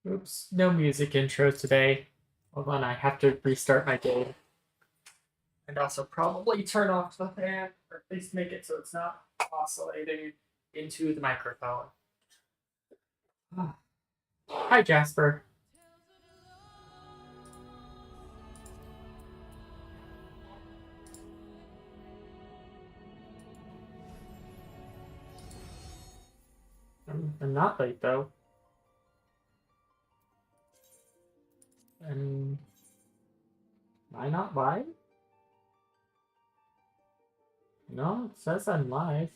Oops, no music intro today. Hold on, I have to restart my game. And also probably turn off the fan, or at least make it so it's not oscillating into the microphone. Hi, Jasper. I'm not late, though. Am I not live? No, it says I'm live.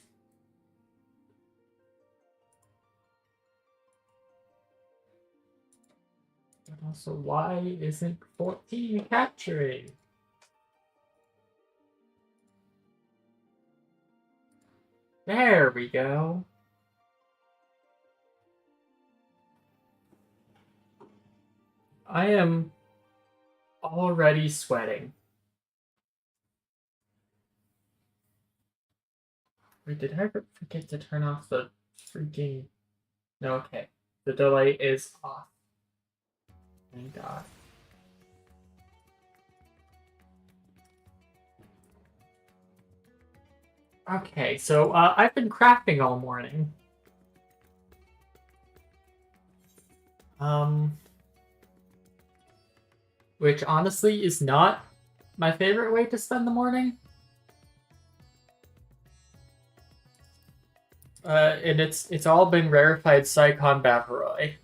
But also, why isn't 14 capturing? There we go. I am already sweating. Wait, did I forget to turn off the freaking... No, okay. The delay is off. Thank God. Okay, so I've been crafting all morning. Which honestly is not my favorite way to spend the morning. And it's all been Rarefied Sykon Bavarois.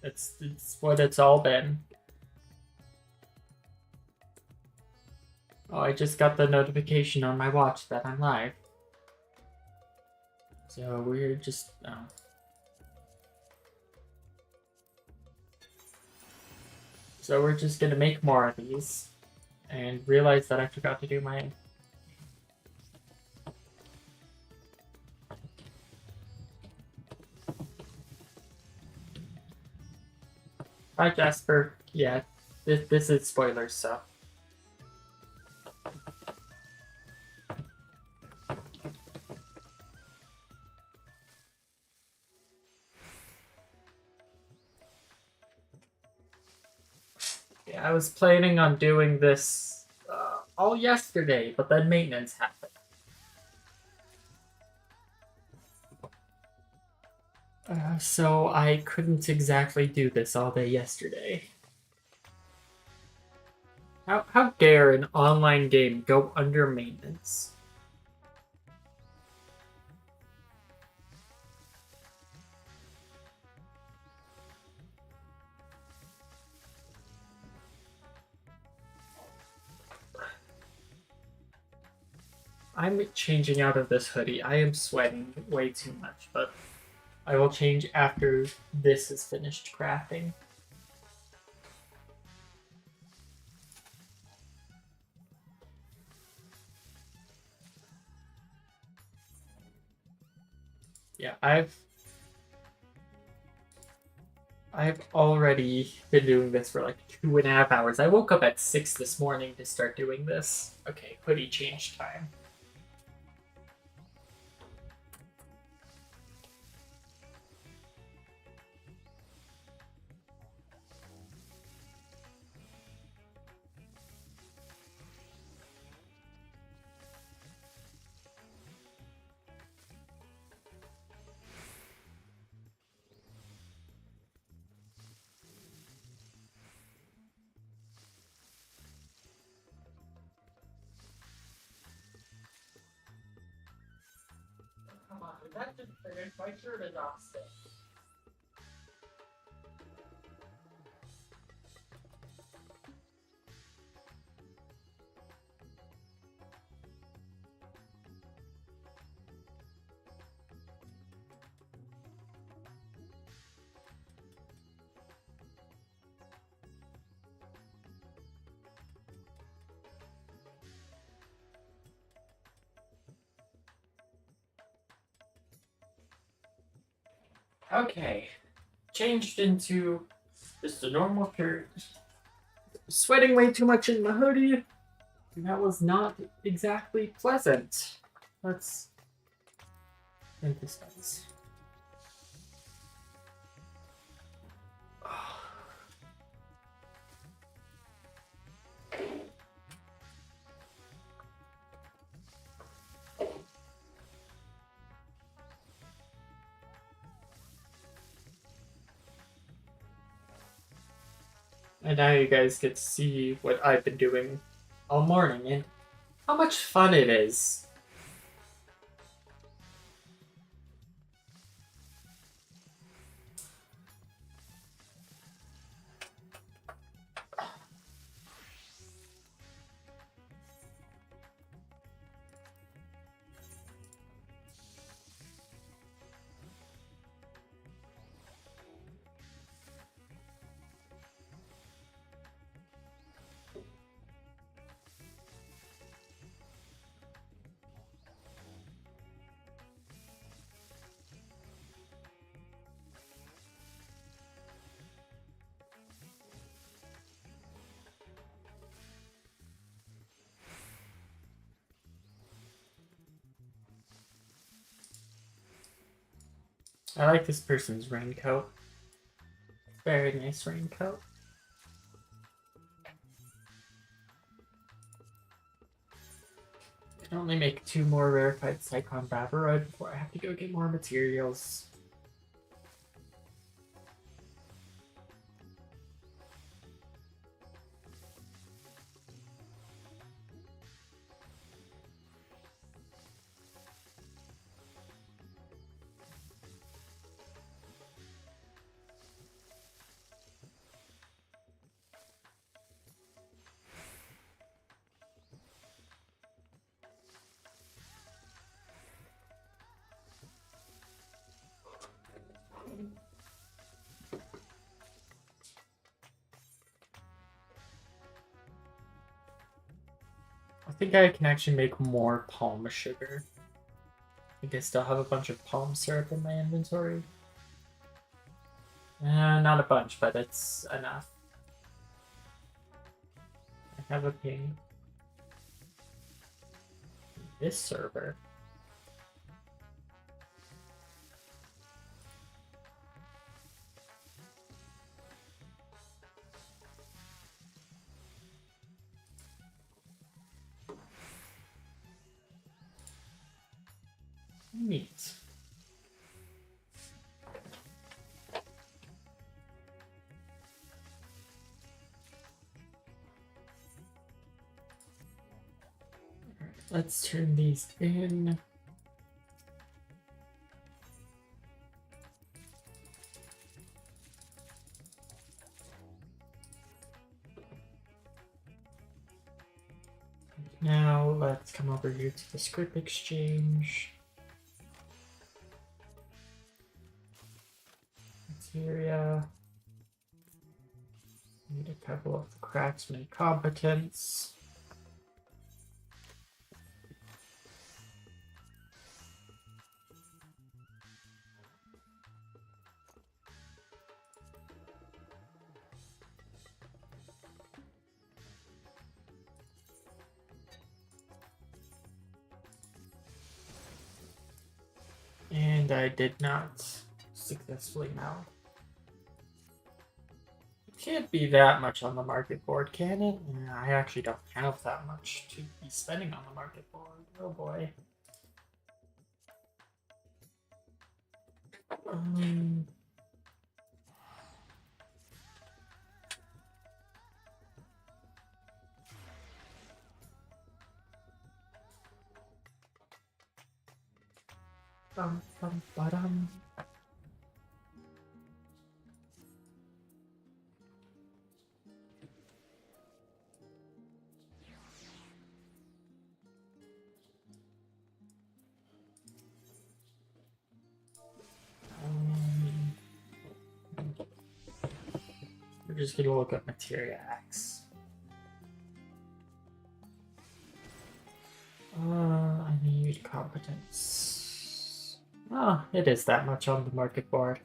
It's what it's all been. Oh, I just got the notification on my watch that I'm live. So we're just... Oh. So we're just gonna make more of these. And realize that I forgot to do my... Hi, Jasper. Yeah, this is spoilers, so... Yeah, I was planning on doing this all yesterday, but then maintenance happened. So I couldn't exactly do this all day yesterday. How dare an online game go under maintenance? I'm changing out of this hoodie. I am sweating way too much, but I will change after this is finished crafting. Yeah, I've already been doing this for like 2.5 hours. I woke up at 6 this morning to start doing this. Okay, hoodie change time. Come on, did that just finish? My shirt is off still. Okay, changed into just a normal period. Sweating way too much in the hoodie. That was not exactly pleasant. Let's think this does. And now you guys get to see what I've been doing all morning and how much fun it is. I like this person's raincoat. Very nice raincoat. I can only make 2 more Rarefied Sykon Bavarois before I have to go get more materials. I think I can actually make more palm sugar. I think I still have a bunch of palm syrup in my inventory. Not a bunch, but it's enough. I have a ping. This server. Neat. Let's turn these in. Now let's come over here to the script exchange. Eria. Need a couple of the craftsman competence. And I did not successfully mount. It can't be that much on the market board, can it? Yeah, I actually don't have that much to be spending on the market board. Oh boy. Bum, bum, ba-dum. We're just gonna look up Materia X. I need competence. Oh, it is that much on the market board.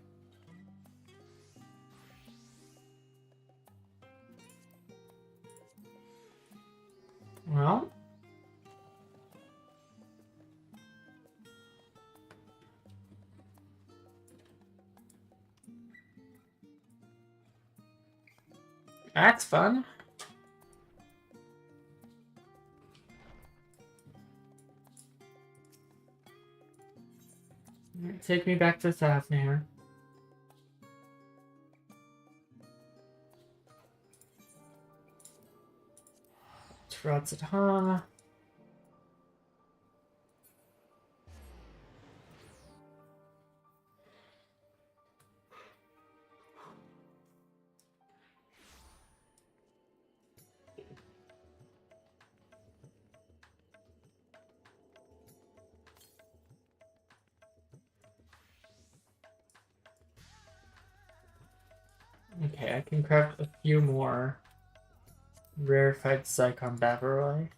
Well, that's fun. Take me back to Thavnair. Ratzatan. Okay, I can craft a few more Rarefied Sykon Bavarois.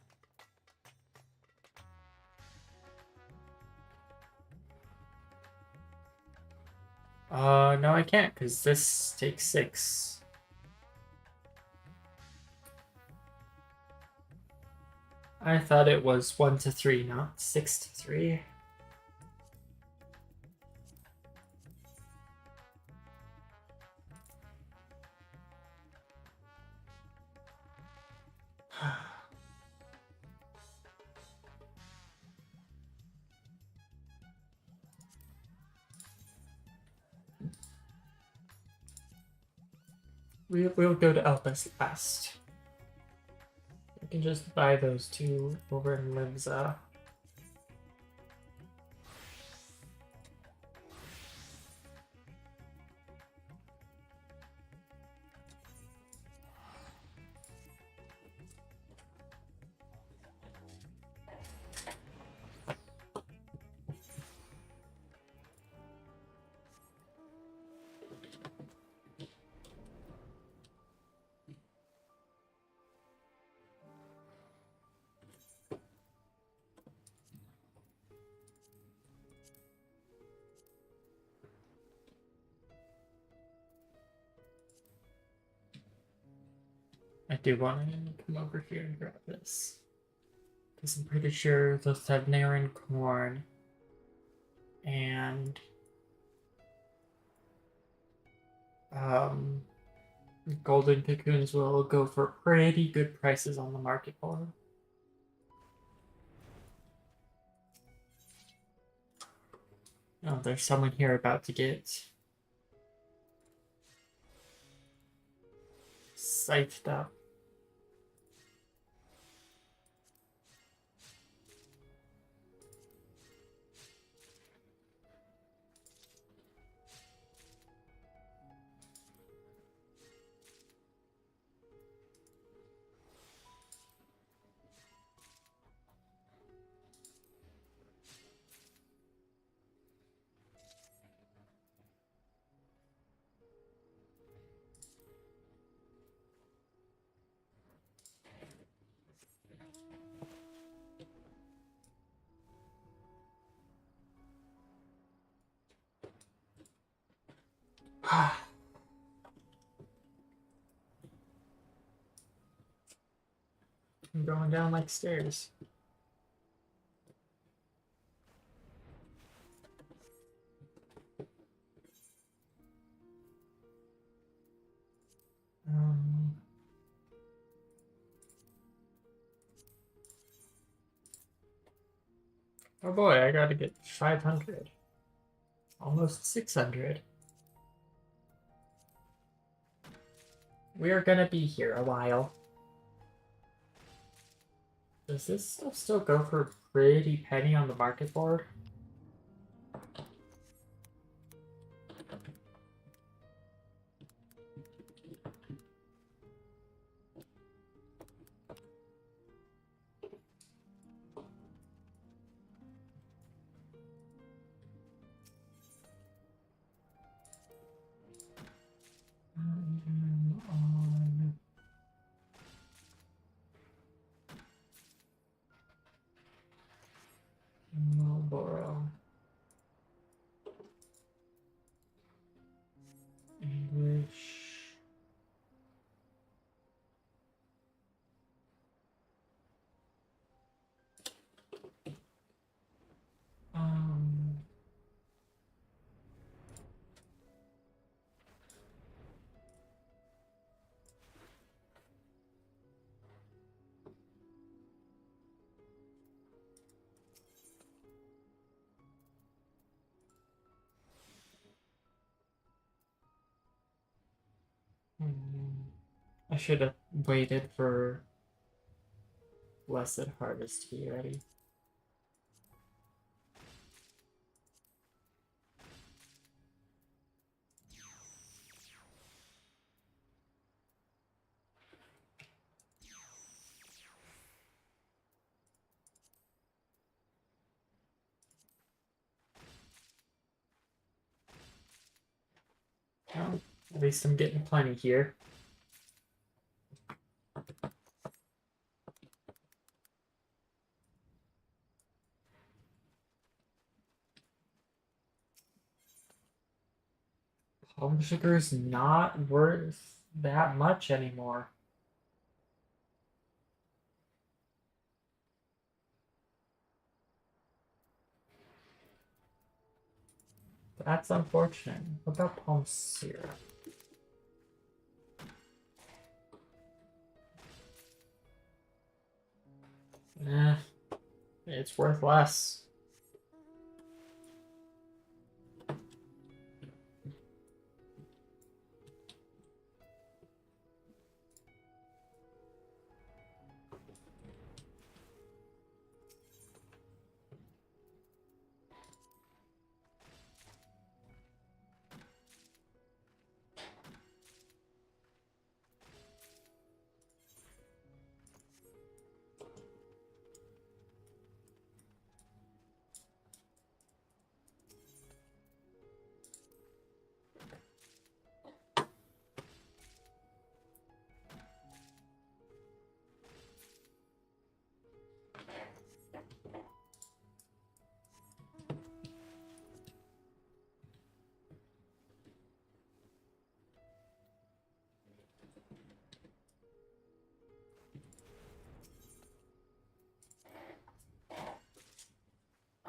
No I can't, because this takes 6. I thought it was 1 to 3, not 6 to 3. We'll go to Elpis last. I can just buy those 2 over in Limsa. I do want to come over here and grab this. Because I'm pretty sure those have Naren corn and golden cocoons will go for pretty good prices on the market board. Oh, there's someone here about to get scythed up. I'm going down like stairs. Oh boy, I gotta get 500. Almost 600. We are gonna be here a while. Does this stuff still go for a pretty penny on the market board? On Marlboro. English. Um, I should have waited for Blessed Harvest to be ready. Well, at least I'm getting plenty here. Palm sugar is not worth that much anymore. That's unfortunate. What about palm syrup? It's worth less.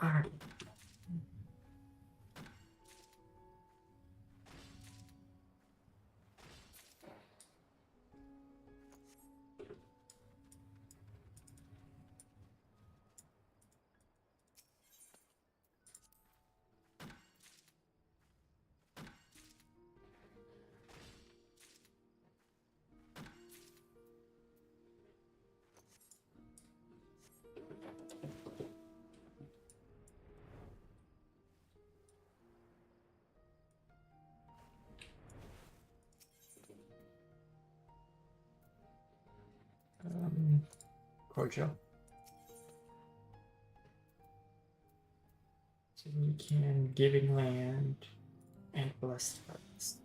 Alright. Cordial. So we can Giving Land and Blessed Harvest.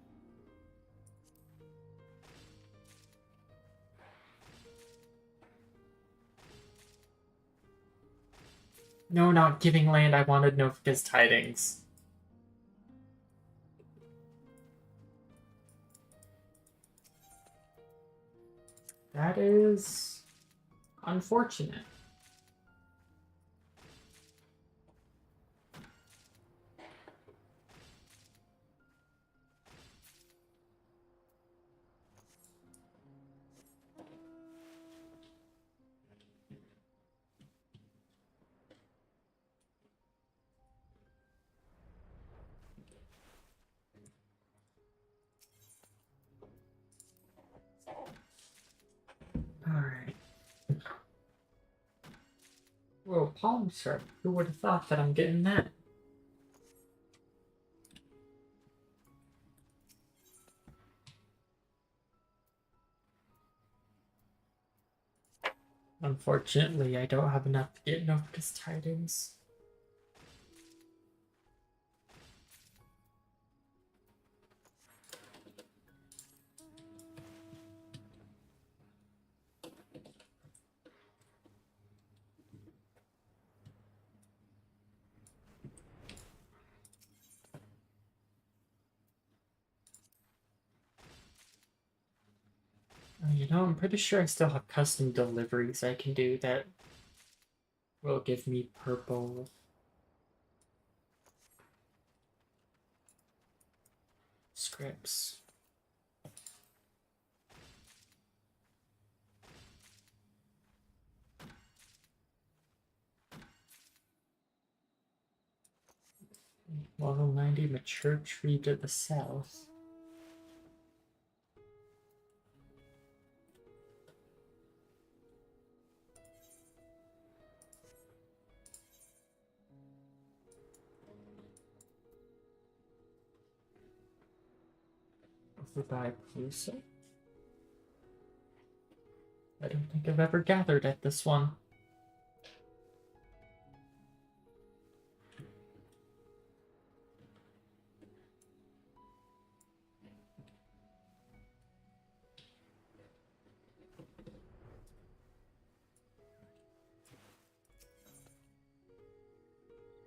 No, not Giving Land. I wanted Novika's Tidings. That is unfortunate. Alright. Whoa, palm syrup. Who would have thought that I'm getting that? Unfortunately, I don't have enough to get Novika's Tidings. You know, I'm pretty sure I still have custom deliveries I can do that will give me purple scripts. Level 90 mature tree to the south. Over by Plusa? I don't think I've ever gathered at this one.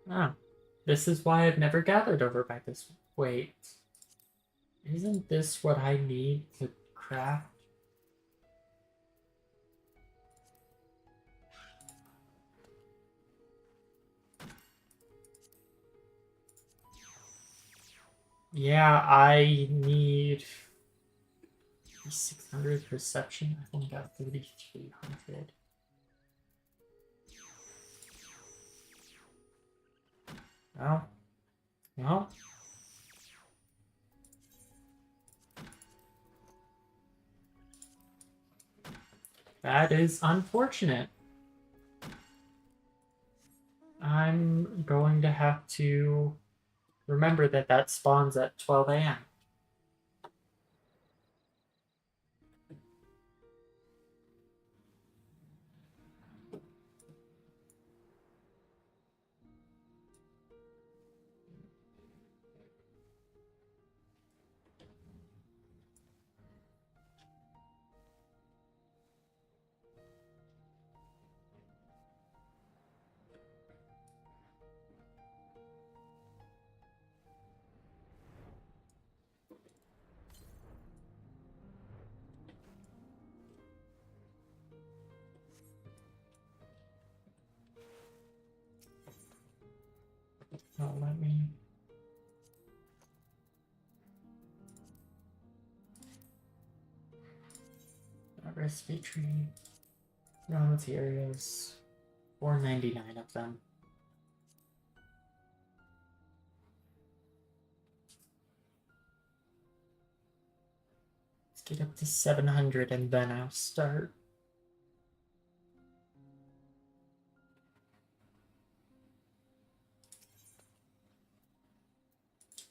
Ah, this is why I've never gathered over by this. Wait, isn't this what I need to craft? Yeah, I need 600 perception. I've only got 3,300. Well, well. That is unfortunate. I'm going to have to remember that that spawns at 12 a.m. Oh, let me... Recipe tree. Raw materials. 499 of them. Let's get up to 700 and then I'll start.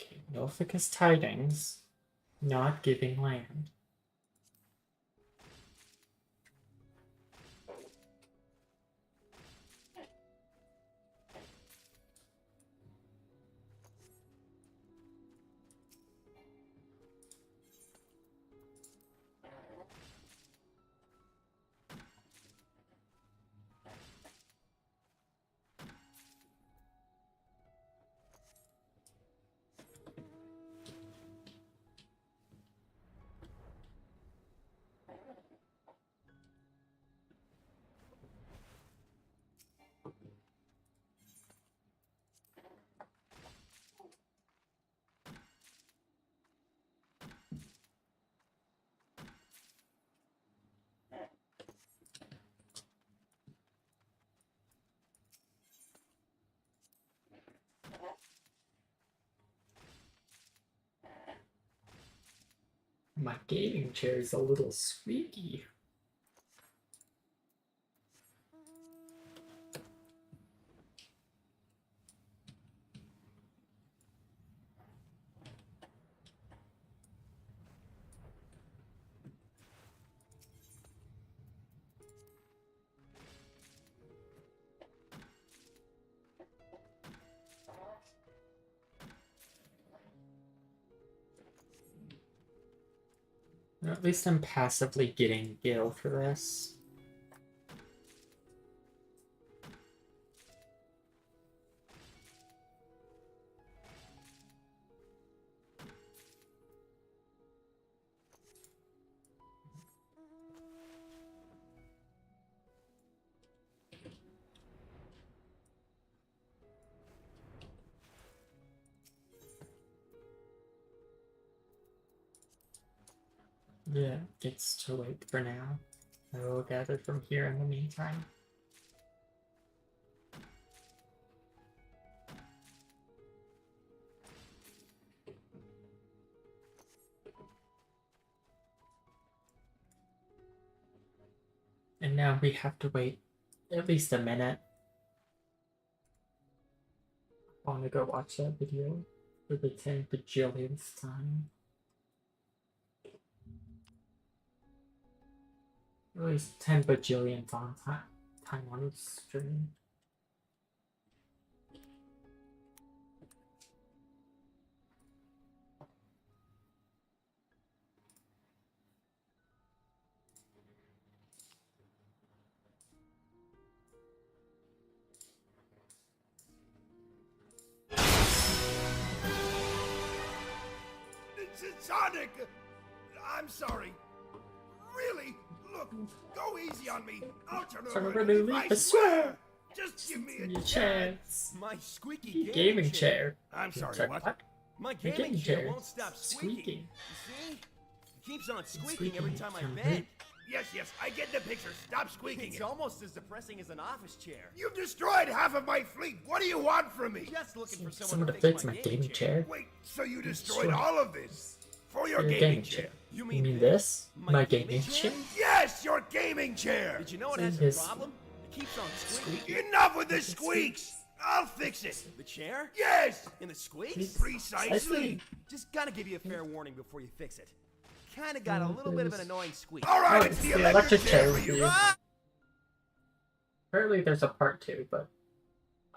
Okay, Nulficus Tidings. Not giving land. My gaming chair is a little squeaky. Or at least I'm passively getting Gil for this. Yeah, gets to wait for now. I will gather from here in the meantime. And now we have to wait at least a minute. I want to go watch that video for the 10 bajillionth time. At least 10 bajillion time on stream. Sonic! I'm sorry. Really? Look, go easy on me. I'll turn over a new leaf, I swear! Just give me a chance. My squeaky Gaming chair. I'm sorry, what? My gaming chair won't stop squeaking. You see? It keeps on squeaking every time I bend. Yes, I get the picture. Stop squeaking. It's almost as depressing as an office chair. You've destroyed half of my fleet. What do you want from me? Just looking for Someone someone to to fix my gaming chair. Wait, so you destroyed all of this? For your Your gaming chair? You You mean this? this? My gaming chair? Yes, your gaming chair! Did you know it Same has a as- problem? It keeps on squeaking. Enough with the squeaks! I'll fix it. The chair? Yes! And the squeaks? Precisely. Just gotta give you a fair warning before you fix it. Kinda got a little bit of an annoying squeak. All right, Oh, it's it's the the electric chair for review. you. Apparently there's a part 2, but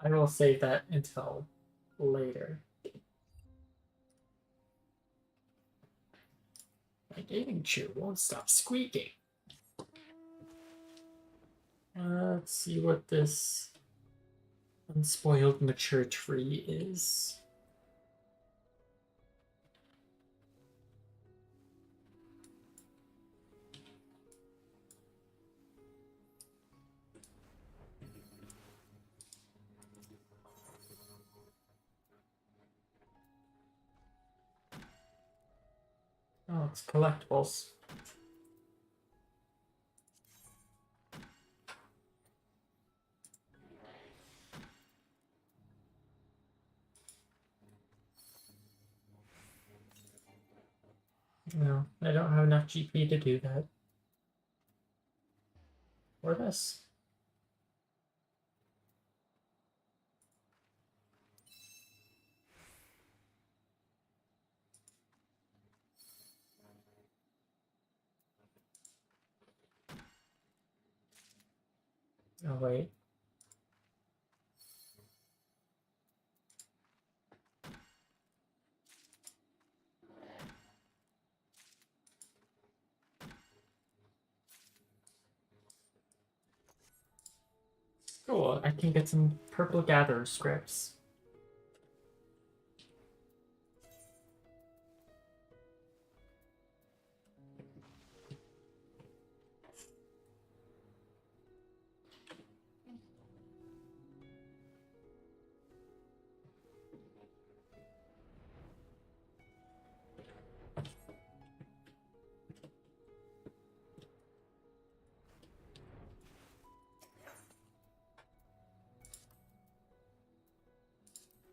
I will save that until later. My gaming chair won't stop squeaking. Let's see what this unspoiled mature tree is. Oh, it's collectibles. No, I don't have enough GP to do that. Or this. Oh, wait. Cool, I can get some purple gatherer scripts.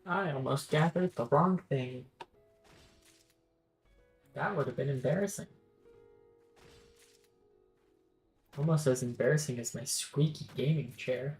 I almost gathered the wrong thing. That would have been embarrassing. Almost as embarrassing as my squeaky gaming chair.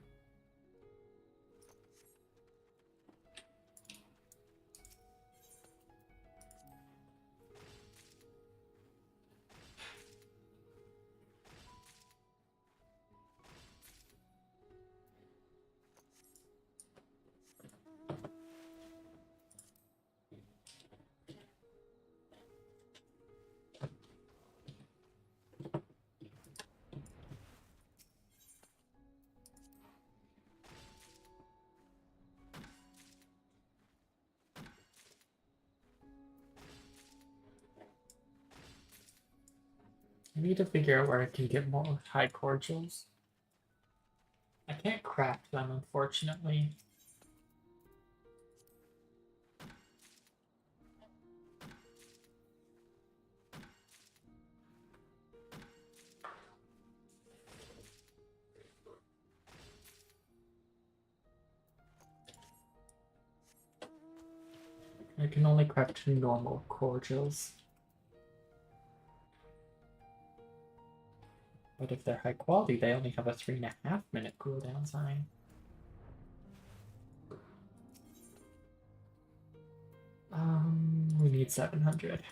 I need to figure out where I can get more high cordials. I can't craft them, unfortunately. I can only craft normal cordials. But if they're high quality, they only have a 3.5 minute cooldown time. We need 700.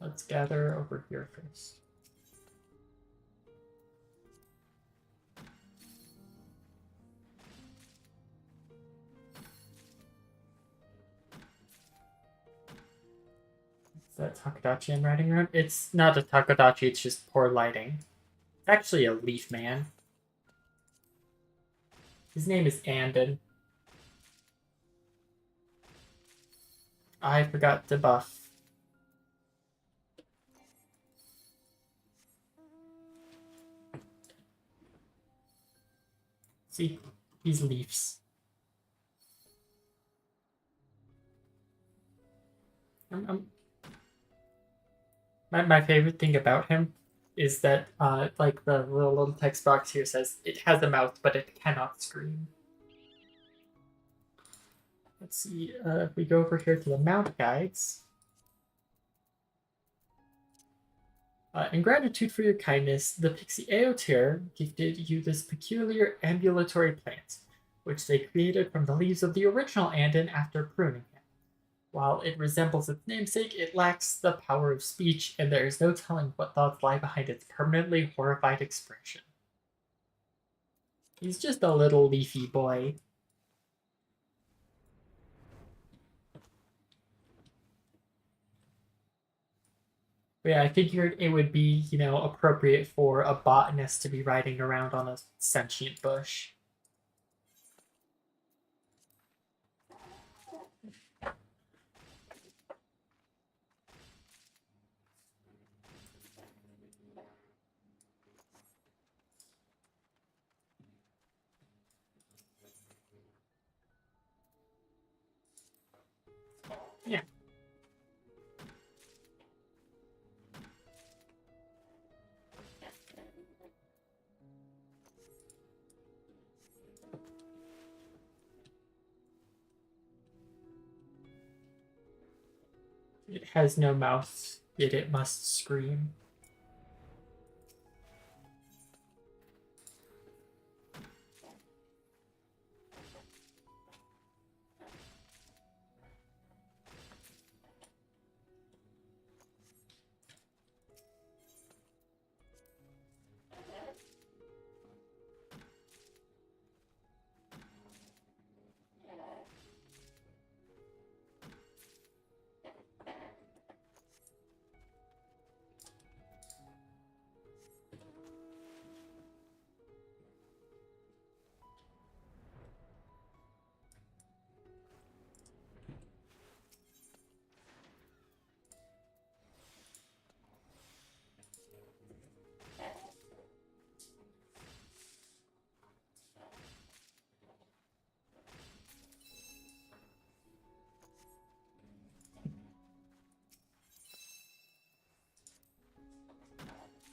Let's gather over here first. that Takadachi I'm riding around? It's not a Takadachi, it's just poor lighting. It's actually a leaf man. His name is Andon. I forgot to buff. See, he's leaves. My favorite thing about him is that, like the little text box here says, it has a mouth, but it cannot scream. Let's see, if we go over here to the mount guides. In gratitude for your kindness, the Pixie Eotir gifted you this peculiar ambulatory plant, which they created from the leaves of the original Andon after pruning him. While it resembles its namesake, it lacks the power of speech, and there is no telling what thoughts lie behind its permanently horrified expression. He's just a little leafy boy. But yeah, I figured it would be, appropriate for a botanist to be riding around on a sentient bush. Yeah. It has no mouth, yet it must scream.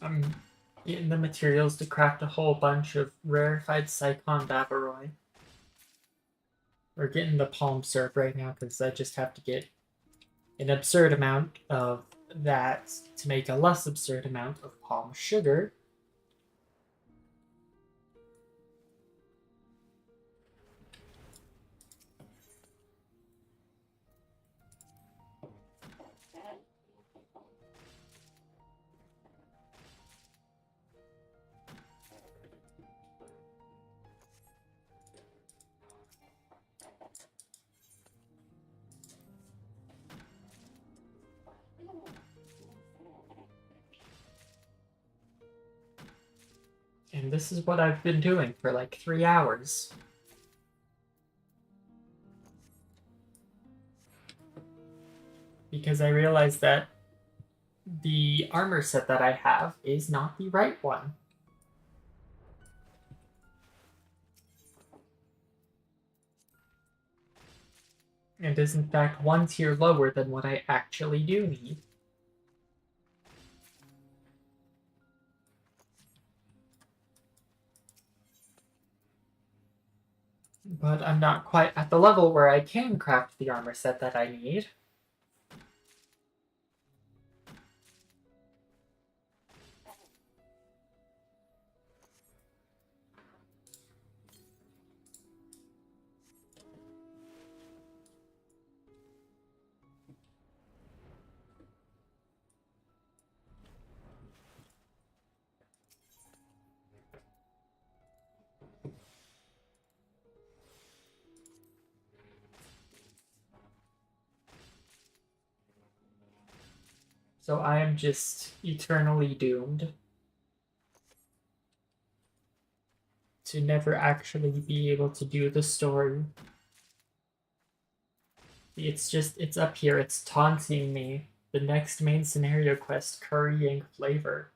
I'm getting the materials to craft a whole bunch of Rarefied Sykon Bavarois. We're getting the palm syrup right now because I just have to get an absurd amount of that to make a less absurd amount of palm sugar. And this is what I've been doing for like 3 hours. Because I realized that the armor set that I have is not the right one. And is in fact 1 tier lower than what I actually do need. But I'm not quite at the level where I can craft the armor set that I need. So I am just eternally doomed to never actually be able to do the story. It's up here, it's taunting me. The next main scenario quest, currying flavor.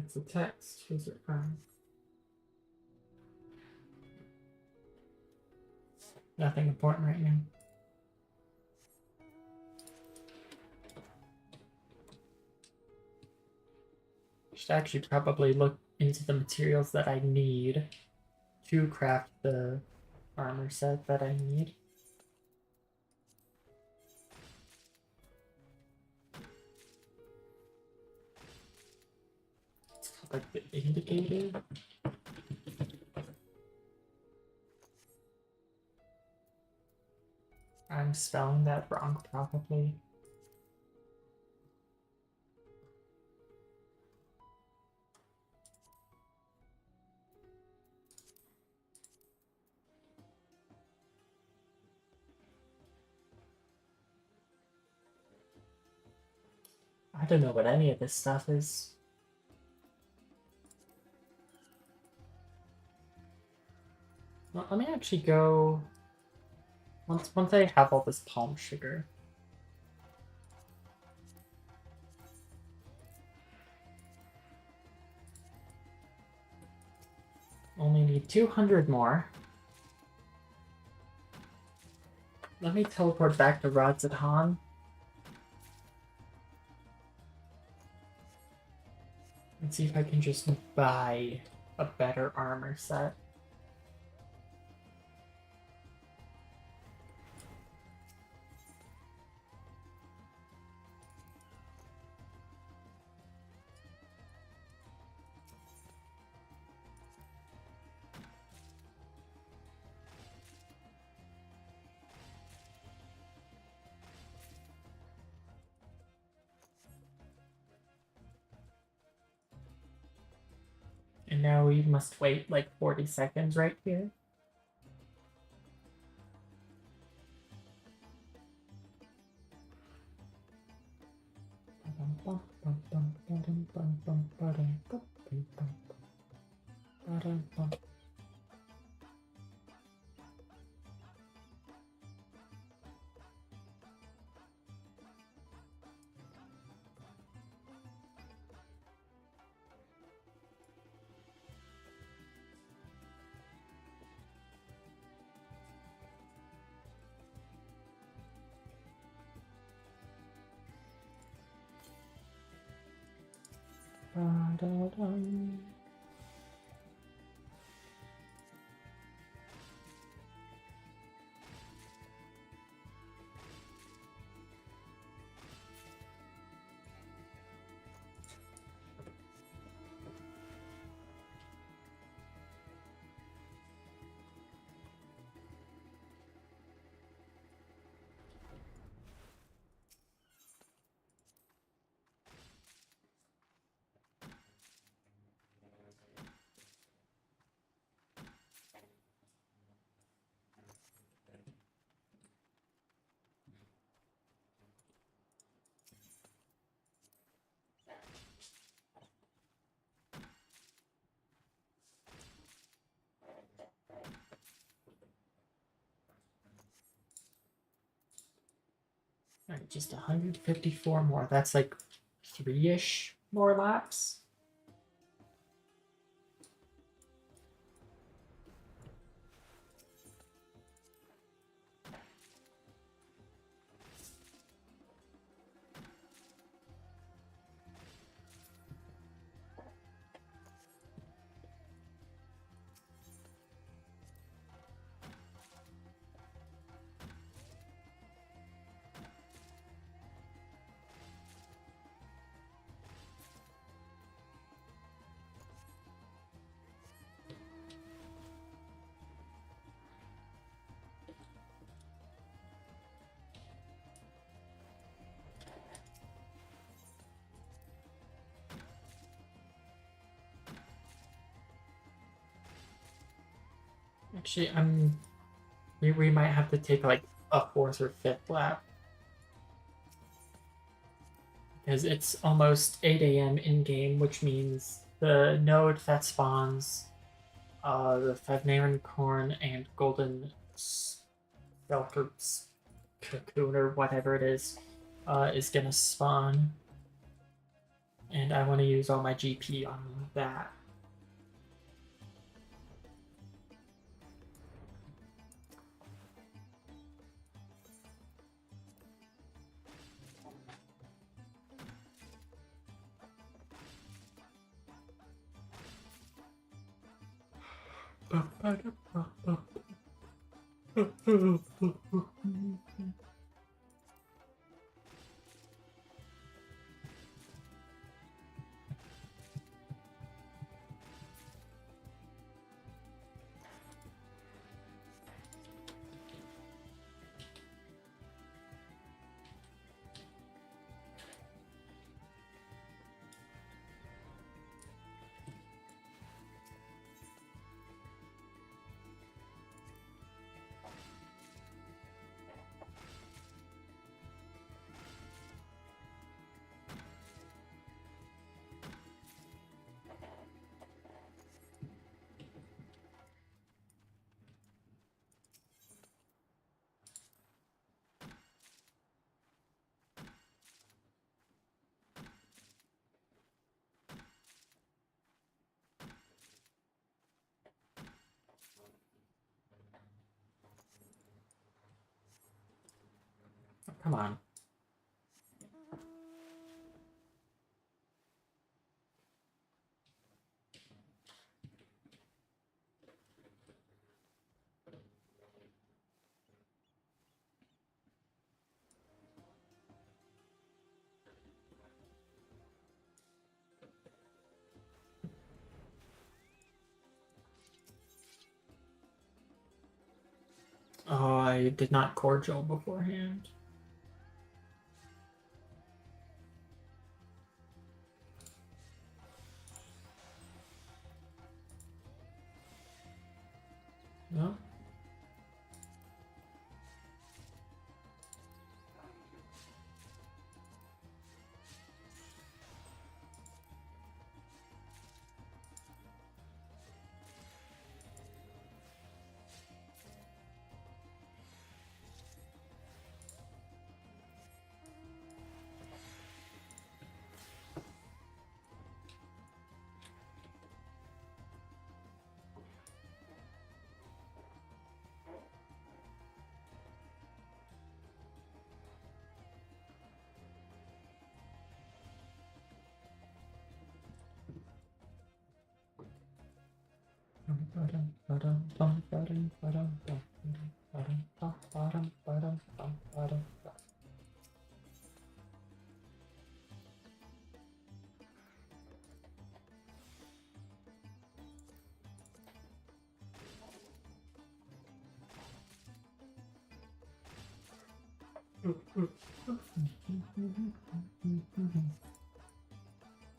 It's a text. Who's it from? Nothing important right now. Should actually probably look into the materials that I need to craft the armor set that I need. It's called like the indicator. I'm spelling that wrong probably. I don't know what any of this stuff is. Well, let me actually go once I have all this palm sugar. Only need 200 more. Let me teleport back to Rodzadhan. And see if I can just buy a better armor set. And now we must wait like 40 seconds right here. Alright, just 154 more. That's like 3-ish more laps. Actually, we might have to take like a 4th or 5th lap. Because it's almost 8 a.m. in-game, which means the node that spawns the 5-name corn and golden shelter cocoon or whatever it is gonna spawn. And I want to use all my GP on that. Come on. Oh, I did not cordial beforehand. No?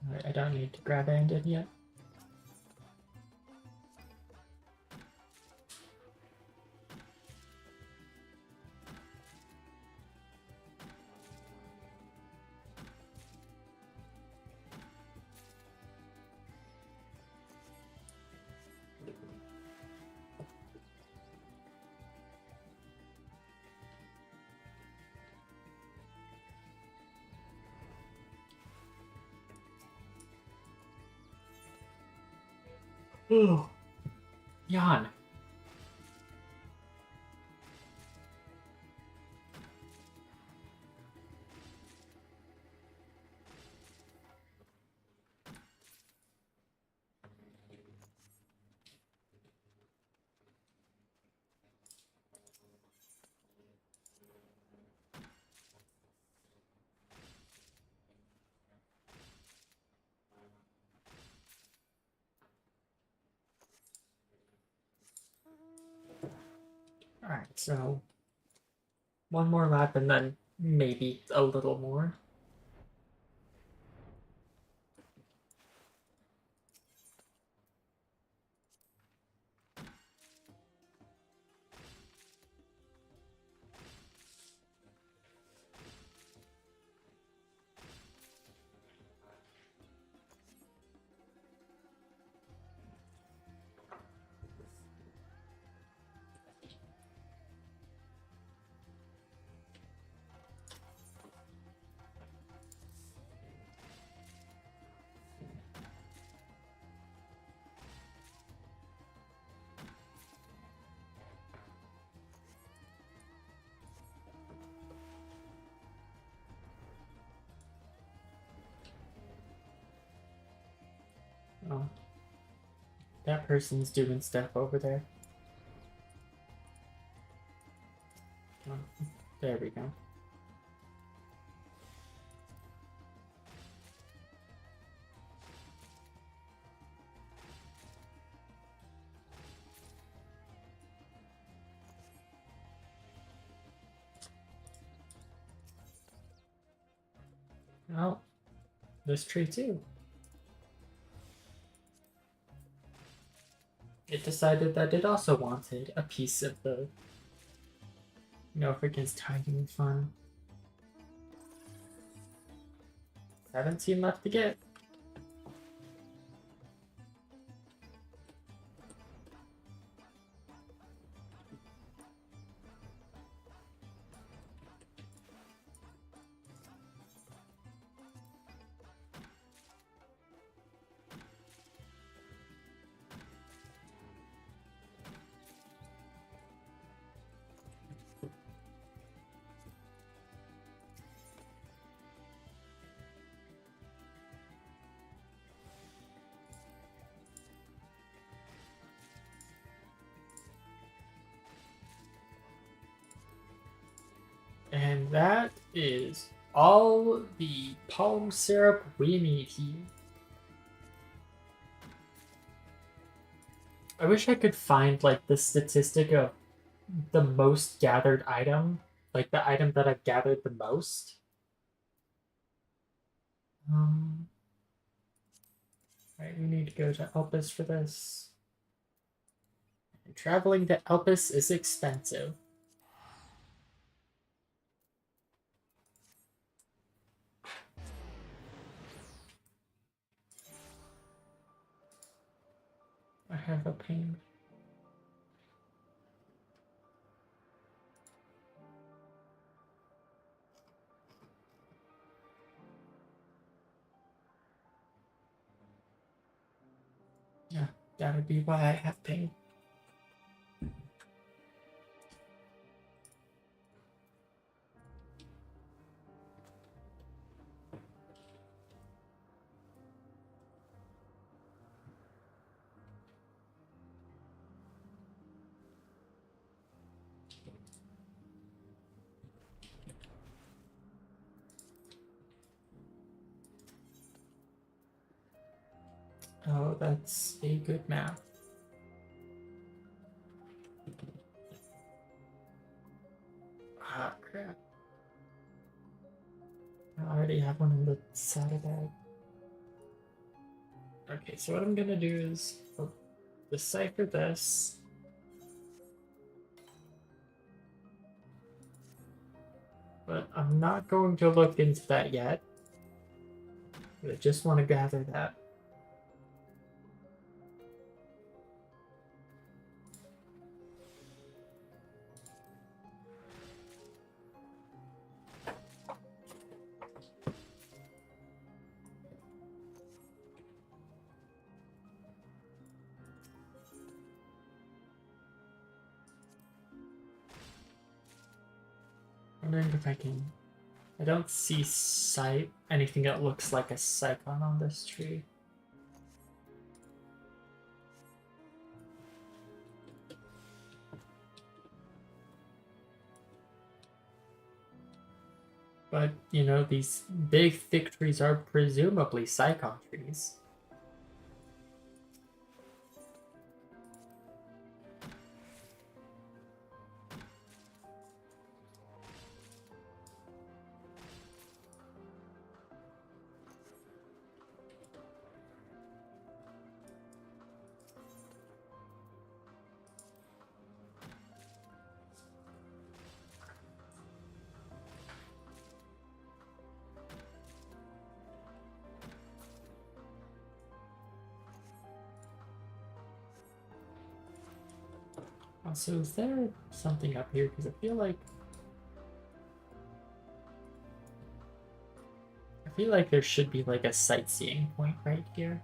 Alright, I don't need to grab ended yet. Oh, yawn. Alright, so one more lap and then maybe a little more. That person's doing stuff over there. Oh, there we go. Oh, this tree too. It decided that it also wanted a piece of the freaking tidying fun. 17 left to get. And that is all the palm syrup we need here. I wish I could find like the statistic of the most gathered item, like the item that I've gathered the most. Right, we need to go to Elpis for this. And traveling to Elpis is expensive. I have a pain. Yeah, that would be why I have pain. Oh, that's a good map. Ah, crap. I already have one in the saddlebag. Okay, so what I'm gonna do is decipher this. But I'm not going to look into that yet. I just want to gather that. Wondering if I can. I don't see anything that looks like a Sykon on this tree. But, you know, these big, thick trees are presumably Sykon trees. So is there something up here? Because I feel like there should be like a sightseeing point right here.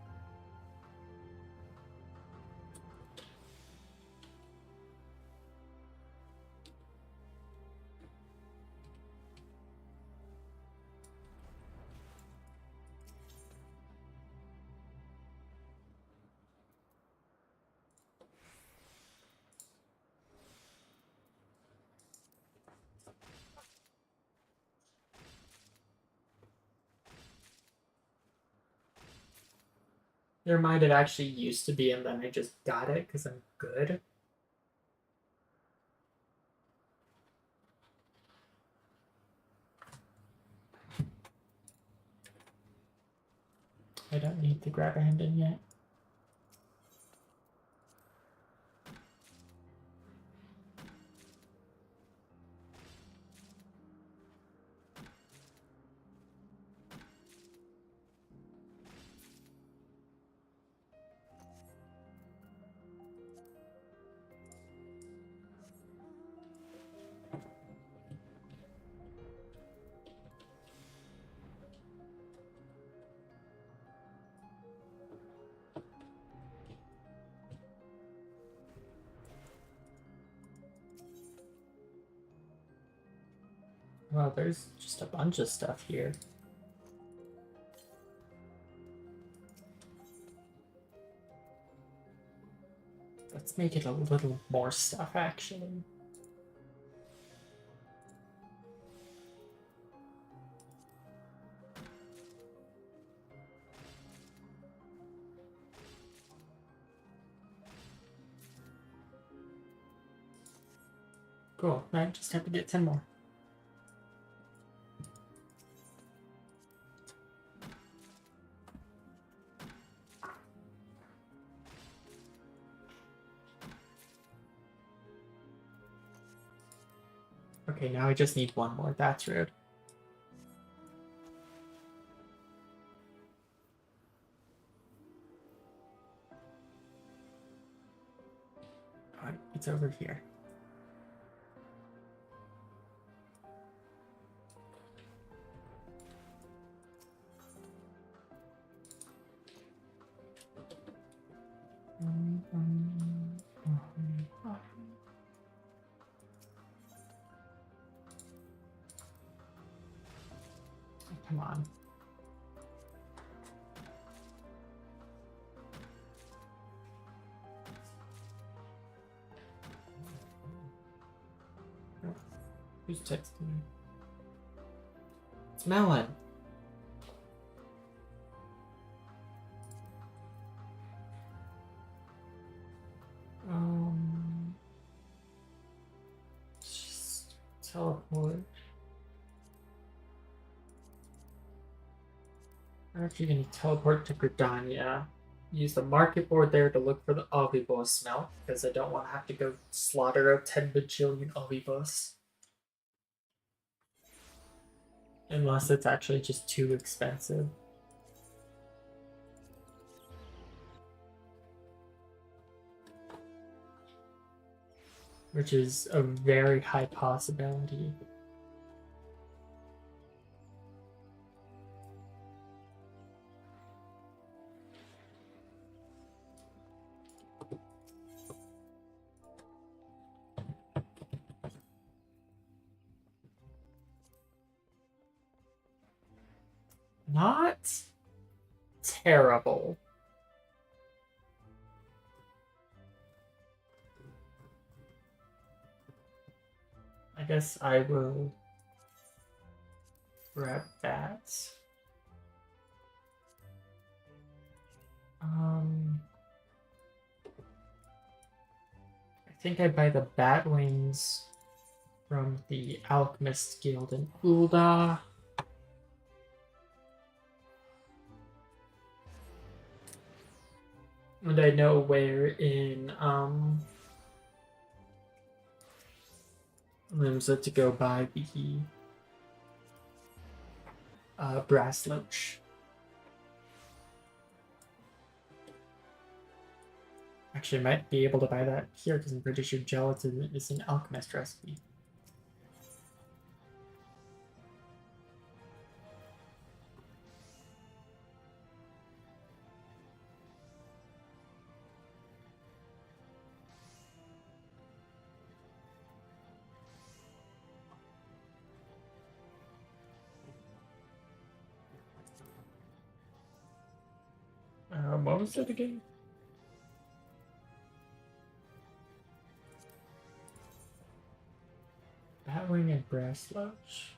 There might have actually used to be, and then I just got it because I'm good. I don't need the grab hand in yet. Well, there's just a bunch of stuff here. Let's make it a little more stuff, actually. Cool. I just have to get 10 more. Okay, now I just need one more. That's rude. Alright, it's over here. Come on. Who's texting me? It's Melon. Just teleport. I'm actually going to teleport to Gridania. Use the market board there to look for the Ovibos smelt, because I don't want to have to go slaughter a 10 bajillion Ovibos. Unless it's actually just too expensive. Which is a very high possibility. Not terrible. I guess I will grab that. I think I buy the bat wings from the Alchemist Guild in Ulda. And I know where in Limsa to go buy the brass loach. Actually, I might be able to buy that here because I'm pretty sure gelatin is an alchemist recipe. What was it again? Batwing and brass loach.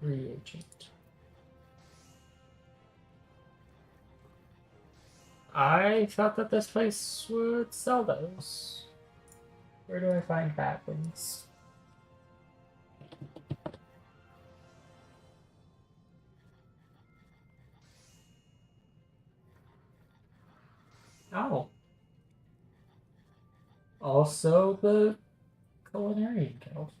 Reagent. I thought that this place would sell those. Where do I find bad ones? Oh. Also the Culinary Guild.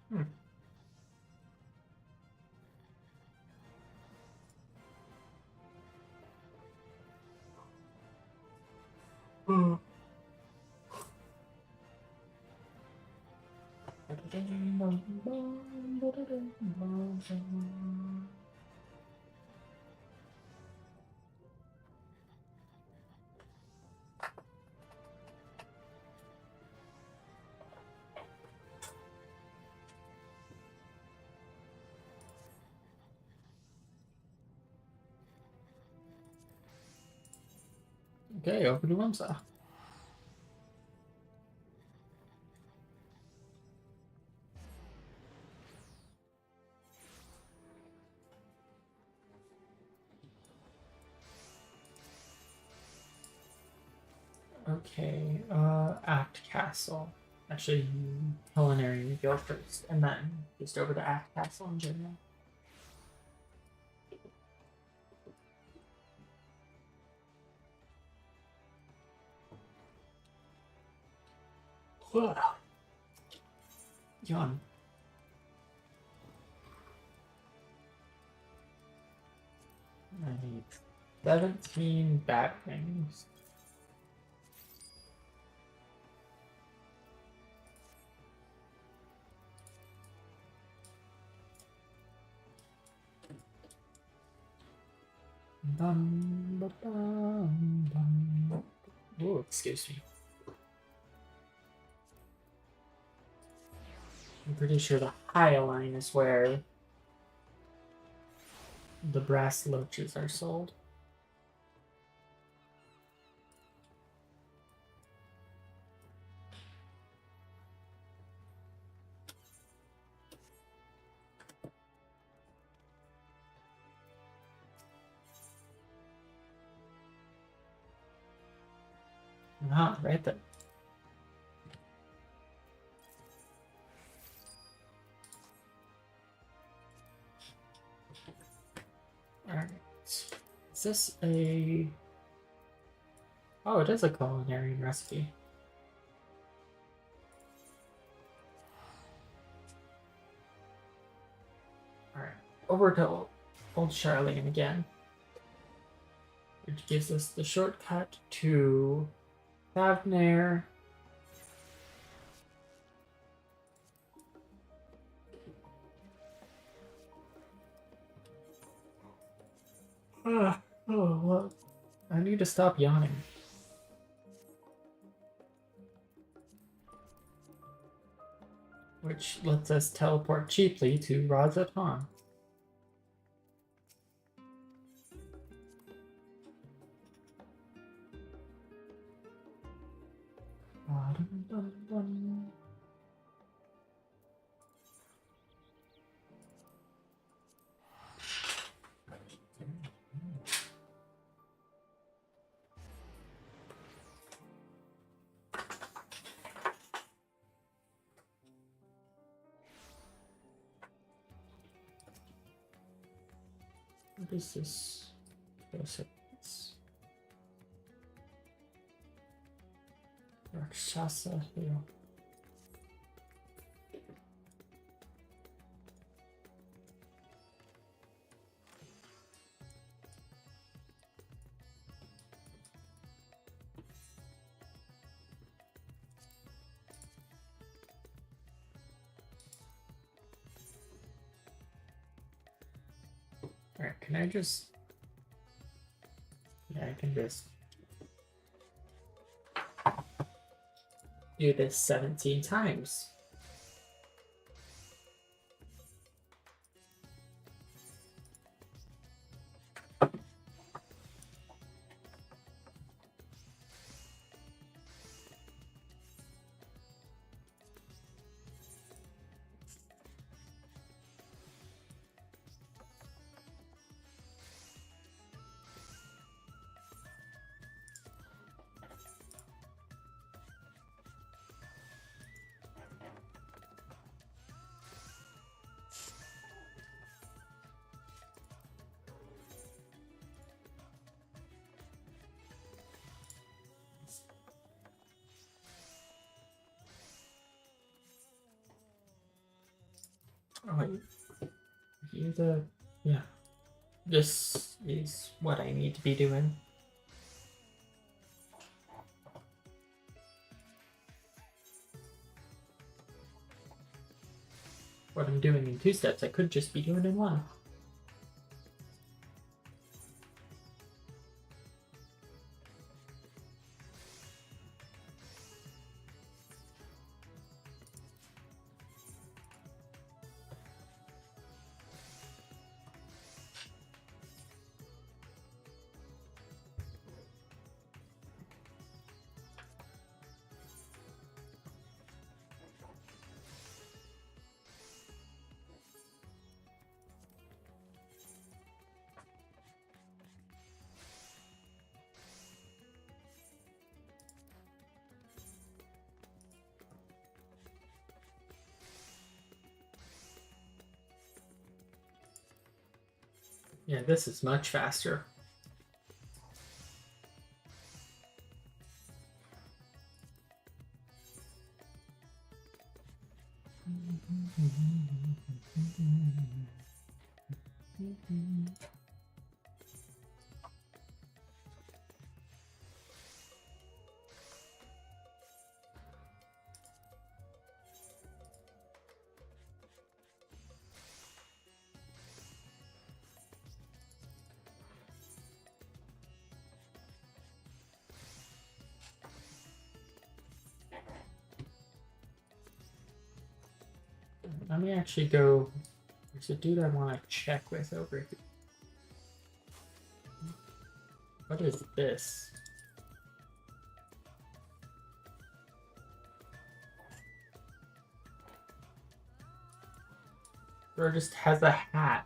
Hmm. Hmm. Okay, over to Wimsa. Okay, Act Castle. Actually, Culinary Guild first, and then just over to Act Castle in general. Yawn. I need 17 bad things. Bum, ba, bum, bum. Oh, excuse me. I'm pretty sure the high line is where the brass loaches are sold. Ah, right there. Alright. Is this a... Oh, it is a culinary recipe. Alright. Over to Old Charlene again. Which gives us the shortcut to Thavnair. Oh, look. I need to stop yawning. Which lets us teleport cheaply to Razatan. What is this? Rakshasa Hill. Alright, can I just... Yeah, I can just... do this 17 times. Oh, wait. You the... Yeah. This is what I need to be doing. What I'm doing in 2 steps, I could just be doing in 1. Yeah, this is much faster. Let me actually go. There's a dude I want to check with over here. What is this? Or just has a hat,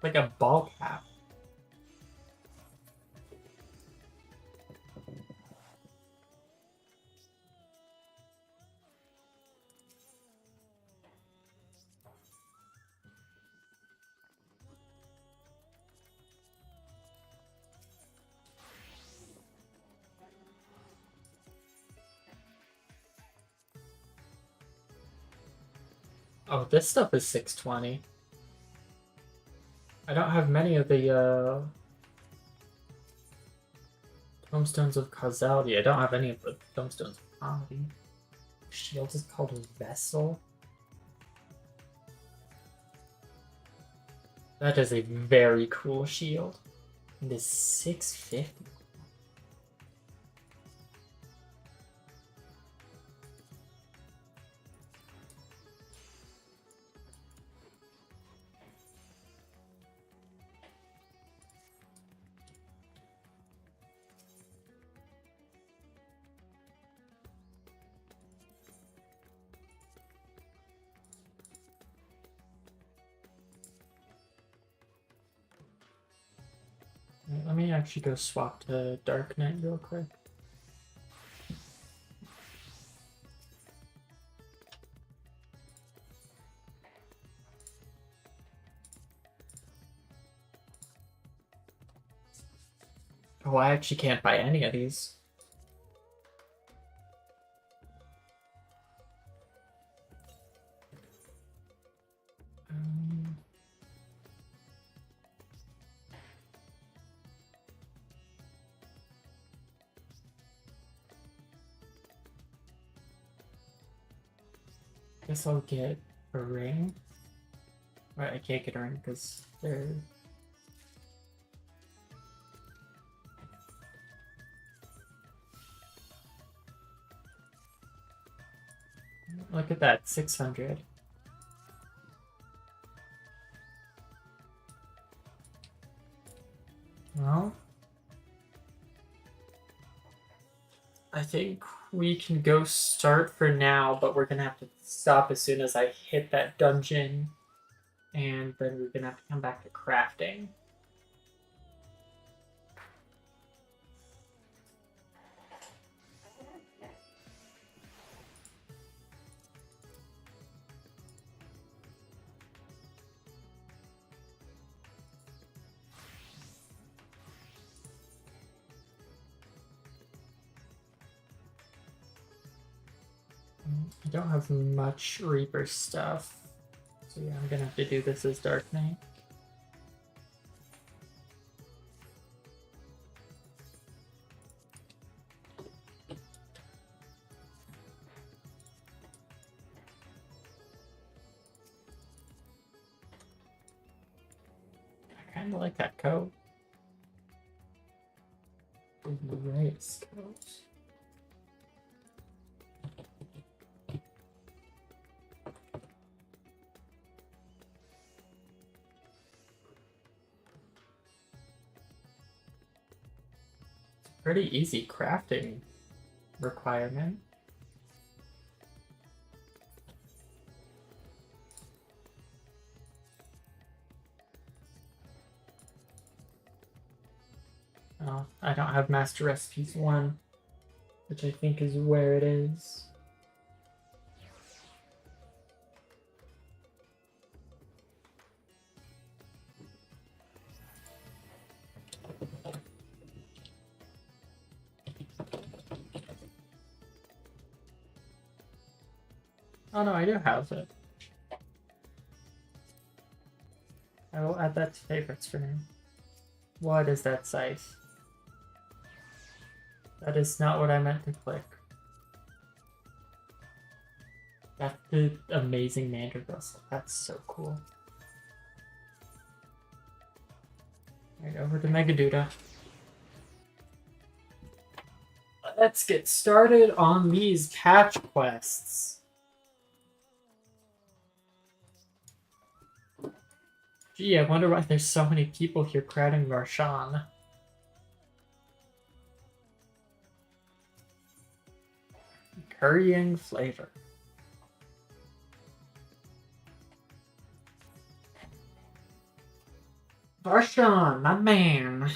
like a ball cap. Oh, this stuff is 620. I don't have many of the tomestones of causality. I don't have any of the tomestones of comedy. Shield is called a vessel. That is a very cool shield. It is 650. Let me actually go swap to Dark Knight real quick. Oh, I actually can't buy any of these. Guess I'll get a ring. Right, I can't get a ring because they're... Look at that, 600. Well, I think we can go start for now, but we're gonna have to stop as soon as I hit that dungeon, and then we're gonna have to come back to crafting. I don't have much Reaper stuff, So yeah, I'm gonna have to do this as Dark Knight. I kinda like that coat. Nice coat. Pretty easy crafting requirement. Oh, I don't have Master Recipes 1, which I think is where it is. Oh no, I do have it. I will add that to favorites for now. What is that size? That is not what I meant to click. That's the amazing Mandragora. That's so cool. Alright, over to Megaduda. Let's get started on these patch quests. Gee, I wonder why there's so many people here crowding Marshan. Currying flavor. Marshan, my man.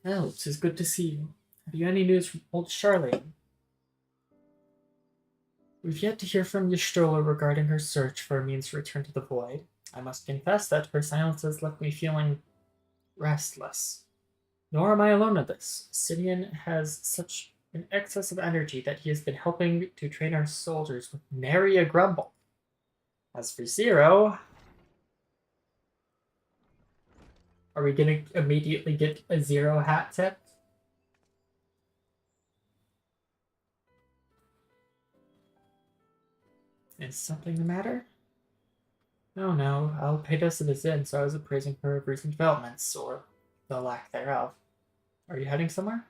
Well, it is good to see you. Have you any news from old Charlene? We've yet to hear from Y'shtola regarding her search for a means to return to the void. I must confess that her silence has left me feeling restless. Nor am I alone in this. Sidian has such an excess of energy that he has been helping to train our soldiers with nary a grumble. As for Zero, are we gonna immediately get a Zero hat tip? Is something the matter? No, Alpedus is in, so I was appraising her of recent developments, or the lack thereof. Are you heading somewhere?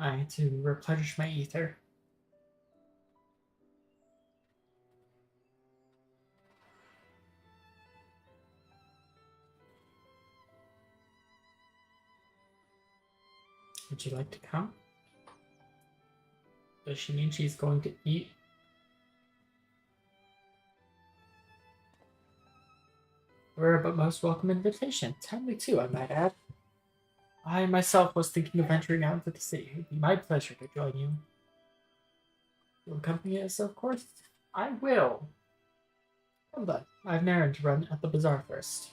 Aye, to replenish my ether. Would you like to come? Does she mean she's going to eat? Rare but most welcome invitation. Timely too, I might add. I myself was thinking of venturing out into the city. It would be my pleasure to join you. You'll accompany us, of course? I will. Hold on. I have an errand to run at the bazaar first.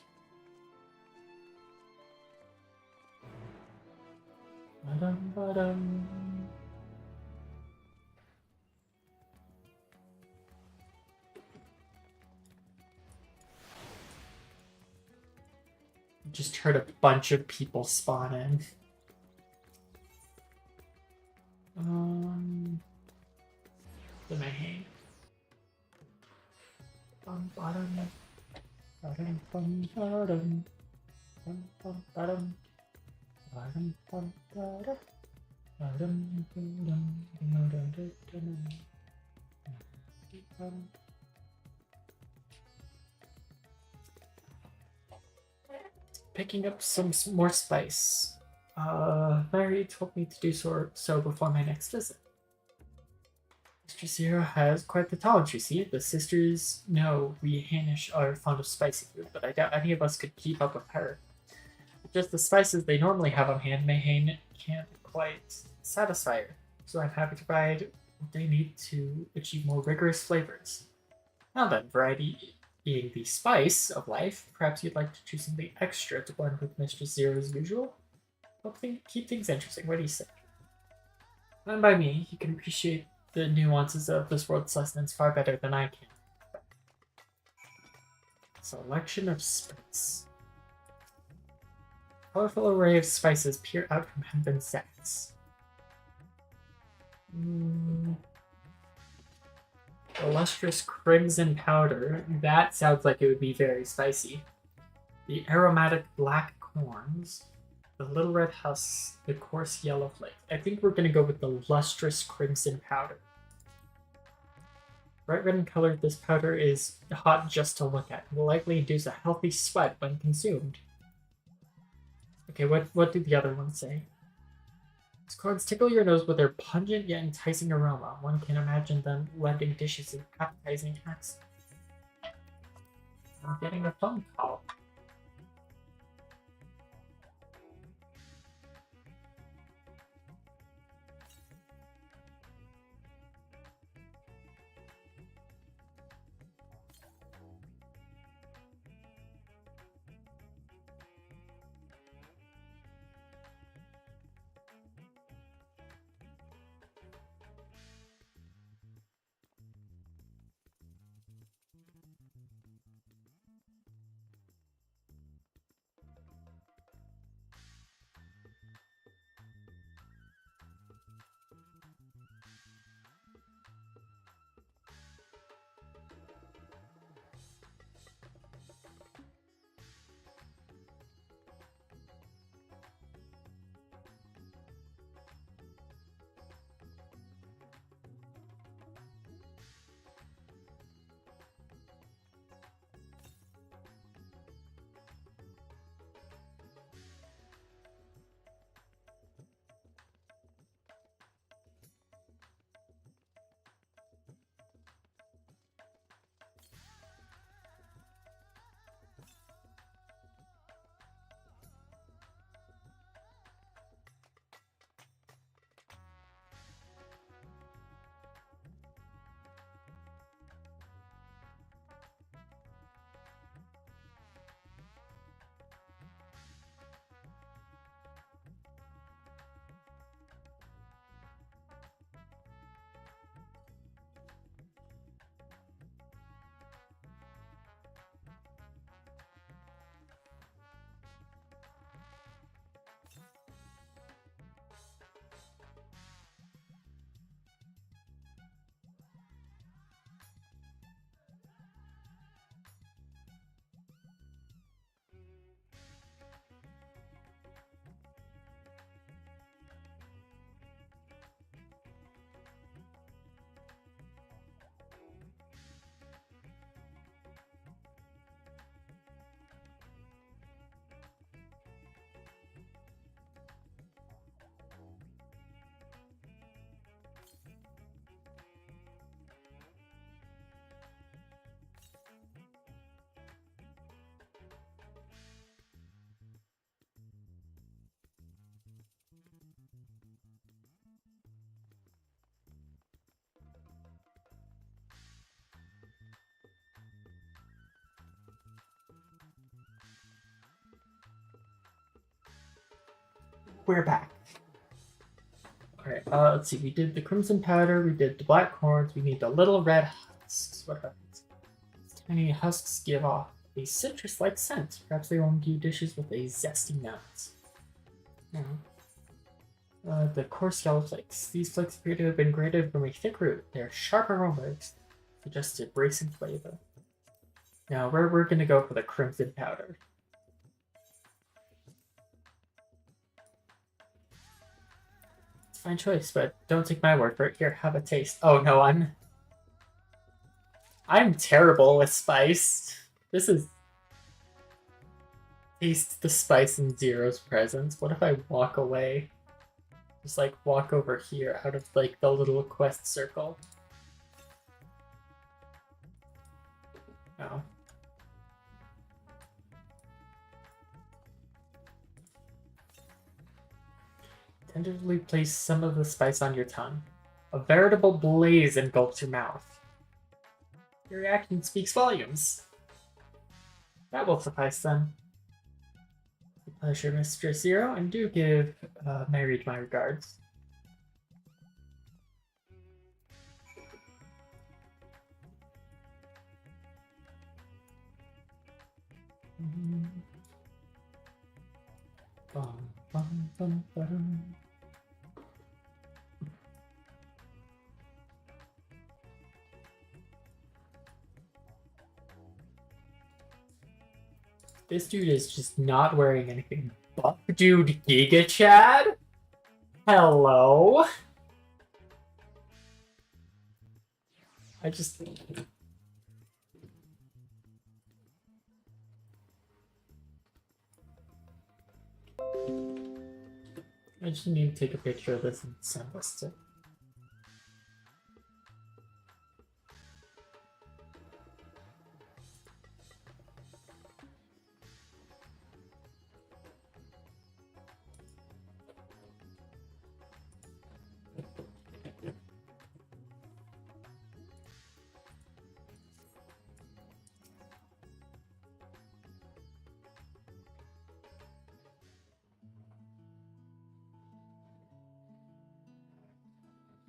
Ba-dum. Just heard a bunch of people spawn in. The main. Picking up some more spice. Mary told me to do so before my next visit. Mistress Zero has quite the talent, you see. The sisters know we Hainish are fond of spicy food, but I doubt any of us could keep up with her. Just the spices they normally have on hand, Mayhain can't quite satisfy her, so I'm happy to provide what they need to achieve more rigorous flavors. Now then, variety being the spice of life, perhaps you'd like to choose something extra to blend with Mistress Zero's usual? Keep things interesting, what do you say? And by me, you can appreciate the nuances of this world's sustenance far better than I can. Selection of spice. Colorful array of spices peer out from hempen sacks. Illustrious crimson powder. That sounds like it would be very spicy. The aromatic black corns. The little red husks. The coarse yellow flakes. I think we're going to go with the lustrous crimson powder. Bright red in color, this powder is hot just to look at. It will likely induce a healthy sweat when consumed. Okay, what did the other one say? These corns tickle your nose with their pungent yet enticing aroma. One can imagine them lending dishes an appetizing accent. I'm getting a phone call. We're back. Alright, let's see. We did the crimson powder, we did the black corns, we need the little red husks. What happens? These tiny husks give off a citrus-like scent. Perhaps they will imbue dishes with a zesty note. No. The coarse yellow flakes. These flakes appear to have been grated from a thick root. Their sharp aromas suggest a bracing flavor. Now, we're going to go for the crimson powder. Fine choice, but don't take my word for it. Here, have a taste. Oh no, I'm terrible with spice. This is taste the spice in Zero's presence. What if I walk away? Just like walk over here out of like the little quest circle. No. Tentatively place some of the spice on your tongue. A veritable blaze engulfs your mouth. Your reaction speaks volumes. That will suffice then. With pleasure, Mr. Zero, and do give Mary my regards. Bum, bum, bum, bum. This dude is just not wearing anything. Buff dude Giga Chad? Hello? I just need to take a picture of this and send this to.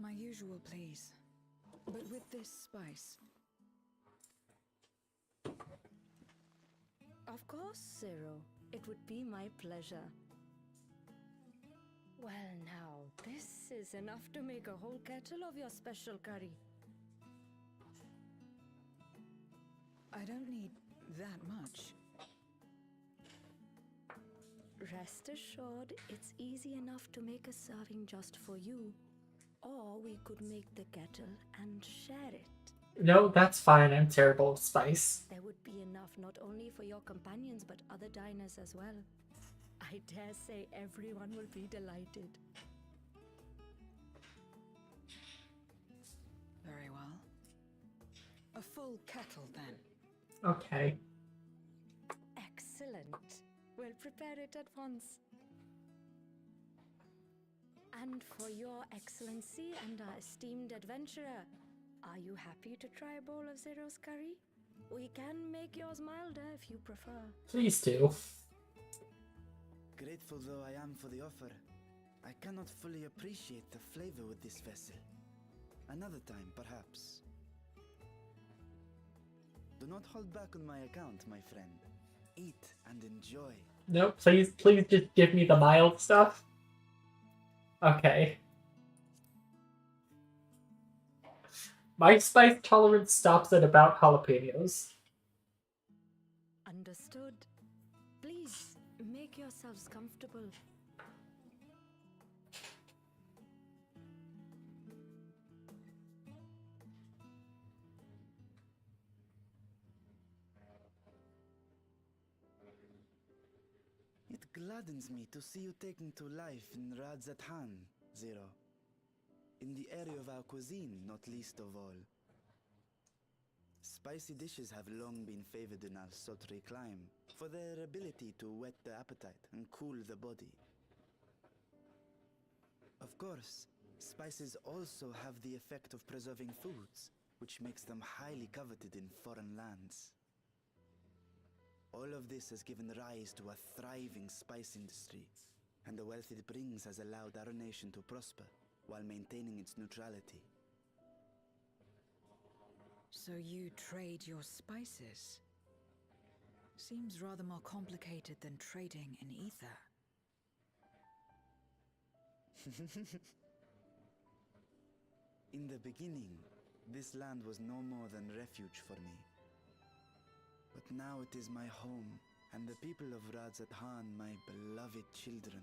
My usual, please. But with this spice. Of course, Zero. It would be my pleasure. Well now, this is enough to make a whole kettle of your special curry. I don't need that much. Rest assured, it's easy enough to make a serving just for you. Or we could make the kettle and share it. No, that's fine. I'm terrible with spice. There would be enough not only for your companions but other diners as well. I dare say everyone will be delighted. Very well. A full kettle, then. Okay. Excellent. We'll prepare it at once. And for your excellency and our esteemed adventurer, are you happy to try a bowl of Zero's curry? We can make yours milder if you prefer. Please do. Grateful though I am for the offer, I cannot fully appreciate the flavor with this vessel. Another time, perhaps. Do not hold back on my account, my friend. Eat and enjoy. No, please just give me the mild stuff. Okay. My spice tolerance stops at about jalapenos. Understood. Please, make yourselves comfortable. It gladdens me to see you taking to life in Radzatan, Zero. In the area of our cuisine, not least of all. Spicy dishes have long been favored in our sultry clime for their ability to whet the appetite and cool the body. Of course, spices also have the effect of preserving foods, which makes them highly coveted in foreign lands. All of this has given rise to a thriving spice industry, and the wealth it brings has allowed our nation to prosper while maintaining its neutrality. So you trade your spices? Seems rather more complicated than trading in ether. In the beginning, this land was no more than refuge for me. But now it is my home, and the people of Radzatan my beloved children.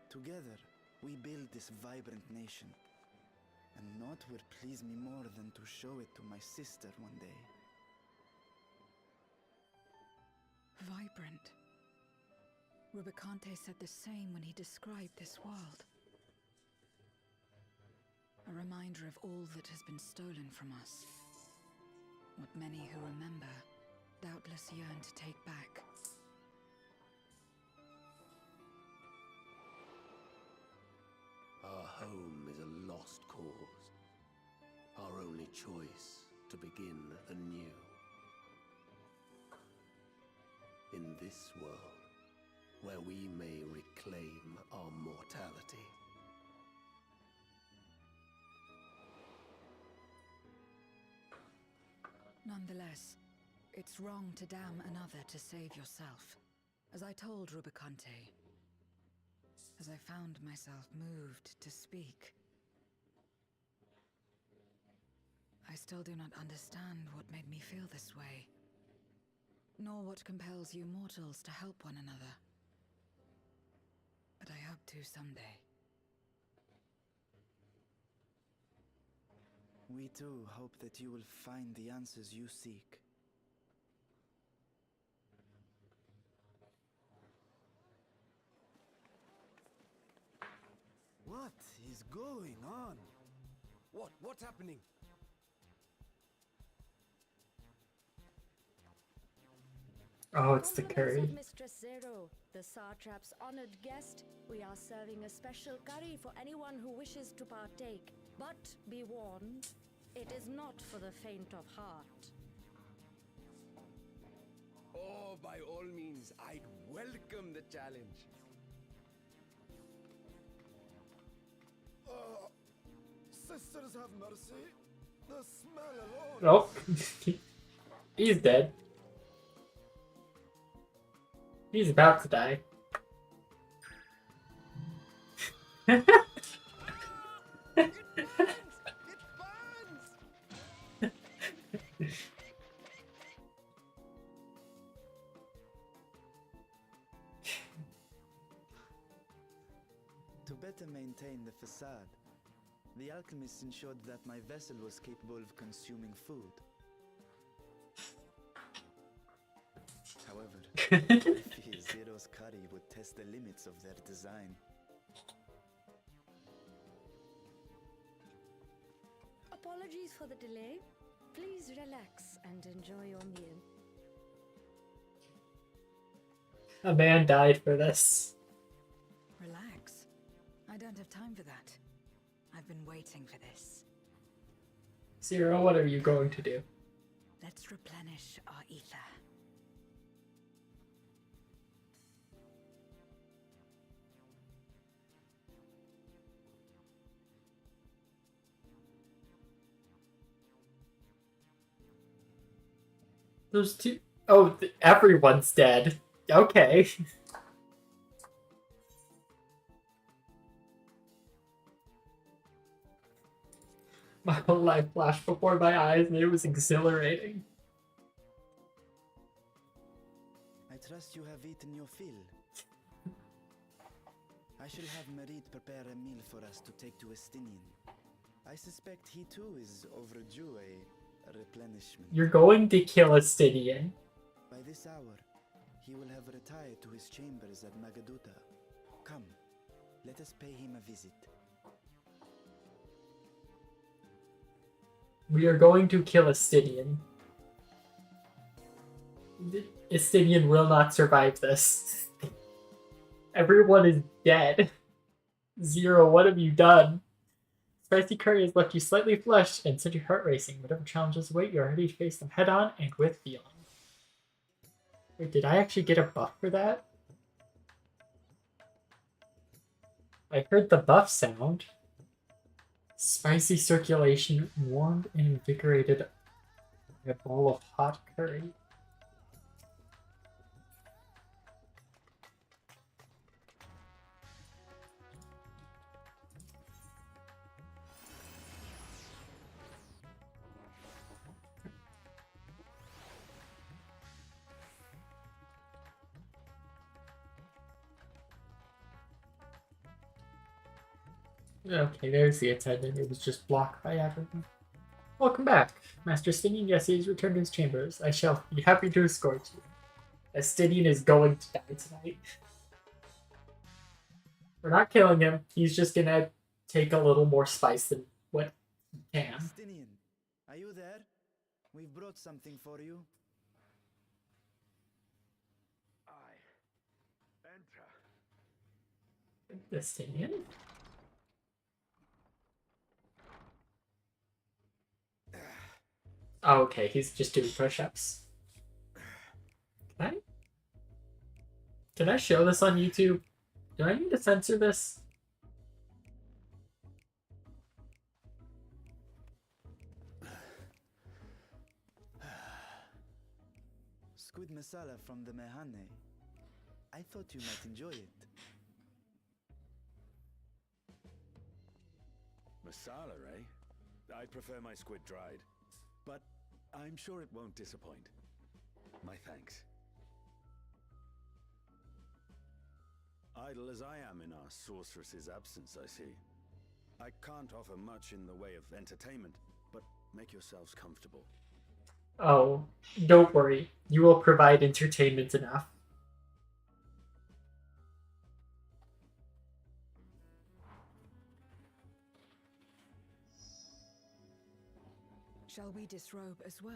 Together, we build this vibrant nation. And naught would please me more than to show it to my sister one day. Vibrant. Rubicante said the same when he described this world. A reminder of all that has been stolen from us. What many who remember doubtless yearn to take back. Our home is a lost cause. Our only choice to begin anew. In this world, where we may reclaim our mortality. Nonetheless, It's wrong to damn another to save yourself. As I told Rubicante, as I found myself moved to speak, I still do not understand what made me feel this way, nor what compels you mortals to help one another. But I hope to someday. We too hope that you will find the answers you seek. What is going on? What's happening? Oh, it's the Compliments curry. of Mistress Zero, the Satrap's honored guest. We are serving a special curry for anyone who wishes to partake. But be warned, it is not for the faint of heart. Oh, by all means, I'd welcome the challenge. Sisters have mercy. The smell alone. Oh, he's dead. He's about to die. It burns! It burns! To better maintain the facade, the alchemist ensured that my vessel was capable of consuming food. However, I fear Zero's curry would test the limits of their design. Apologies for the delay. Please relax and enjoy your meal. A man died for this. Relax. I don't have time for that. I've been waiting for this. Zero, what are you going to do? Let's replenish our ether. Those two... Oh, everyone's dead. Okay. My whole life flashed before my eyes and it was exhilarating. I trust you have eaten your fill. I shall have Merit prepare a meal for us to take to Estinian. I suspect he too is overdue a replenishment. You're going to kill a Stydian. By this hour, he will have retired to his chambers at Magaduta. Come, let us pay him a visit. We are going to kill a Stydian. Stydian will not survive this. Everyone is dead. Zero, what have you done? Spicy curry has left you slightly flushed and sent your heart racing. Whatever challenges await, you are ready to face them head on and with feeling. Wait, did I actually get a buff for that? I heard the buff sound. Spicy circulation, warmed and invigorated by a bowl of hot curry. Okay, there's the attendant. It was just blocked by everything. Welcome back. Master Stydian, yes, he has returned to his chambers. I shall be happy to escort you. As Stydian is going to die tonight. We're not killing him. He's just gonna take a little more spice than what he can. Estinian, are you there? We've brought something for you. Enter. Stydian? Oh, okay, he's just doing push-ups. Can I show this on YouTube? Do I need to censor this? squid masala from the Mehane. I thought you might enjoy it. Masala, eh? I prefer my squid dried. But I'm sure it won't disappoint. My thanks. Idle as I am in our sorceress's absence, I see. I can't offer much in the way of entertainment, but make yourselves comfortable. Oh, don't worry. You will provide entertainment enough. Shall we disrobe as well?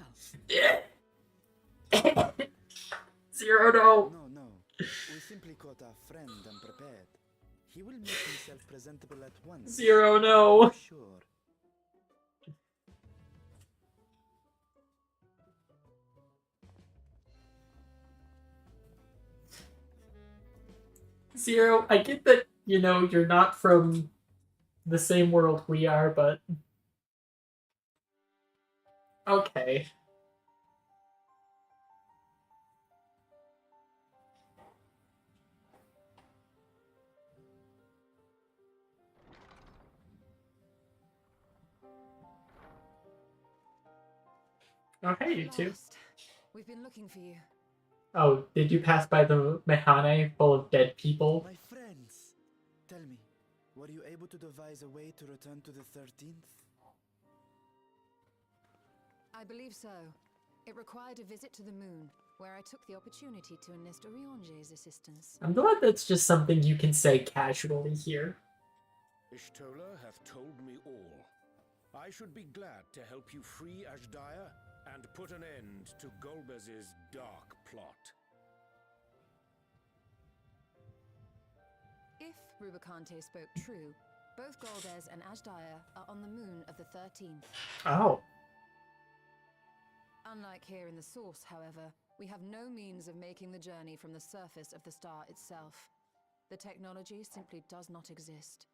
Zero, no! No. We simply caught our friend unprepared. He will make himself presentable at once. Zero, no! Sure. Zero, I get that, you know, you're not from the same world we are, but... Okay. Oh, hey, you two. Lost. We've been looking for you. Oh, did you pass by the Mehane full of dead people? My friends, tell me, were you able to devise a way to return to the 13th? I believe so. It required a visit to the moon, where I took the opportunity to enlist Oriange's assistance. I'm glad that's just something you can say casually here. Ishtola hath told me all. I should be glad to help you free Ashdaya and put an end to Golbez's dark plot. If Rubicante spoke true, both Golbez and Ashdaya are on the moon of the 13th. Oh. Unlike here in the source, however, we have no means of making the journey from the surface of the star itself. The technology simply does not exist.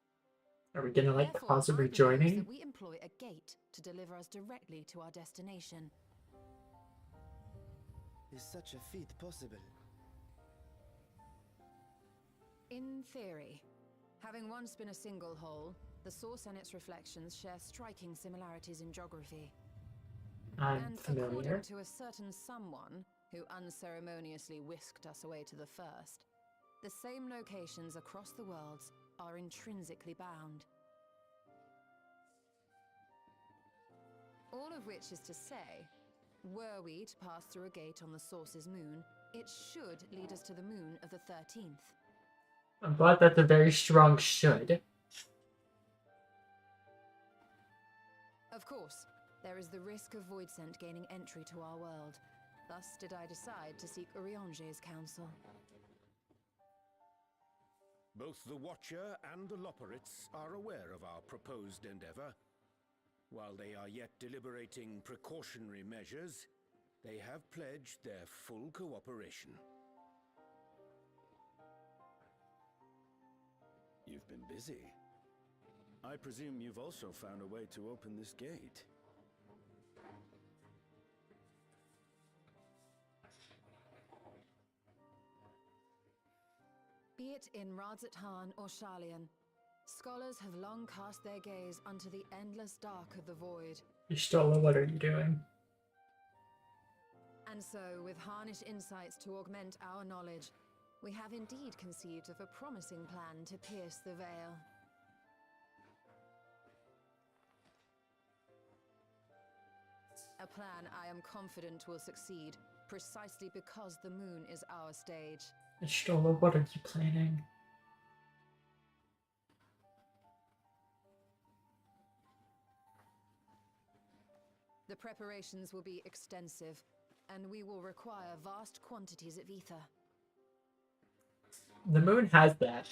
Are we gonna, like, Therefore, possibly I propose joining? that we employ a gate to deliver us directly to our destination. Is such a feat possible? In theory. Having once been a single hole, the source and its reflections share striking similarities in geography. I'm And familiar. according to a certain someone who unceremoniously whisked us away to the first, the same locations across the worlds are intrinsically bound. All of which is to say, were we to pass through a gate on the source's moon, it should lead us to the moon of the 13th. I'm glad that's a very strong should. Of course, there is the risk of Voidsent gaining entry to our world. Thus did I decide to seek Oriange's counsel. Both the Watcher and the Loporrits are aware of our proposed endeavor. While they are yet deliberating precautionary measures, they have pledged their full cooperation. You've been busy. I presume you've also found a way to open this gate. Be it in Radzat-Han or Sharlayan, scholars have long cast their gaze unto the endless dark of the void. Ishtola, what are you doing? And so, with Harnish insights to augment our knowledge, we have indeed conceived of a promising plan to pierce the veil. A plan I am confident will succeed, precisely because the moon is our stage. Ishtola, what are you planning? The preparations will be extensive, and we will require vast quantities of ether. The moon has that.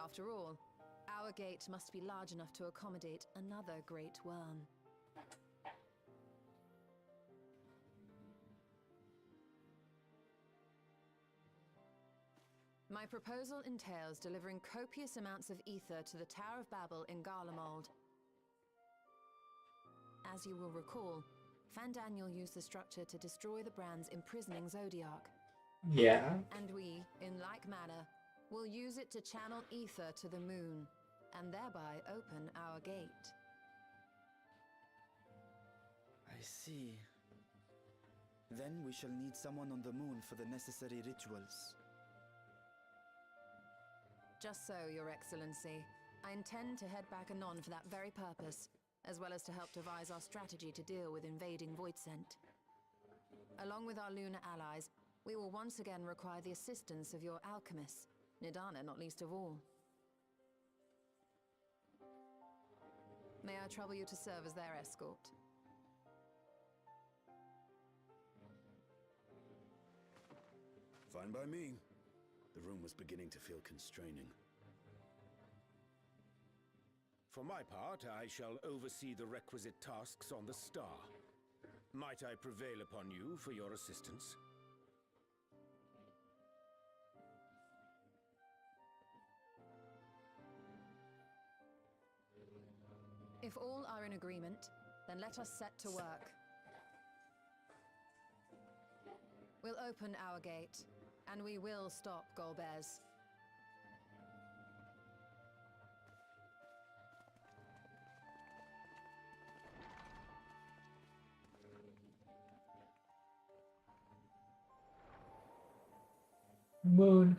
After all, our gate must be large enough to accommodate another great worm. My proposal entails delivering copious amounts of ether to the Tower of Babel in Garlemald. As you will recall, Fandaniel used the structure to destroy the brand's imprisoning zodiac. Yeah. And we, in like manner, will use it to channel ether to the moon, and thereby open our gate. I see. Then we shall need someone on the moon for the necessary rituals. Just so, Your Excellency. I intend to head back anon for that very purpose, as well as to help devise our strategy to deal with invading Voidsent. Along with our lunar allies, we will once again require the assistance of your alchemists, Nidana not least of all. May I trouble you to serve as their escort? Fine by me. The room was beginning to feel constraining. For my part, I shall oversee the requisite tasks on the star. Might I prevail upon you for your assistance? If all are in agreement, then let us set to work. We'll open our gate, and we will stop Golbez. Moon.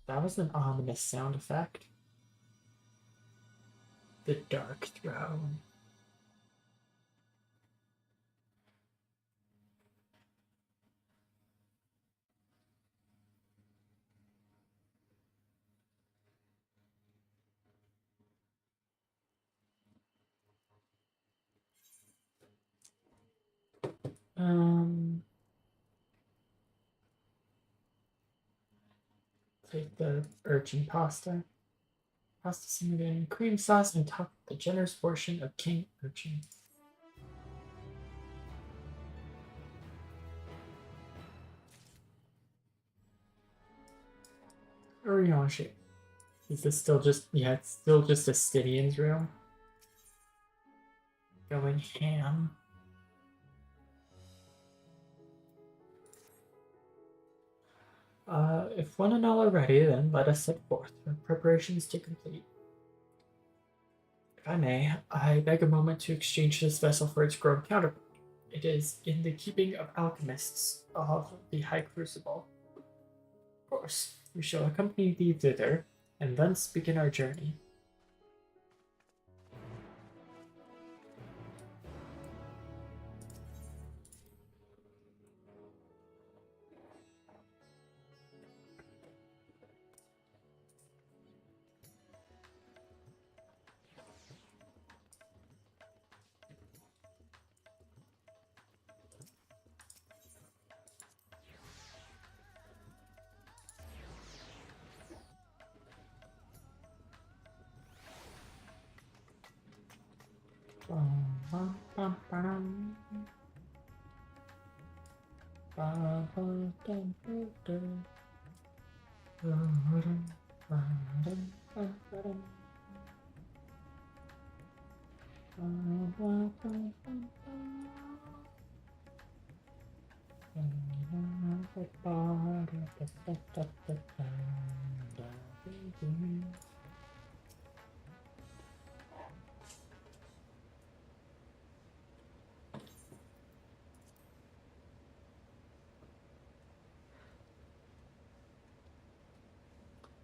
That was an ominous sound effect. The Dark Throne. Take the urchin pasta. Pasta simmered in cream sauce and top with a generous portion of king urchin. Orianshi. Is this still just, yeah, it's still just a Stydian's room. Going ham. If one and all are ready, then let us set forth for preparations to complete. If I may, I beg a moment to exchange this vessel for its grown counterpart. It is in the keeping of alchemists of the High Crucible. Of course, we shall accompany thee thither, and thence begin our journey.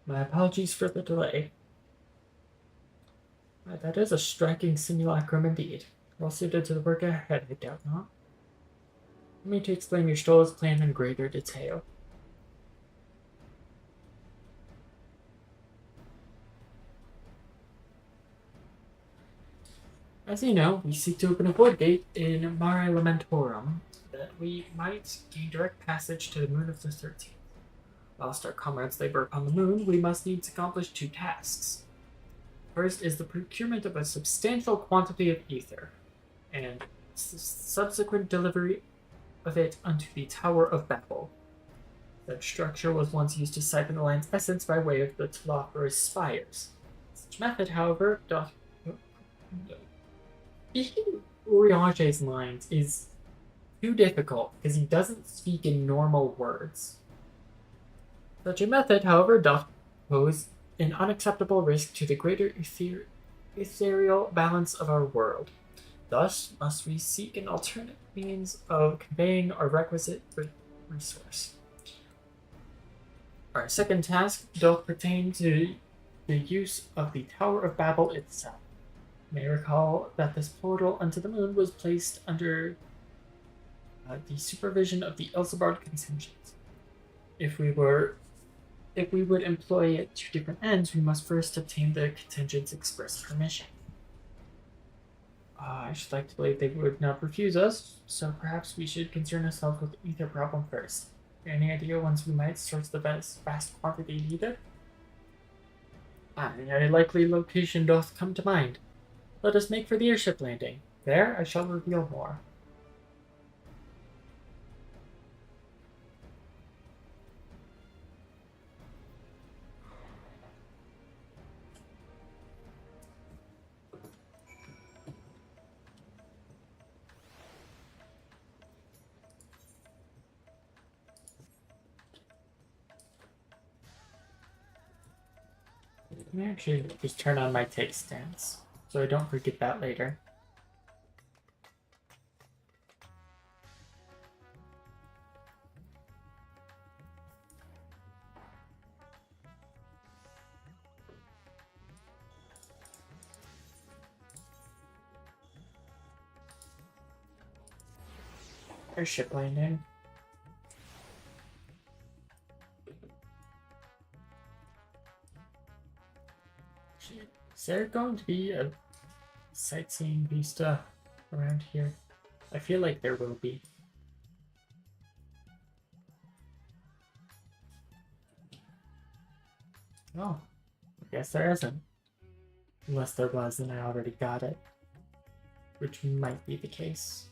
My apologies for the delay. That is a striking simulacrum indeed. Well suited to the work ahead, I doubt not. Let me to explain your Stolla's plan in greater detail. As you know, we seek to open a void gate in Mare Lamentorum, that we might gain direct passage to the moon of the 13th. Whilst our comrades labor upon the moon, we must needs accomplish two tasks. First is the procurement of a substantial quantity of ether, and subsequent delivery of it unto the Tower of Babel. That structure was once used to siphon the land's essence by way of the Telophorus spires. Its Such method, however, doth... Speaking Uriange's lines is too difficult because he doesn't speak in normal words. Such a method, however, doth pose an unacceptable risk to the greater ethereal balance of our world. Thus, must we seek an alternate means of conveying our requisite resource. Our second task doth pertain to the use of the Tower of Babel itself. You may recall that this portal unto the moon was placed under the supervision of the Elsabard contingent. If we would employ it to different ends, we must first obtain the contingent's express permission. I should like to believe they would not refuse us, so perhaps we should concern ourselves with the ether problem first. Any idea whence we might source the vast quantity needed? A likely location doth come to mind. Let us make for the airship landing. There I shall reveal more. Let me actually just turn on my take stance, so I don't forget that later. Airship landing. Is there going to be a sightseeing vista around here? I feel like there will be. Oh, I guess there isn't. Unless there was and I already got it. Which might be the case.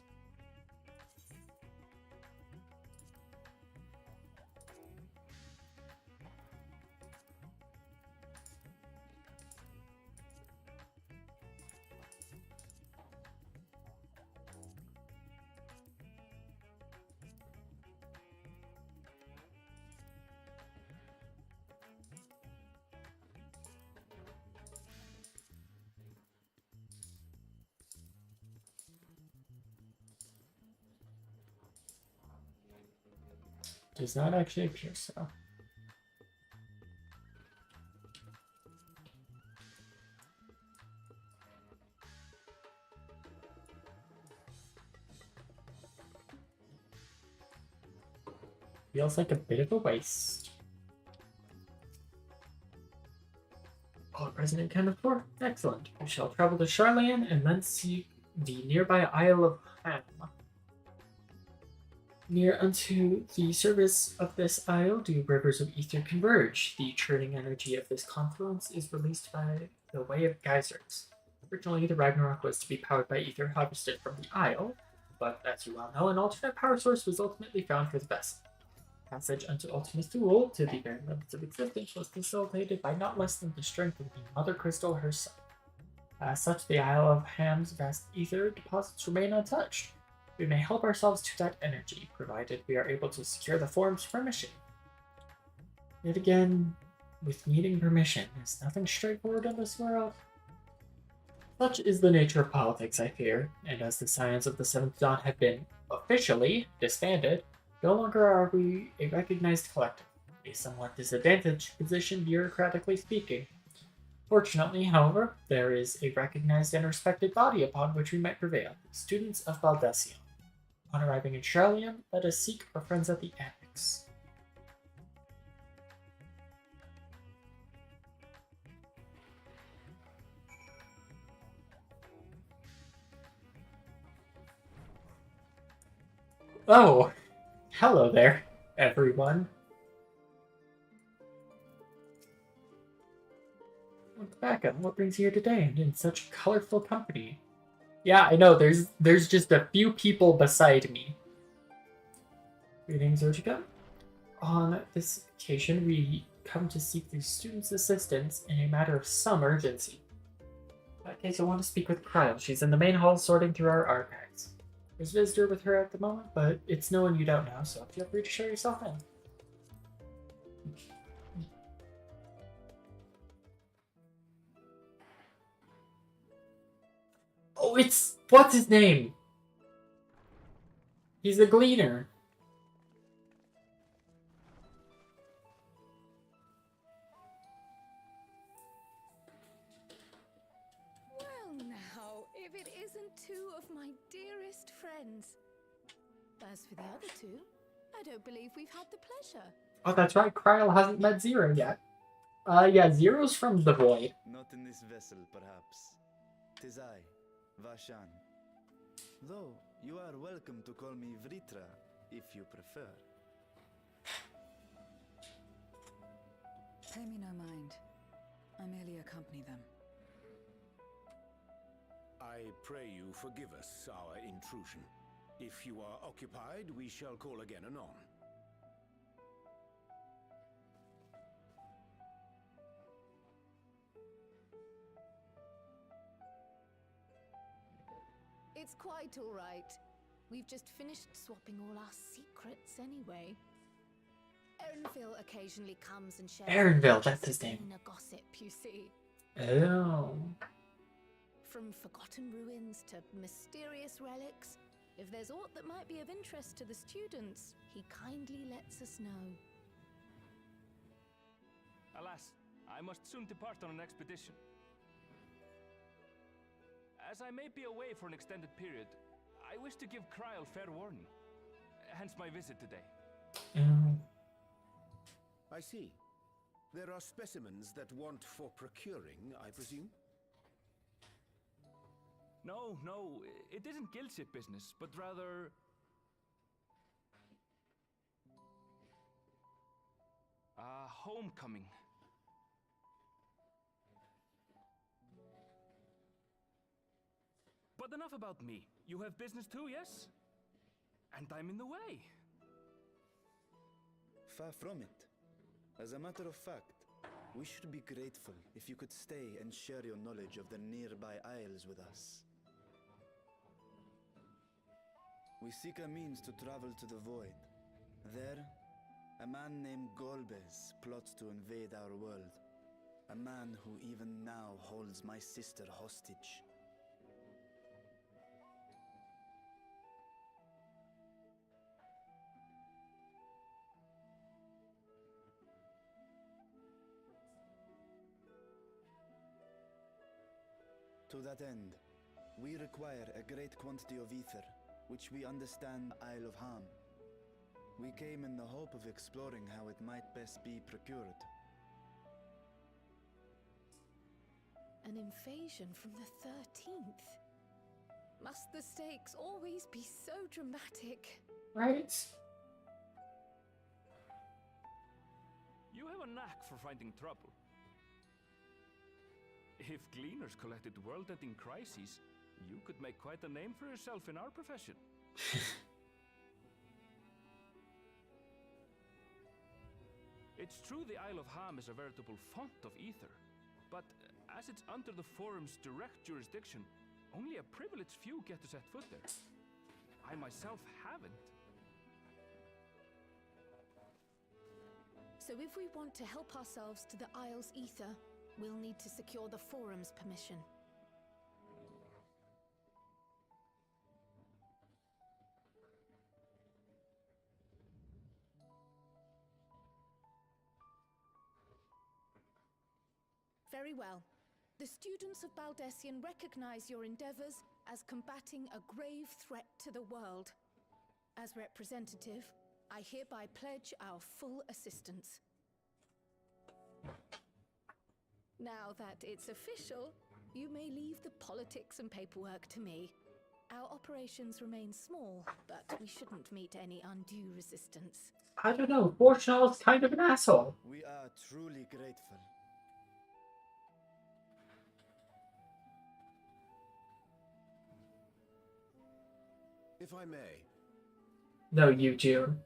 Does not actually appear so. Feels like a bit of a waste. All present and accounted for? Excellent. We shall travel to Charlian and then seek the nearby Isle of Ham. Near unto the surface of this isle do rivers of ether converge. The churning energy of this confluence is released by the way of geysers. Originally, the Ragnarok was to be powered by ether harvested from the isle, but as you well know, an alternate power source was ultimately found for the vessel. Passage unto Ultima Thule to the very limits of existence was facilitated by not less than the strength of the Mother Crystal herself. As such, the Isle of Ham's vast ether deposits remain untouched. We may help ourselves to that energy, provided we are able to secure the form's permission. Yet again, with needing permission, is nothing straightforward in this world. Such is the nature of politics, I fear, and as the Scions of the Seventh Dawn have been officially disbanded, no longer are we a recognized collective, a somewhat disadvantaged position bureaucratically speaking. Fortunately, however, there is a recognized and respected body upon which we might prevail, the students of Baldesion. Upon arriving in Charlian, let us seek our friends at the Annex. Oh, hello there, everyone. Rebecca, what brings you here today and in such colorful company? Yeah, I know, there's just a few people beside me. Greetings, Urgika. On this occasion, we come to seek the student's assistance in a matter of some urgency. In that case, I want to speak with Kryle. She's in the main hall sorting through our archives. There's a visitor with her at the moment, but it's no one you don't know, so feel free to show yourself in. Oh, it's... what's his name? He's a gleaner. Well now, if it isn't two of my dearest friends. As for the other two, I don't believe we've had the pleasure. Oh, that's right. Kryle hasn't met Zero yet. Yeah, Zero's from the Void. Not in this vessel, perhaps. 'Tis I, Vashan. Though, you are welcome to call me Vritra, if you prefer. Pay me no mind. I merely accompany them. I pray you forgive us our intrusion. If you are occupied, we shall call again anon. It's quite all right. We've just finished swapping all our secrets anyway. Erinville occasionally comes and shares Erinville, that's his name. inner gossip, you see. Oh. From forgotten ruins to mysterious relics, if there's aught that might be of interest to the students, he kindly lets us know. Alas, I must soon depart on an expedition. As I may be away for an extended period, I wish to give Kryle fair warning. Hence my visit today. I see. There are specimens that want for procuring, I presume? No, it isn't guild ship business, but rather... homecoming. But enough about me. You have business too, yes? And I'm in the way. Far from it. As a matter of fact, we should be grateful if you could stay and share your knowledge of the nearby isles with us. We seek a means to travel to the Void. There, a man named Golbez plots to invade our world. A man who even now holds my sister hostage. To that end, we require a great quantity of ether, which we understand Isle of Ham. We came in the hope of exploring how it might best be procured. An invasion from the 13th. Must the stakes always be so dramatic? Right? You have a knack for finding trouble. If gleaners collected world-ending crises, you could make quite a name for yourself in our profession. It's true the Isle of Ham is a veritable font of ether, but as it's under the Forum's direct jurisdiction, only a privileged few get to set foot there. I myself haven't. So if we want to help ourselves to the Isle's ether, we'll need to secure the Forum's permission. Very well. The students of Baldessian recognize your endeavors as combating a grave threat to the world. As representative, I hereby pledge our full assistance. Now that it's official, you may leave the politics and paperwork to me. Our operations remain small, but we shouldn't meet any undue resistance. I don't know. Borchnall's kind of an asshole. We are truly grateful. If I may. No, you, June.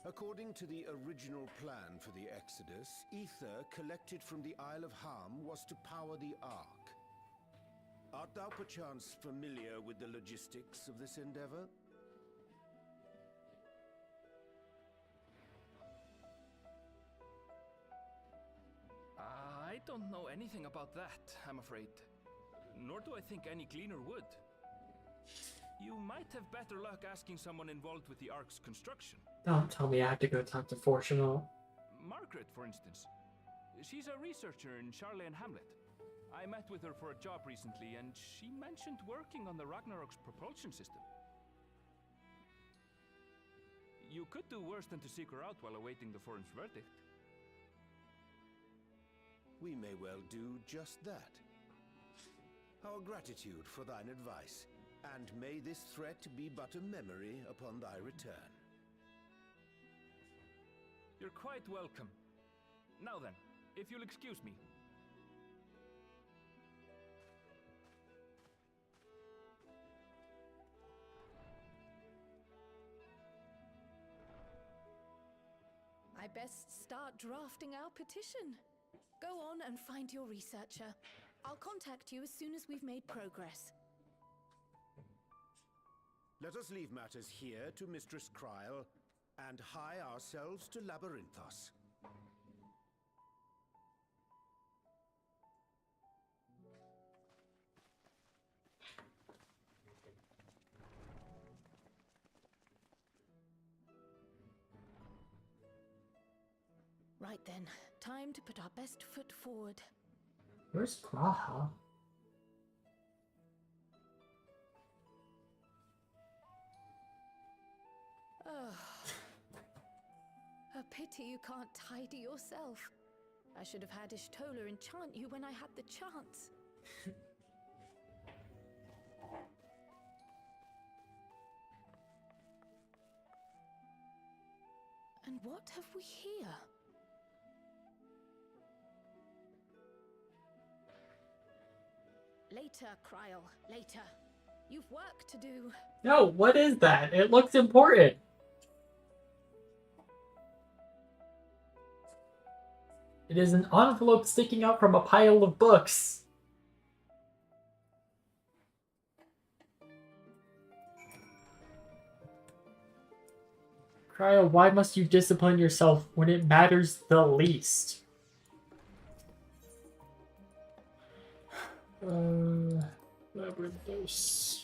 According to the original plan for the Exodus, ether collected from the Isle of Harm was to power the Ark. Art thou perchance familiar with the logistics of this endeavor? I don't know anything about that, I'm afraid. Nor do I think any cleaner would. You might have better luck asking someone involved with the Ark's construction. Don't tell me I have to go talk to Fortunal. Margaret, for instance. She's a researcher in Charlene Hamlet. I met with her for a job recently, and she mentioned working on the Ragnarok's propulsion system. You could do worse than to seek her out while awaiting the forum's verdict. We may well do just that. Our gratitude for thine advice, and may this threat be but a memory upon thy return. You're quite welcome. Now then, if you'll excuse me. I best start drafting our petition. Go on and find your researcher. I'll contact you as soon as we've made progress. Let us leave matters here to Mistress Kryl, and hie ourselves to Labyrinthos. Right then, time to put our best foot forward. Where's Praha? Oh. A pity you can't tidy yourself. I should have had Ishtola enchant you when I had the chance. And what have we here? Later, Kryl, later. You've work to do. No, what is that? It looks important. It is an envelope sticking out from a pile of books. Kryl, why must you discipline yourself when it matters the least? Labyrinthos.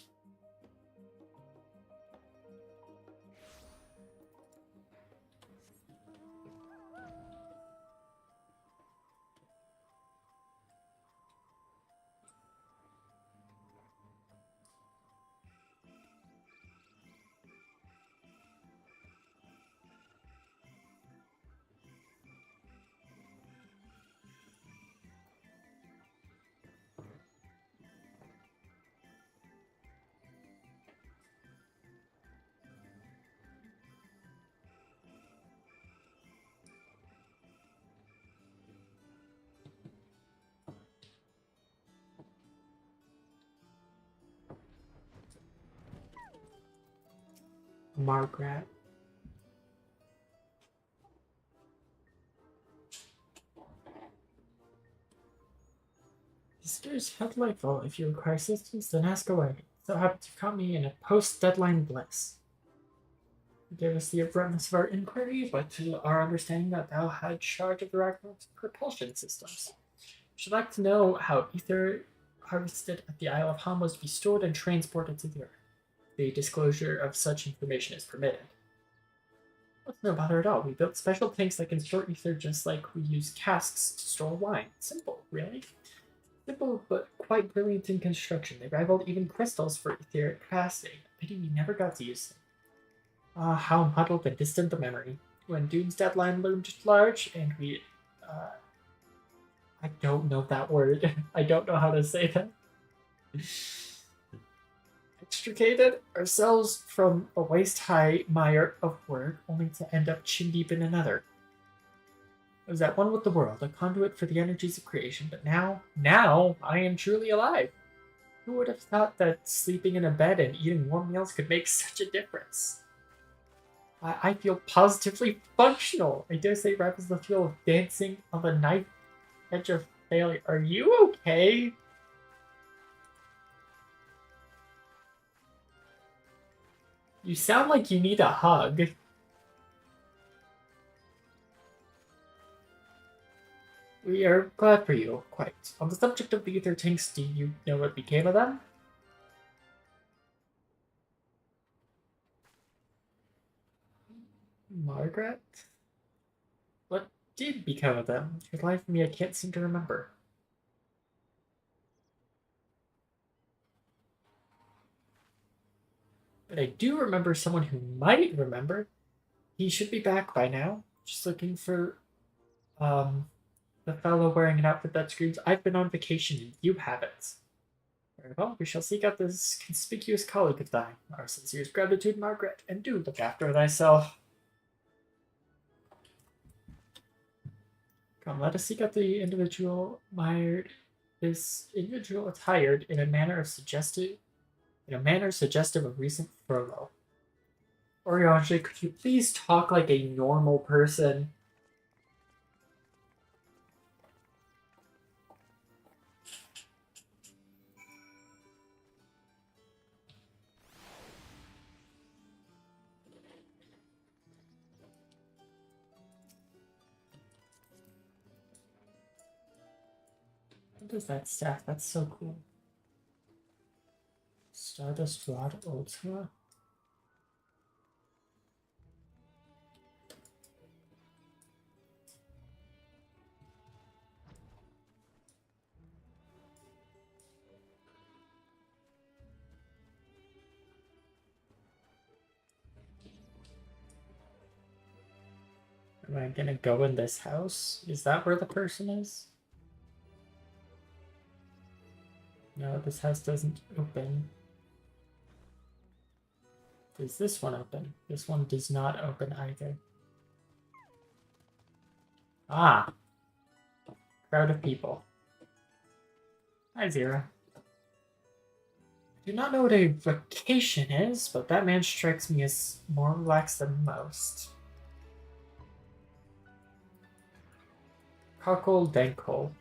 Margaret. Sisters, how delightful. If you require assistance, then ask away. So happy to caught me in a post-deadline bliss. You gave us the abruptness of our inquiry, but to our understanding that thou had charge of the Ragnarok's propulsion systems. Should like to know how ether harvested at the Isle of Ham was to be stored and transported to the Earth. The disclosure of such information is permitted. What's no bother at all? We built special tanks that can store ether just like we use casks to store wine. Simple, really. Simple, but quite brilliant in construction. They rivaled even crystals for etheric capacity. Pity we never got to use them. Ah, how muddled and distant the memory. When Doom's deadline loomed large, and we... I don't know that word. I don't know how to say that. Extricated ourselves from a waist-high mire of work, only to end up chin-deep in another. I was at one with the world, a conduit for the energies of creation, but now I am truly alive. Who would have thought that sleeping in a bed and eating warm meals could make such a difference? I feel positively functional. I dare say rivals the thrill of dancing on the knife edge of failure. Are you okay? You sound like you need a hug. We are glad for you, quite. On the subject of the ether tanks, do you know what became of them? Margaret? What did become of them? For the life of me, I can't seem to remember. But I do remember someone who might remember. He should be back by now. Just looking for, the fellow wearing an outfit that screams, I've been on vacation and you haven't. Very well, we shall seek out this conspicuous colleague of thine. Our sincerest gratitude, Margaret, and do look after thyself. Come, let us seek out the individual mired. This individual attired in a manner suggestive of recent furlough. Oriange, could you please talk like a normal person? What is that staff? That's so cool. Stardust Rod Ultima? Am I gonna go in this house? Is that where the person is? No, this house doesn't open. Does this one open? This one does not open either. Ah! Crowd of people. Hi, Zero. I do not know what a vacation is, but that man strikes me as more relaxed than most. Cockle Dankle.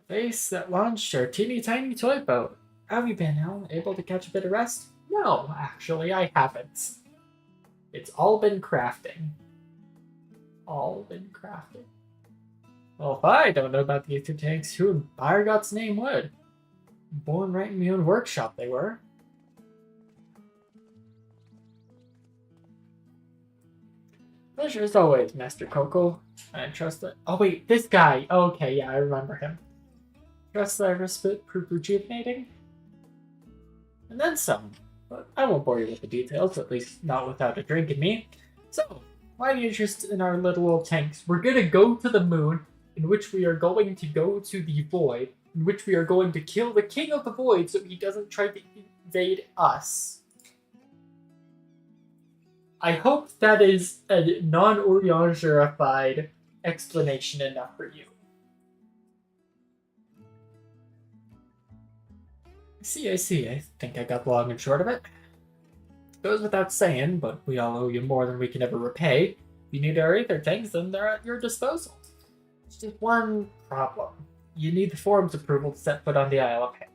Face that launched our teeny tiny toy boat. Have you been, Al? Able to catch a bit of rest? No, actually, I haven't. It's all been crafting. All been crafting. Well, if I don't know about the ether tanks, who in Byregot's name would? Born right in my own workshop, they were. Pleasure as always, Master Coco. I trust that. Oh, wait, this guy. Okay, yeah, I remember him. Trust that respite proved rejuvenating? And then some. But I won't bore you with the details, at least not without a drink in me. So, why the interest in our little old tanks? We're gonna go to the moon, in which we are going to go to the void, in which we are going to kill the king of the void so he doesn't try to invade us. I hope that is a non-Oriangerified explanation enough for you. I see. I think I got the long and short of it. Goes without saying, but we all owe you more than we can ever repay. If you need our ether tanks, then they're at your disposal. There's just one problem. You need the forum's approval to set foot on the Isle of Ham.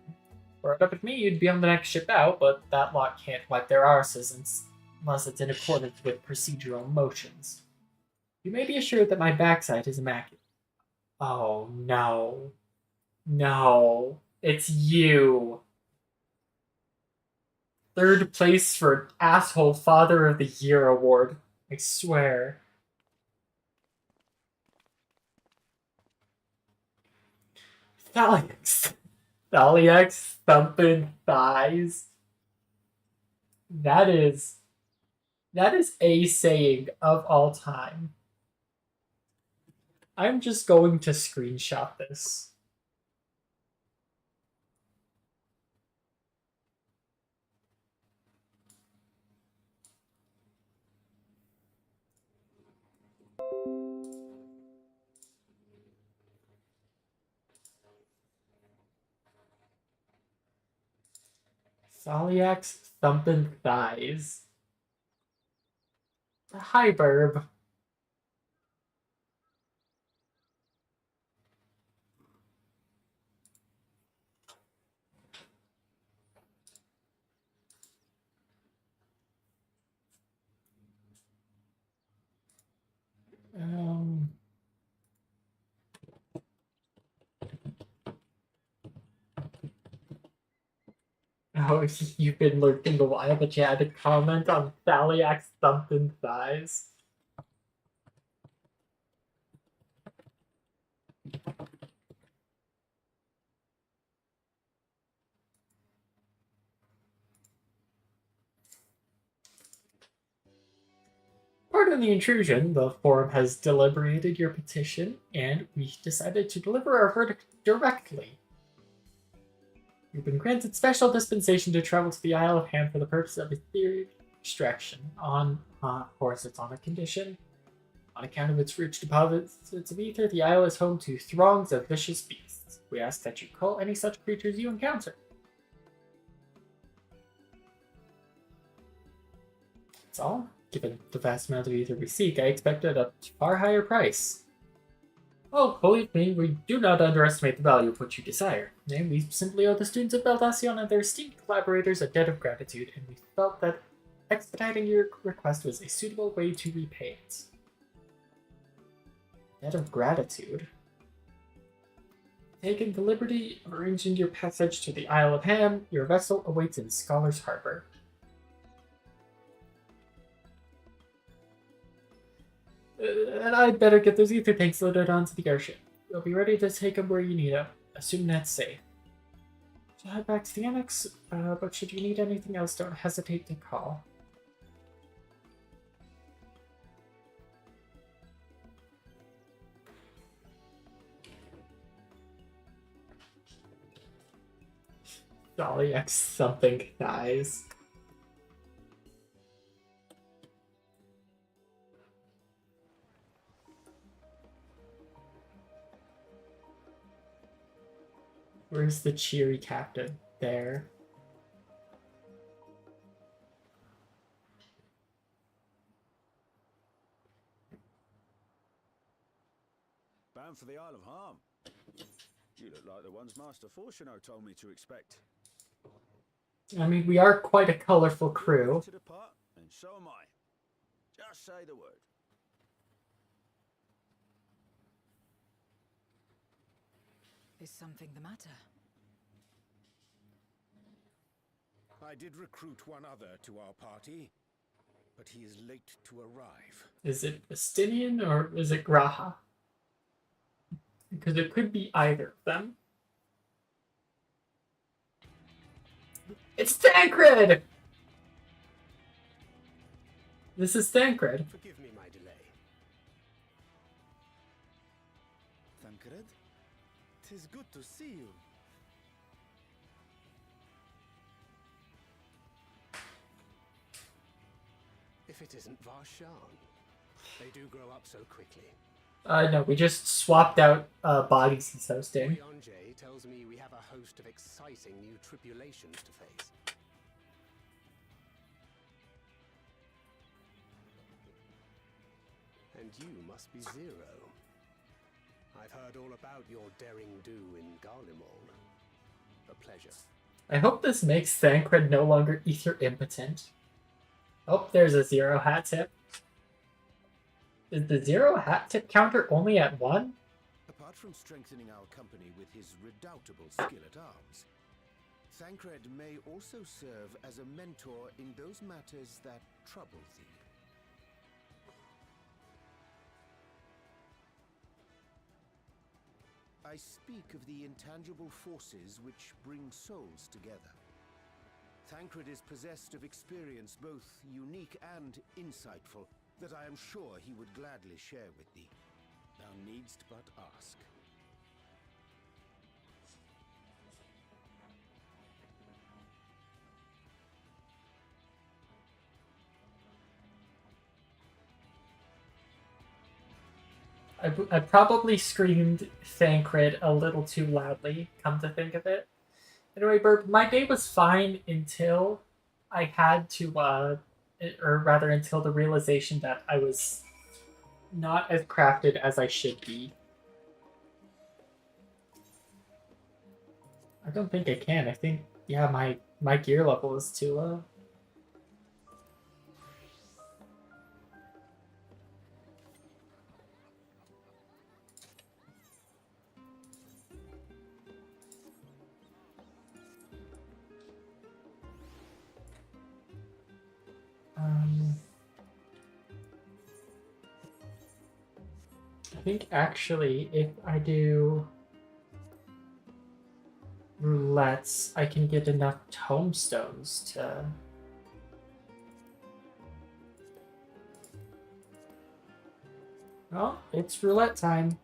Were it up at me, you'd be on the next ship out, but that lot can't wipe their arses unless it's in accordance with procedural motions. You may be assured that my backside is immaculate. Oh, no. No. It's you. Third place for Asshole Father of the Year award. I swear. Thaliax. Thaliax thumping thighs. That is a saying of all time. I'm just going to screenshot this. Zaliak's thumping thighs. Hi, Burb. Oh, you've been lurking a while, but you had to comment on Thaliak's thumping thighs. Pardon the intrusion. The forum has deliberated your petition, and we decided to deliver our verdict directly. You've been granted special dispensation to travel to the Isle of Ham for the purpose of ethereal extraction. Of course, it's on a condition. On account of its rich deposits of ether, the isle is home to throngs of vicious beasts. We ask that you cull any such creatures you encounter. That's all. Given the vast amount of ether we seek, I expected a far higher price. Oh, believe me, we do not underestimate the value of what you desire. And we simply owe the students of Baldacion and their esteemed collaborators a debt of gratitude, and we felt that expediting your request was a suitable way to repay it. Debt of gratitude? Taking the liberty of arranging your passage to the Isle of Ham, your vessel awaits in Scholar's Harbor. And I'd better get those ether tanks loaded onto the airship. We'll be ready to take them where you need them, assuming that's safe. So head back to the annex, but should you need anything else, don't hesitate to call. Dolly X something thighs. Where's the cheery captain? There. Bound for the Isle of Harm. You look like the ones Master Fortuno told me to expect. I mean, we are quite a colorful crew. To depart, and so am I. Just say the word. Is something the matter? I did recruit one other to our party, but he is late to arrive. Is it Estinian or is it Graha? Because it could be either of them. It's Thancred! This is Thancred. Forgive me my delay. Thancred? 'Tis good to see you. If it isn't Varshan. They do grow up so quickly. No, we just swapped out bodies he's hosting. Oyonje tells me we have a host of exciting new tribulations to face. And you must be Zero. I've heard all about your daring do in Garlemald. A pleasure. I hope this makes Thancred no longer ether impotent. Oh, there's a 0 hat tip. Is the 0 hat tip counter only at 1? Apart from strengthening our company with his redoubtable skill at arms, Thancred may also serve as a mentor in those matters that trouble thee. I speak of the intangible forces which bring souls together. Thancred is possessed of experience both unique and insightful that I am sure he would gladly share with thee. Thou needst but ask. I probably screamed Thancred a little too loudly, come to think of it. Anyway, Burp, my day was fine until I had to, or rather until the realization that I was not as crafted as I should be. I don't think I can. I think, yeah, my gear level is too low. I think actually if I do roulettes, I can get enough tomestones to... Oh, it's roulette time.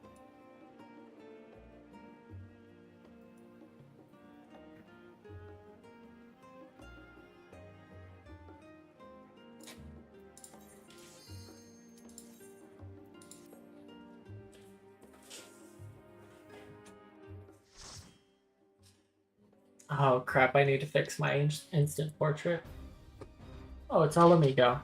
Oh crap, I need to fix my instant portrait. Oh, it's all amigo.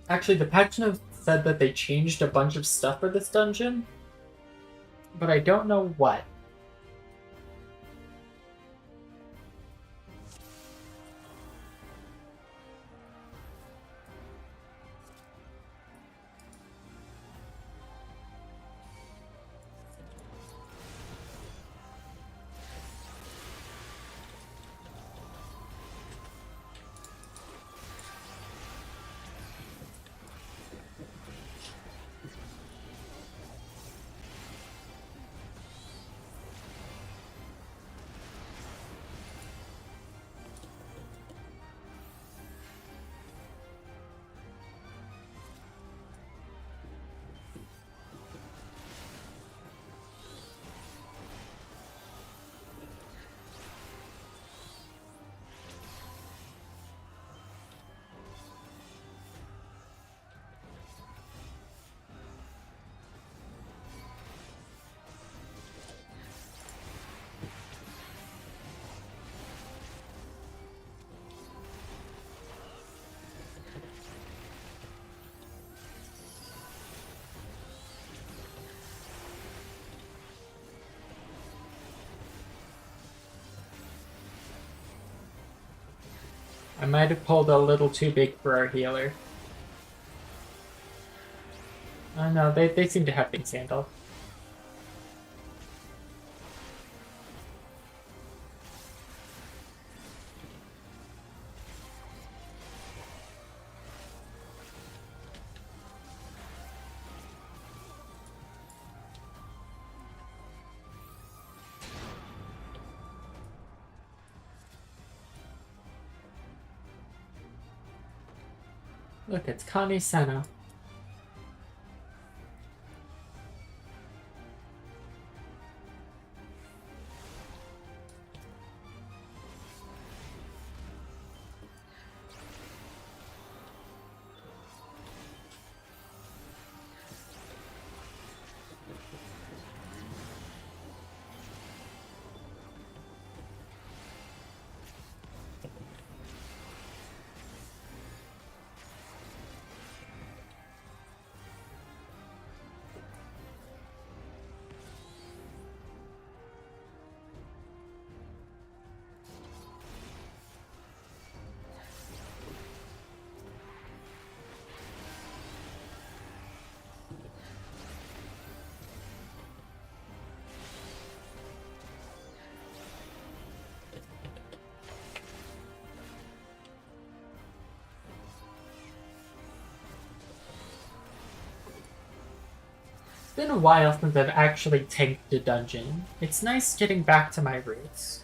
Actually, the patch notes said that they changed a bunch of stuff for this dungeon, but I don't know what. I might have pulled a little too big for our healer. Oh no, they seem to have things handled. Look, it's Kami Sena. It's been a while since I've actually tanked a dungeon. It's nice getting back to my roots.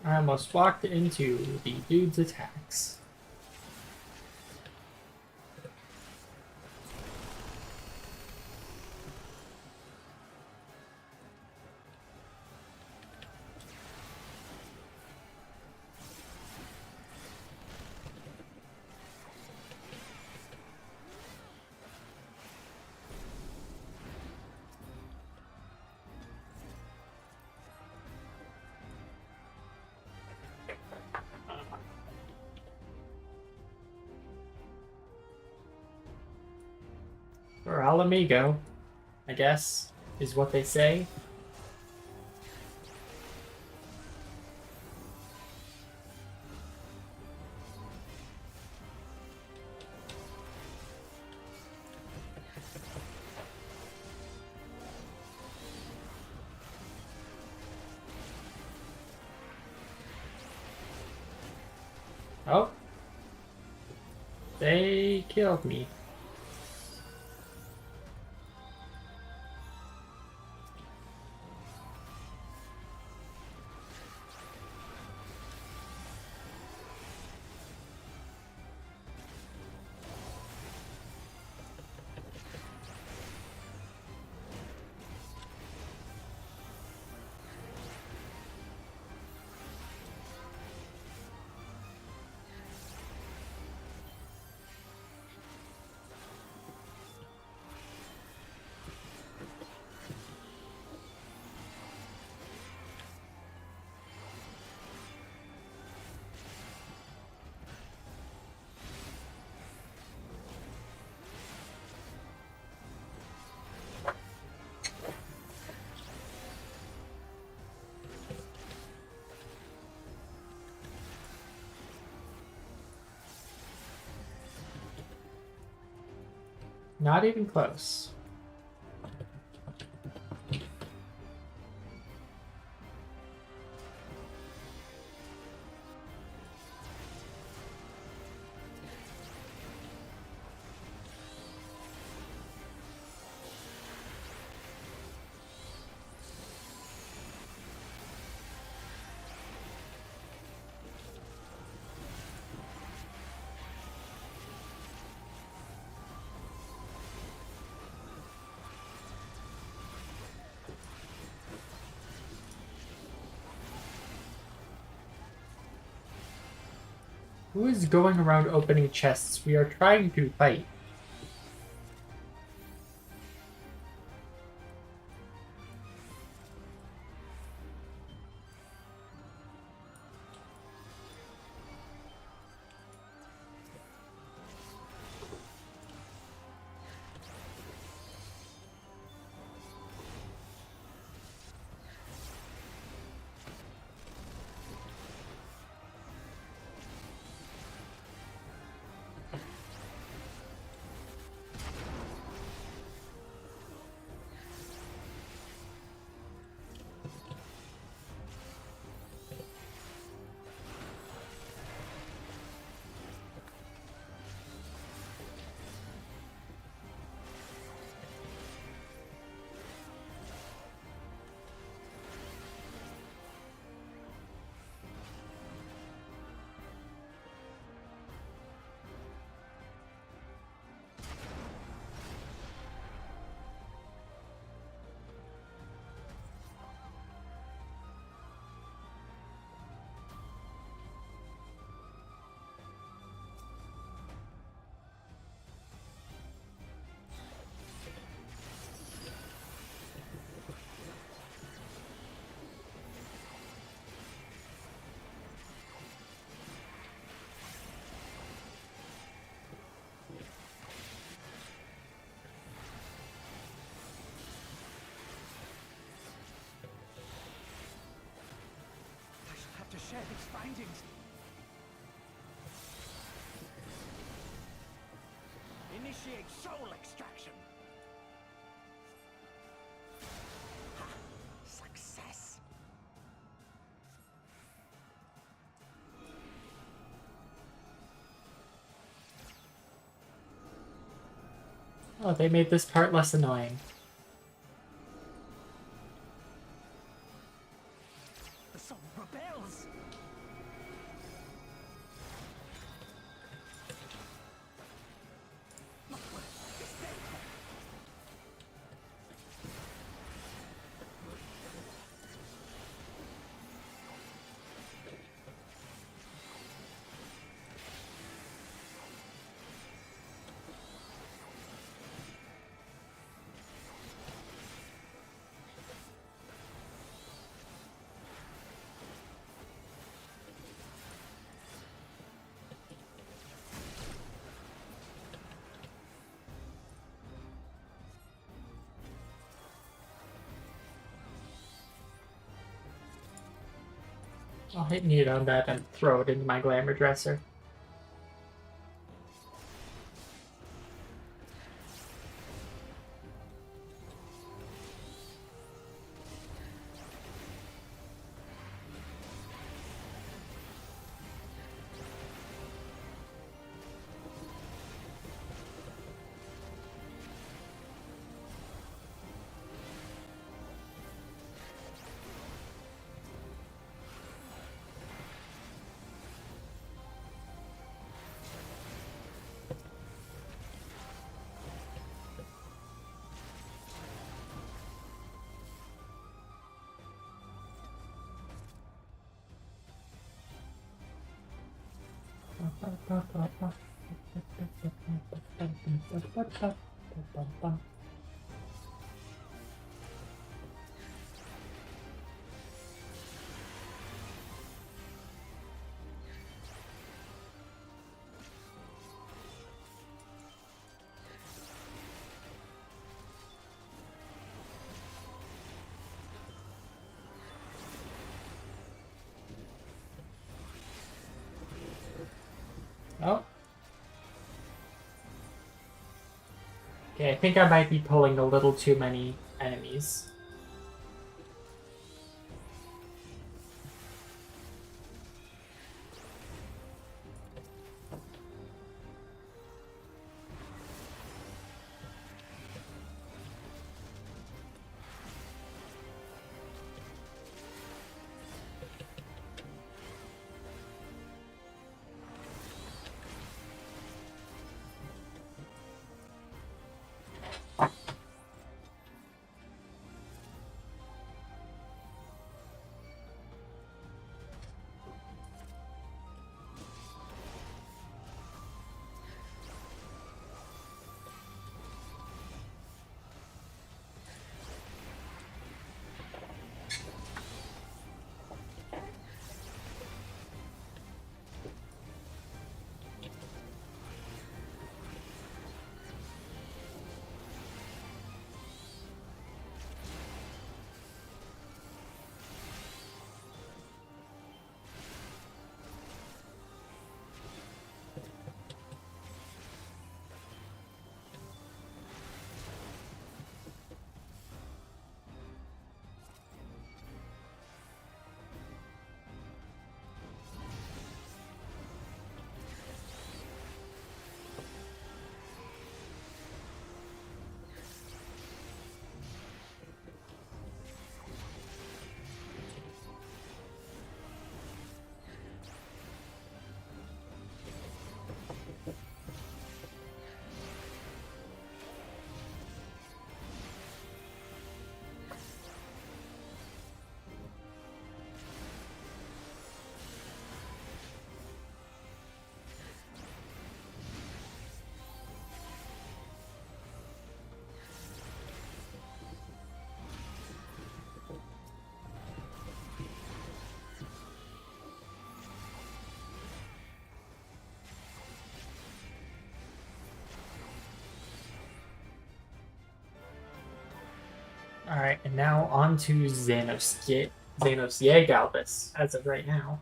I almost walked into the dude's attacks. Or al amigo, I guess, is what they say. Oh. They killed me. Not even close. Who is going around opening chests? We are trying to fight. To share these findings. Initiate soul extraction. Ha! Success. Oh, they made this part less annoying. The soul rebels. Yes. I'll hit mute on that and throw it into my glamour dresser. Oh. Okay, I think I might be pulling a little too many enemies. Alright, and now on to Xanos Galvis, as of right now.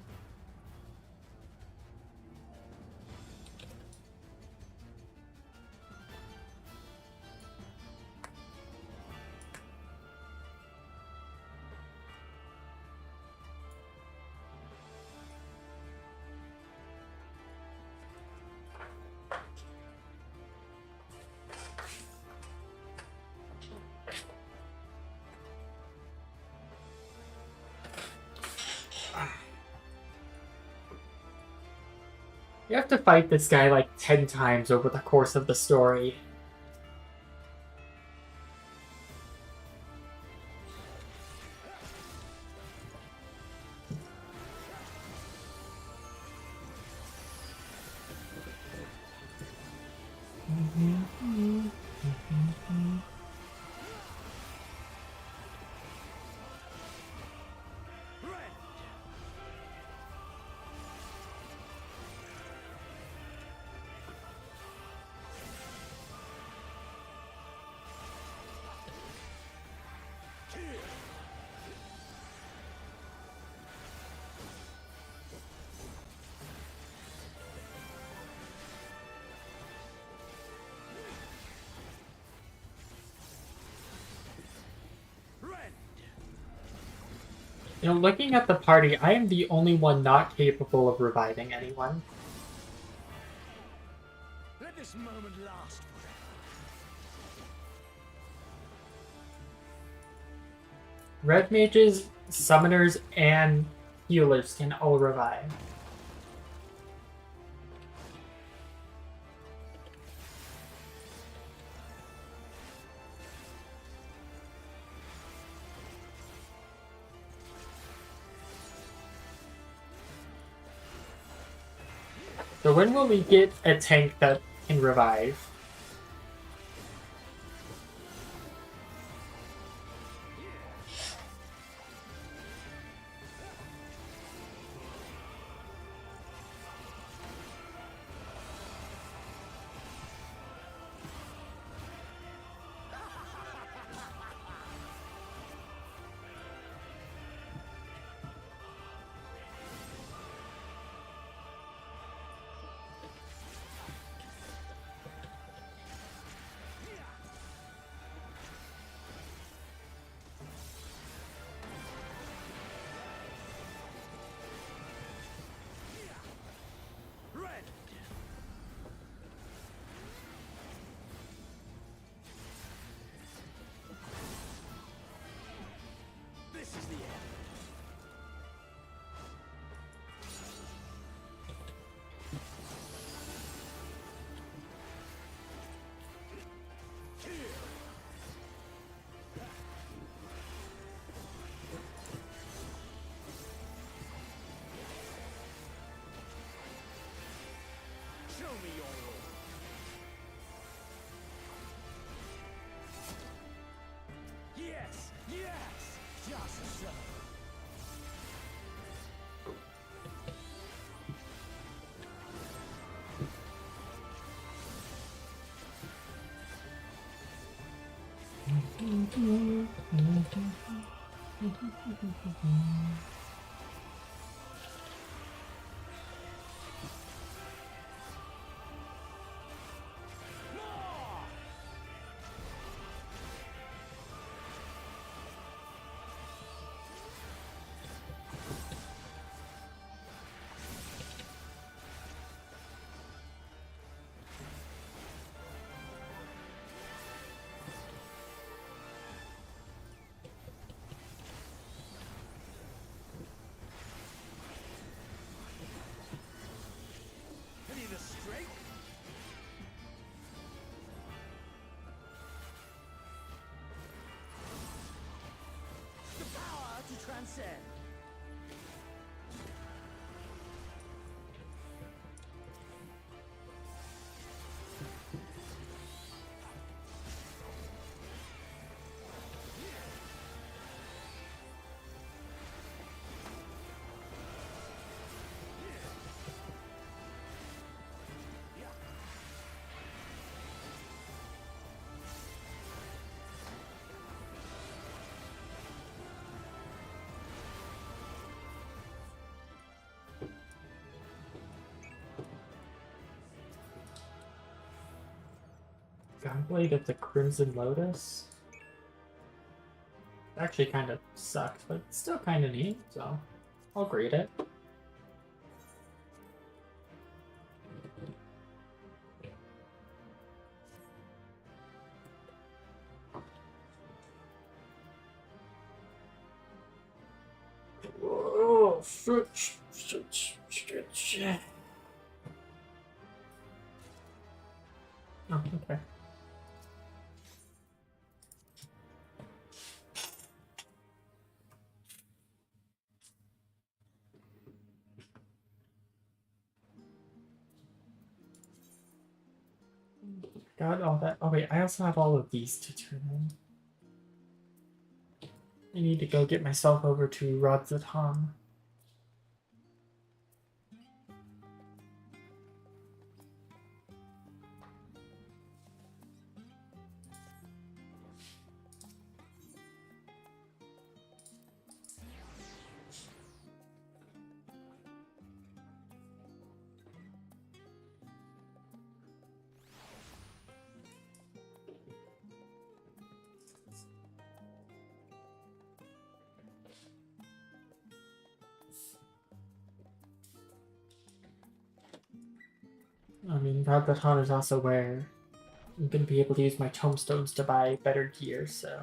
You have to fight this guy like 10 times over the course of the story. You know, looking at the party, I am the only one not capable of reviving anyone. Let this moment last forever. Red mages, summoners, and healers can all revive. So when will we get a tank that can revive? This is the end. Show me your role. Yes, yes, just so. Any of the strength? The power to transcend. Gunblade of the Crimson Lotus? Actually kind of sucked, but it's still kind of neat, so I'll grade it. Oh, shit. Oh, okay. Got all that. Oh wait, I also have all of these to turn in. I need to go get myself over to Rodzatan. I mean, Rodzatan is also where I'm going to be able to use my tomestones to buy better gear, so...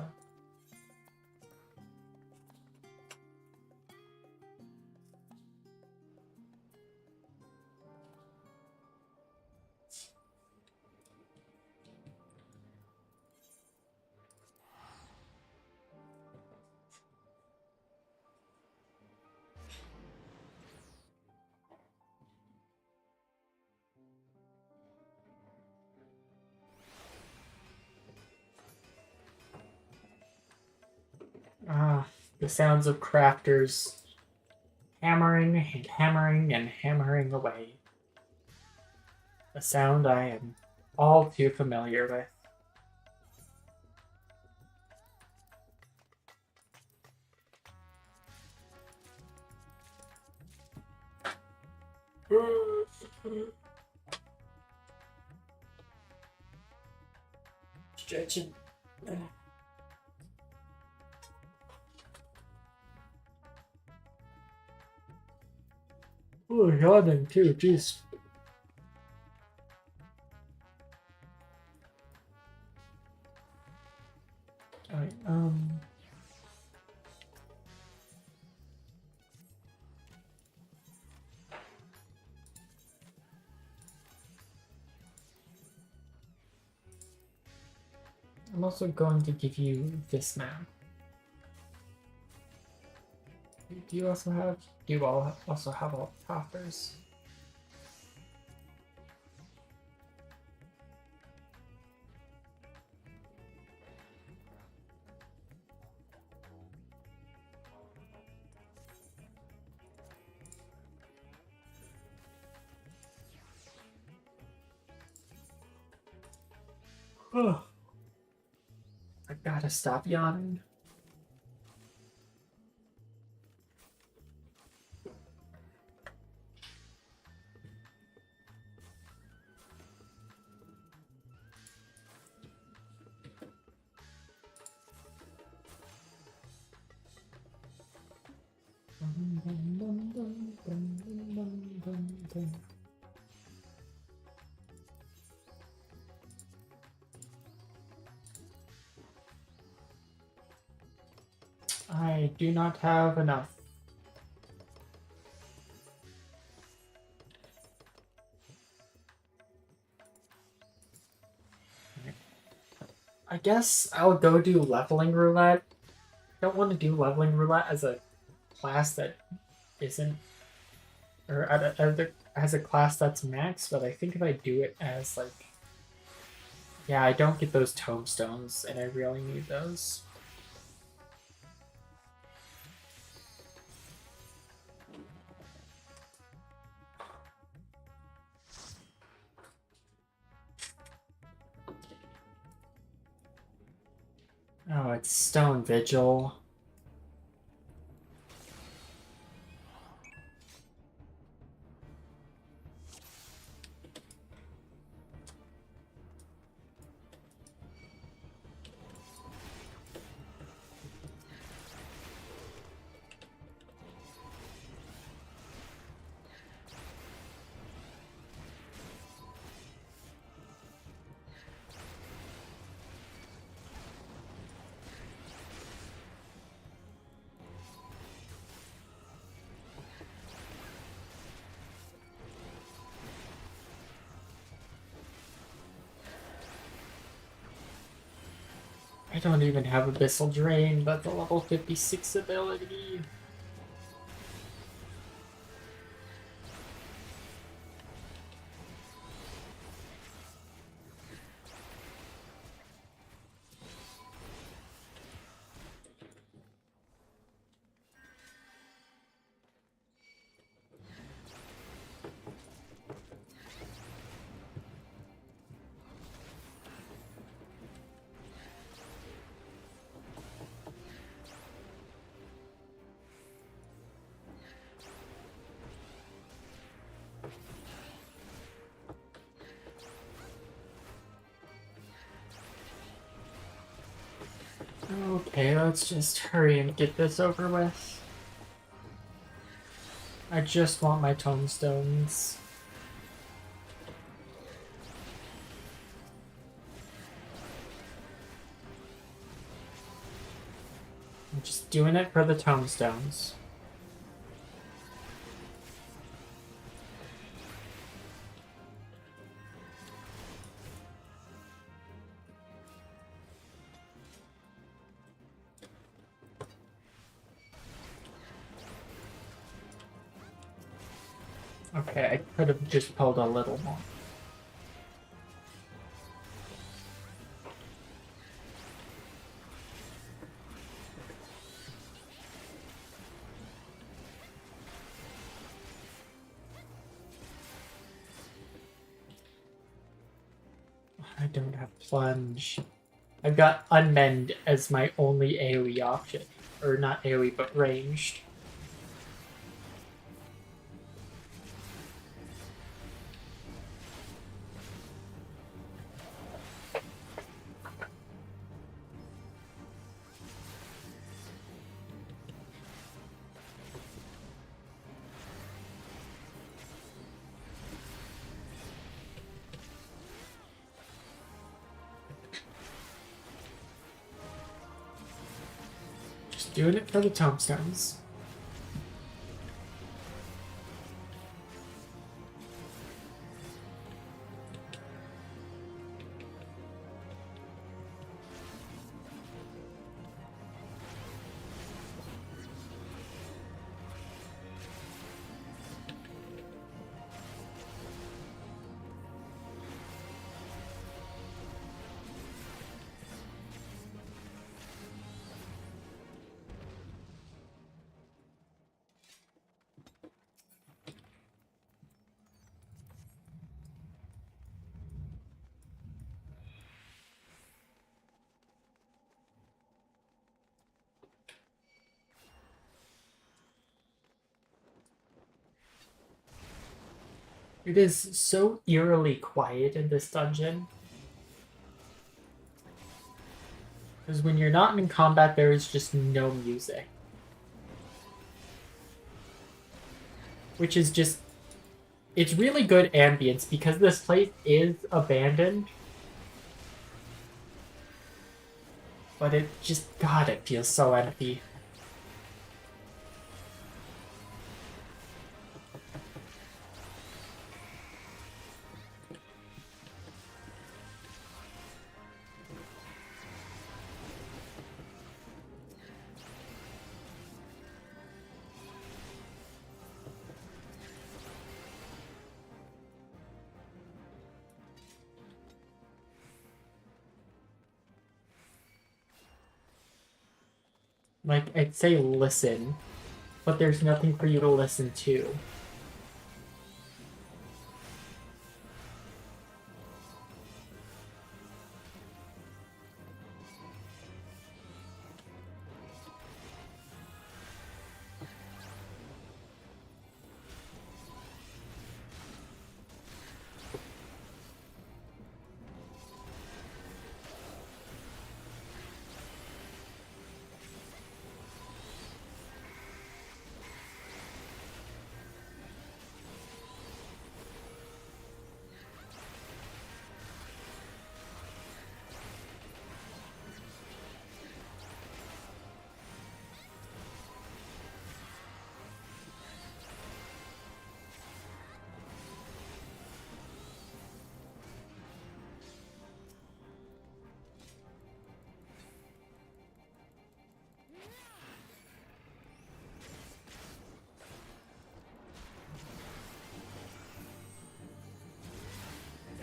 Ah, the sounds of crafters hammering and hammering and hammering away. A sound I am all too familiar with. Stretching. Oh, yawning too, jeez. Alright, I'm also going to give you this map. Do you also have? Do you all also have all the toppers? Oh, I gotta stop yawning. I do not have enough. I guess I'll go do leveling roulette. I don't want to do leveling roulette as a class that isn't, or as a class that's max, but I think if I do it as like, yeah, I don't get those tomestones and I really need those. Oh, it's Stone Vigil. I don't even have Abyssal Drain, but the level 56 ability. Okay, let's just hurry and get this over with. I just want my tomestones. I'm just doing it for the tomestones. Okay, I could have just pulled a little more. I don't have plunge. I've got unmend as my only AoE option. Or not AoE, but ranged. Doing it for the tombstones. It is so eerily quiet in this dungeon. Because when you're not in combat, there is just no music. Which is just... It's really good ambience because this place is abandoned. But it just... God, it feels so empty. Like, I'd say listen, but there's nothing for you to listen to.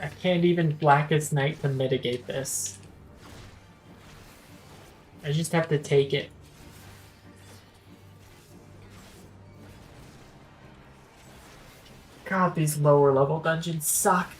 I can't even Blackest Night to mitigate this. I just have to take it. God, these lower level dungeons suck.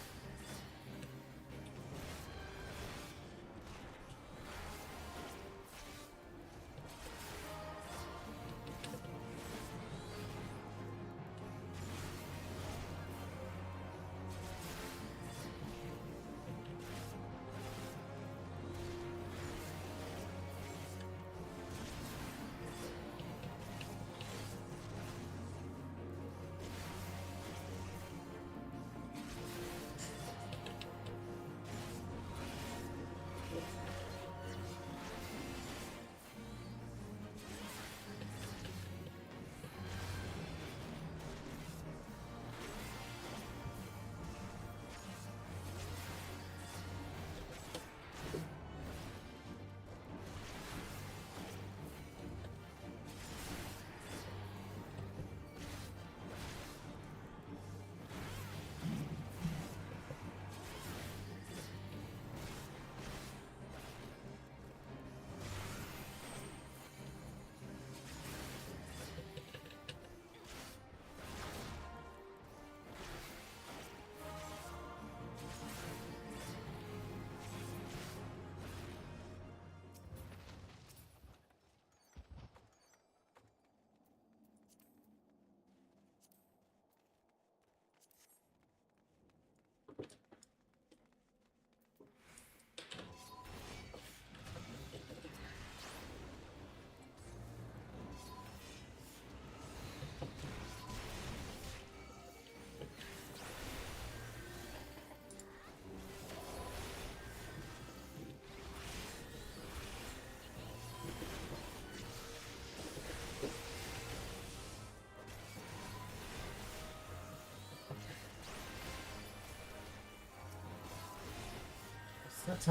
That's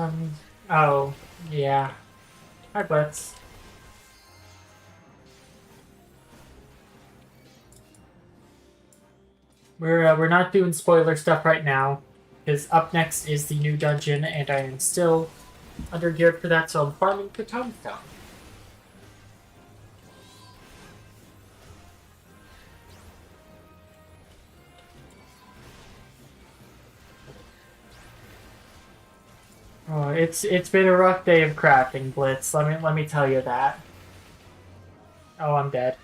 oh, yeah. Hi, Blitz. We're not doing spoiler stuff right now, because up next is the new dungeon, and I am still under geared for that, so I'm farming for Tombstone. Oh, it's been a rough day of crafting, Blitz. Let me tell you that. Oh, I'm dead.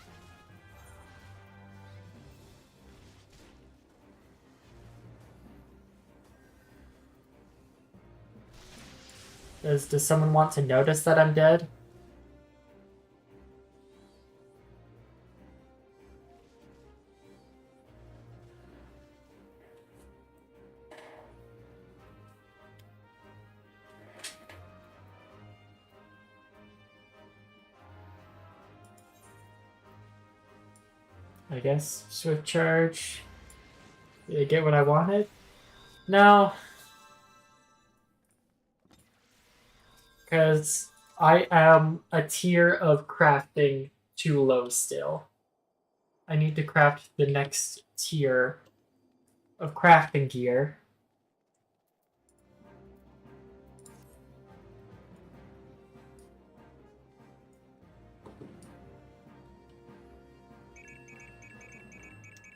Does someone want to notice that I'm dead? I guess Swift Charge. Did I get what I wanted? No. Because I am a tier of crafting too low still. I need to craft the next tier of crafting gear.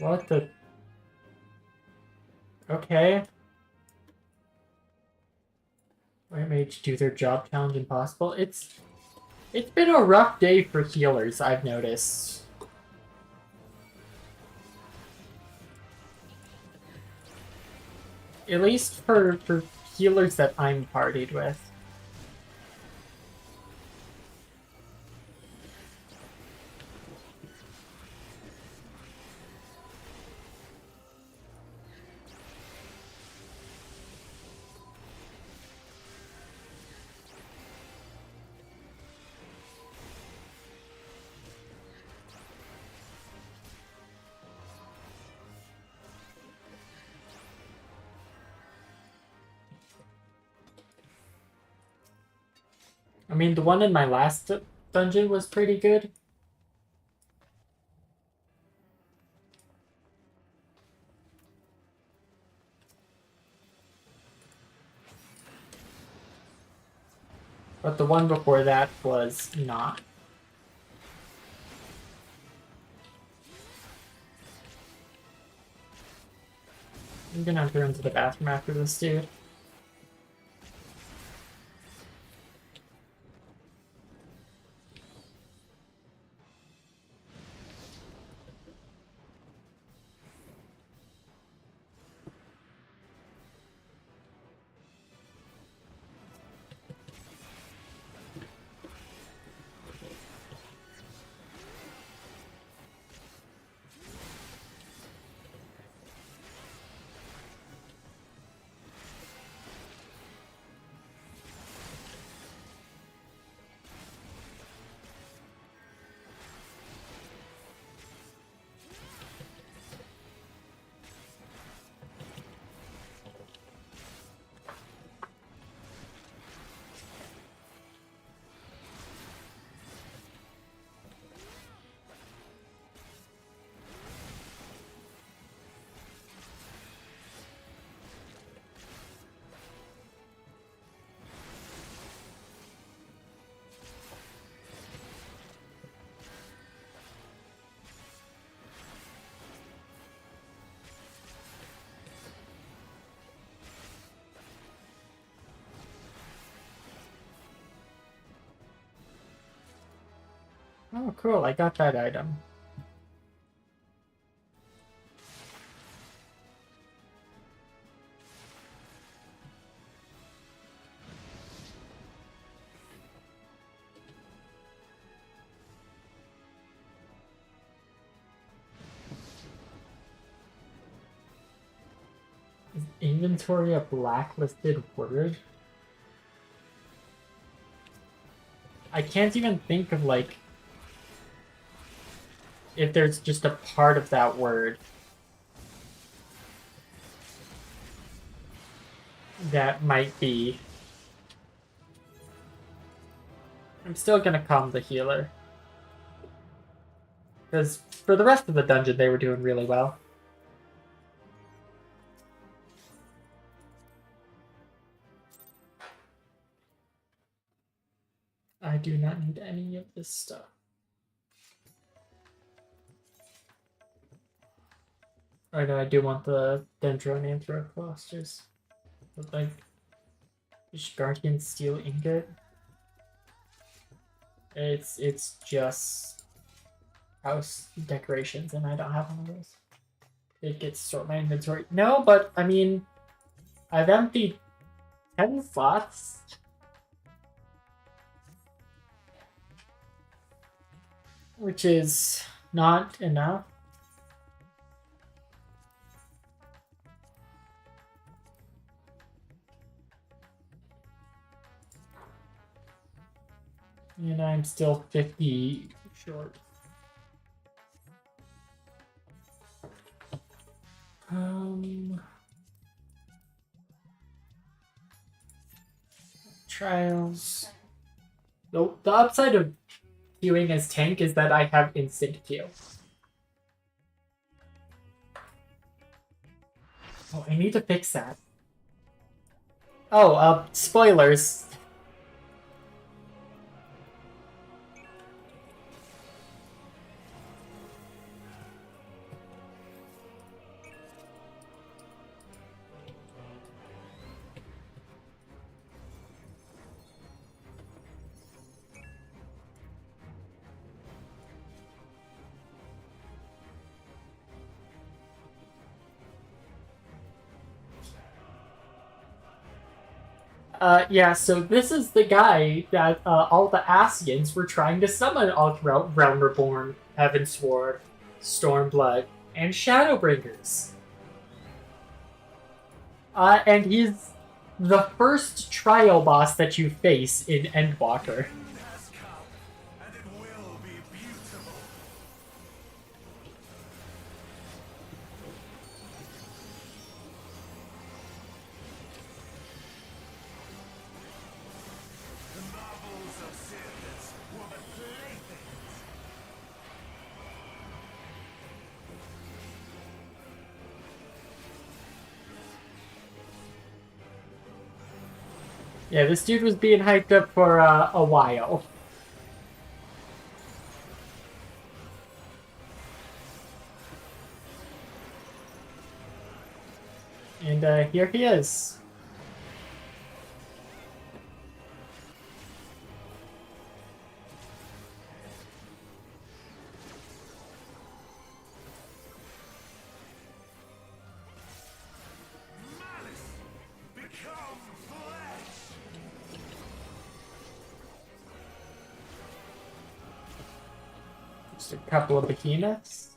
What the... Okay. White Mage do their job challenge impossible. It's been a rough day for healers, I've noticed. At least for healers that I'm partied with. I mean, the one in my last dungeon was pretty good. But the one before that was not. I'm gonna have to run to the bathroom after this, dude. Oh, cool, I got that item. Is inventory a blacklisted word? I can't even think of, like, if there's just a part of that word that might be. I'm still gonna calm the healer. Because for the rest of the dungeon, they were doing really well. I do not need any of this stuff. Oh no, I do want the Dendron Anthroclosters. With like Guardian Steel Ingot. It's just house decorations, and I don't have one of those. It gets to sort my inventory. No, but I mean, I've emptied 10 slots. Which is not enough. And I'm still 50 short. Trials. The upside of queuing as tank is that I have instant queue. Oh, I need to fix that. Oh, spoilers. Yeah, so this is the guy that all the Asians were trying to summon all throughout Realm Reborn, Heavensward, Stormblood, and Shadowbringers. And he's the first trial boss that you face in Endwalker. Yeah, this dude was being hyped up for a while. And here he is. Just a couple of behemoths.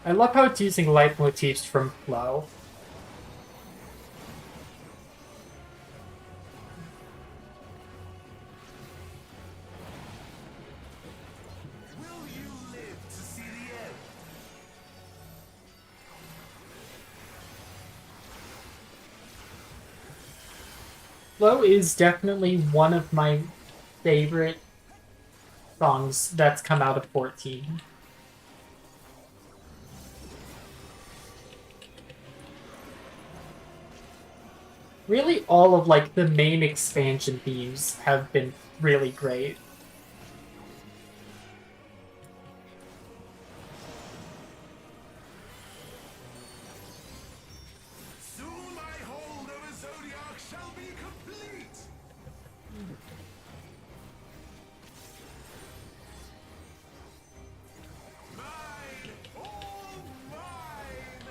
I love how it's using leitmotifs from Flow. Flow is definitely one of my favorite songs that's come out of 14. Really, all of like the main expansion themes have been really great. Soon my hold over Zodiac shall be complete. Mine, all mine.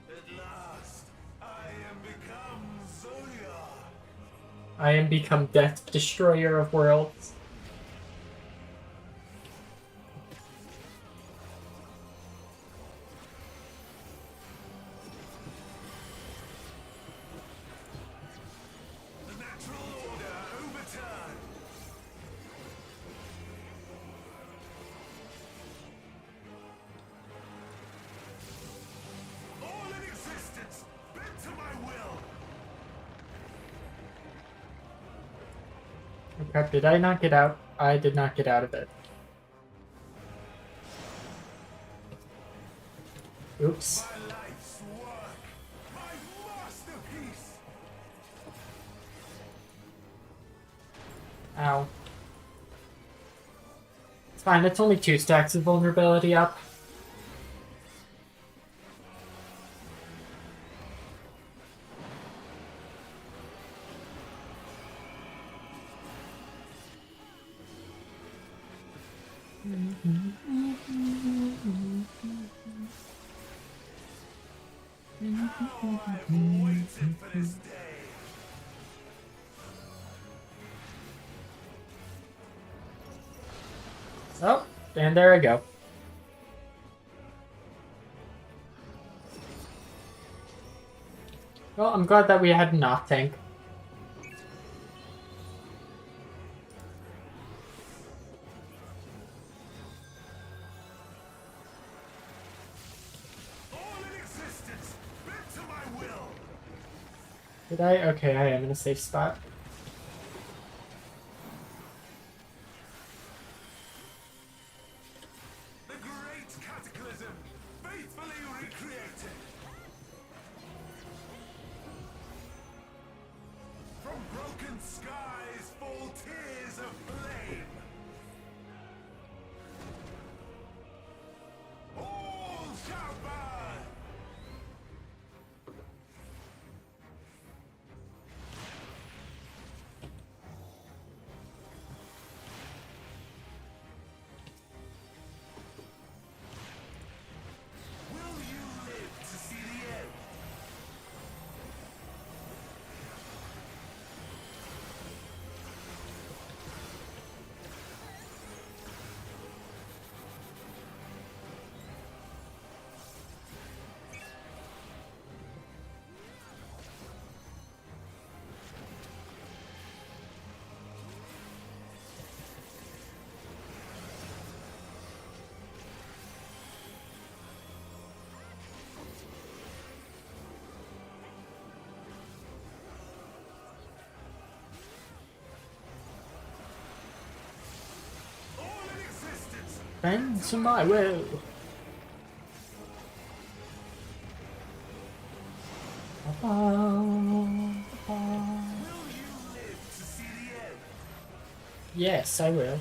At last, I am become Zodiac. I am become Death Destroyer of Worlds. The natural order overturned. All in existence, bent to my will. Oh crap, did I not get out? I did not get out of it. Oops. My life's work, my masterpiece. Ow. It's fine, it's only 2 stacks of vulnerability up. I've waited for this day. Oh, and there I go. Well, I'm glad that we had an off tank. All in existence, bent to my will. Did I? Okay, I am in a safe spot. The great cataclysm, faithfully recreated. From broken skies fall tears of flame. All shall burn. Will you live to see the end? Bend to my will. Yes, I will.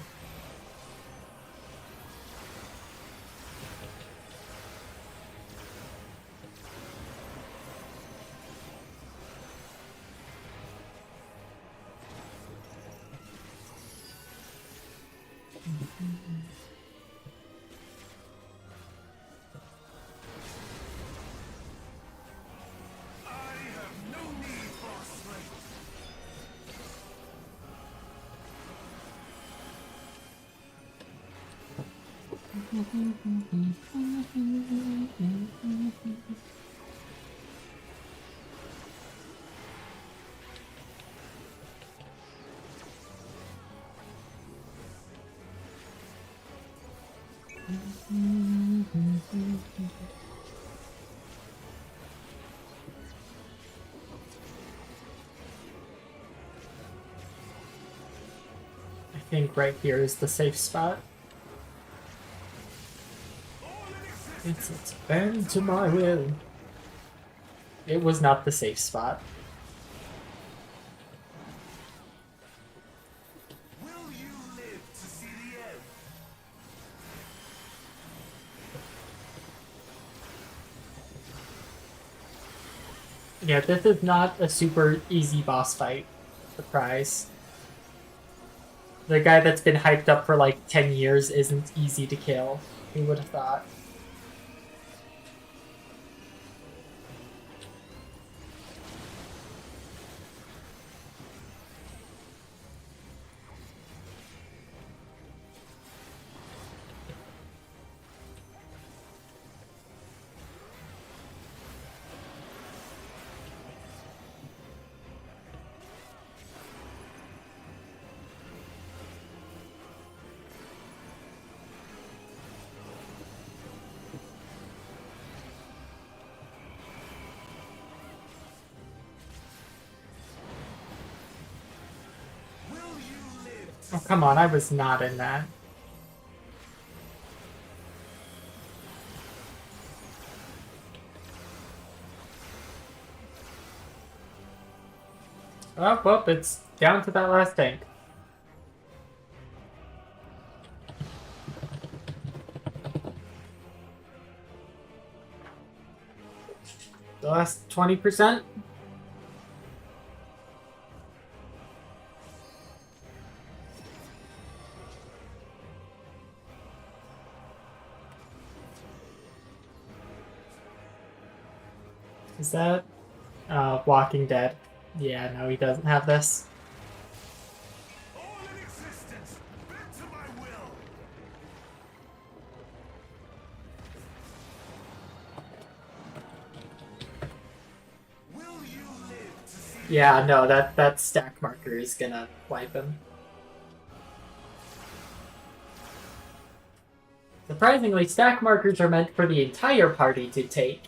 I think right here is the safe spot. It's bend to my will. It was not the safe spot. Will you live to see the end? Yeah, this is not a super easy boss fight. Surprise. The guy that's been hyped up for like 10 years isn't easy to kill. Who would have thought? Oh, come on, I was not in that. Oh, well, it's down to that last tank. The last 20%? Is that Walking Dead? Yeah, no, he doesn't have this. All in existence, bend to my will. Will you live to see? Yeah, no, that stack marker is gonna wipe him. Surprisingly, stack markers are meant for the entire party to take.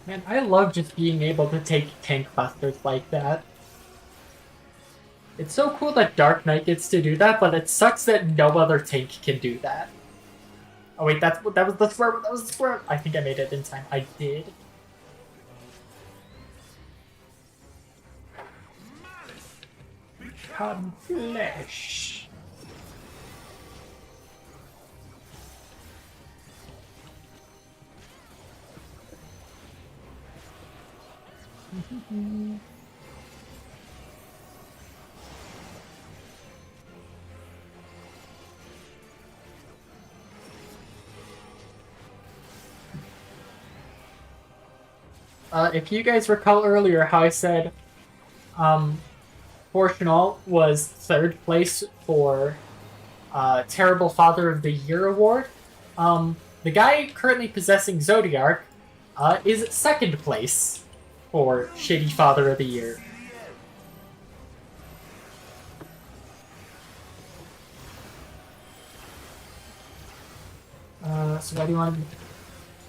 Man, I love just being able to take tank busters like that. It's so cool that Dark Knight gets to do that, but it sucks that no other tank can do that. Oh wait, that was the swerve. That was the swerve. I think I made it in time. I did. Become flesh. If you guys recall earlier how I said Portional was 3rd place for Terrible Father of the Year award, the guy currently possessing Zodiark is 2nd place for Shitty Father of the Year. So what do you want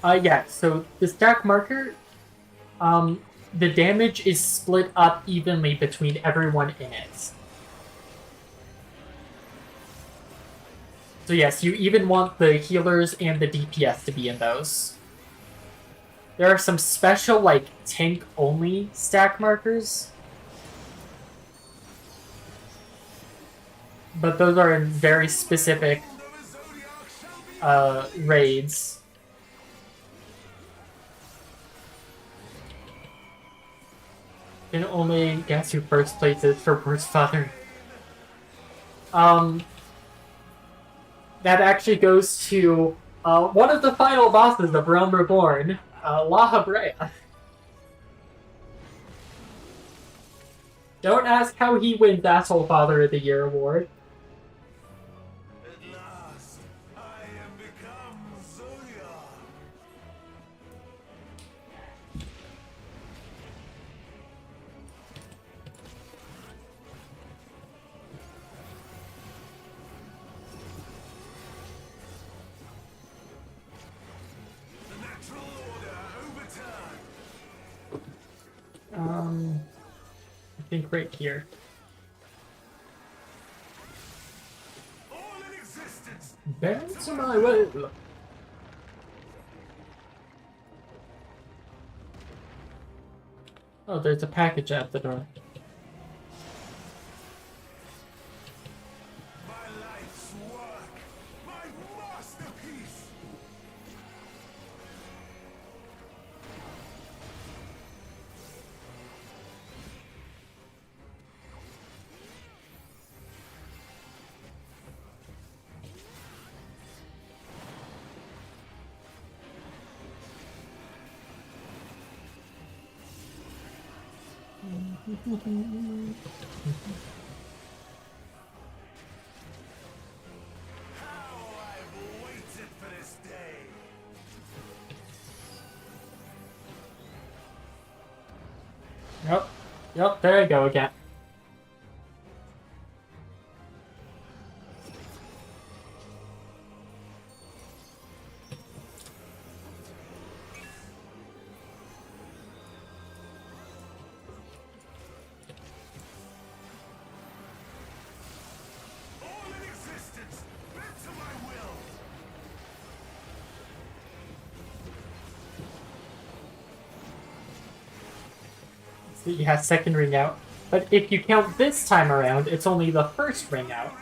to... yeah, so the stack marker, the damage is split up evenly between everyone in it. So yes, you even want the healers and the DPS to be in those. There are some special, like, tank-only stack markers. But those are in very specific raids. Can only guess who first place is for Worst Father. That actually goes to one of the final bosses of Realm Reborn, La Habrea. Don't ask how he wins Asshole Father of the Year award. At last, I have become Zodiac. The natural order overturned. I think right here. All in existence. Bend to my will. Oh, there's a package at the door. My life's work. My masterpiece. How I've waited for this day. Yep, there you go again. All in existence. Bent to my will. So you have 2nd ring out. But if you count this time around, it's only the 1st ring out.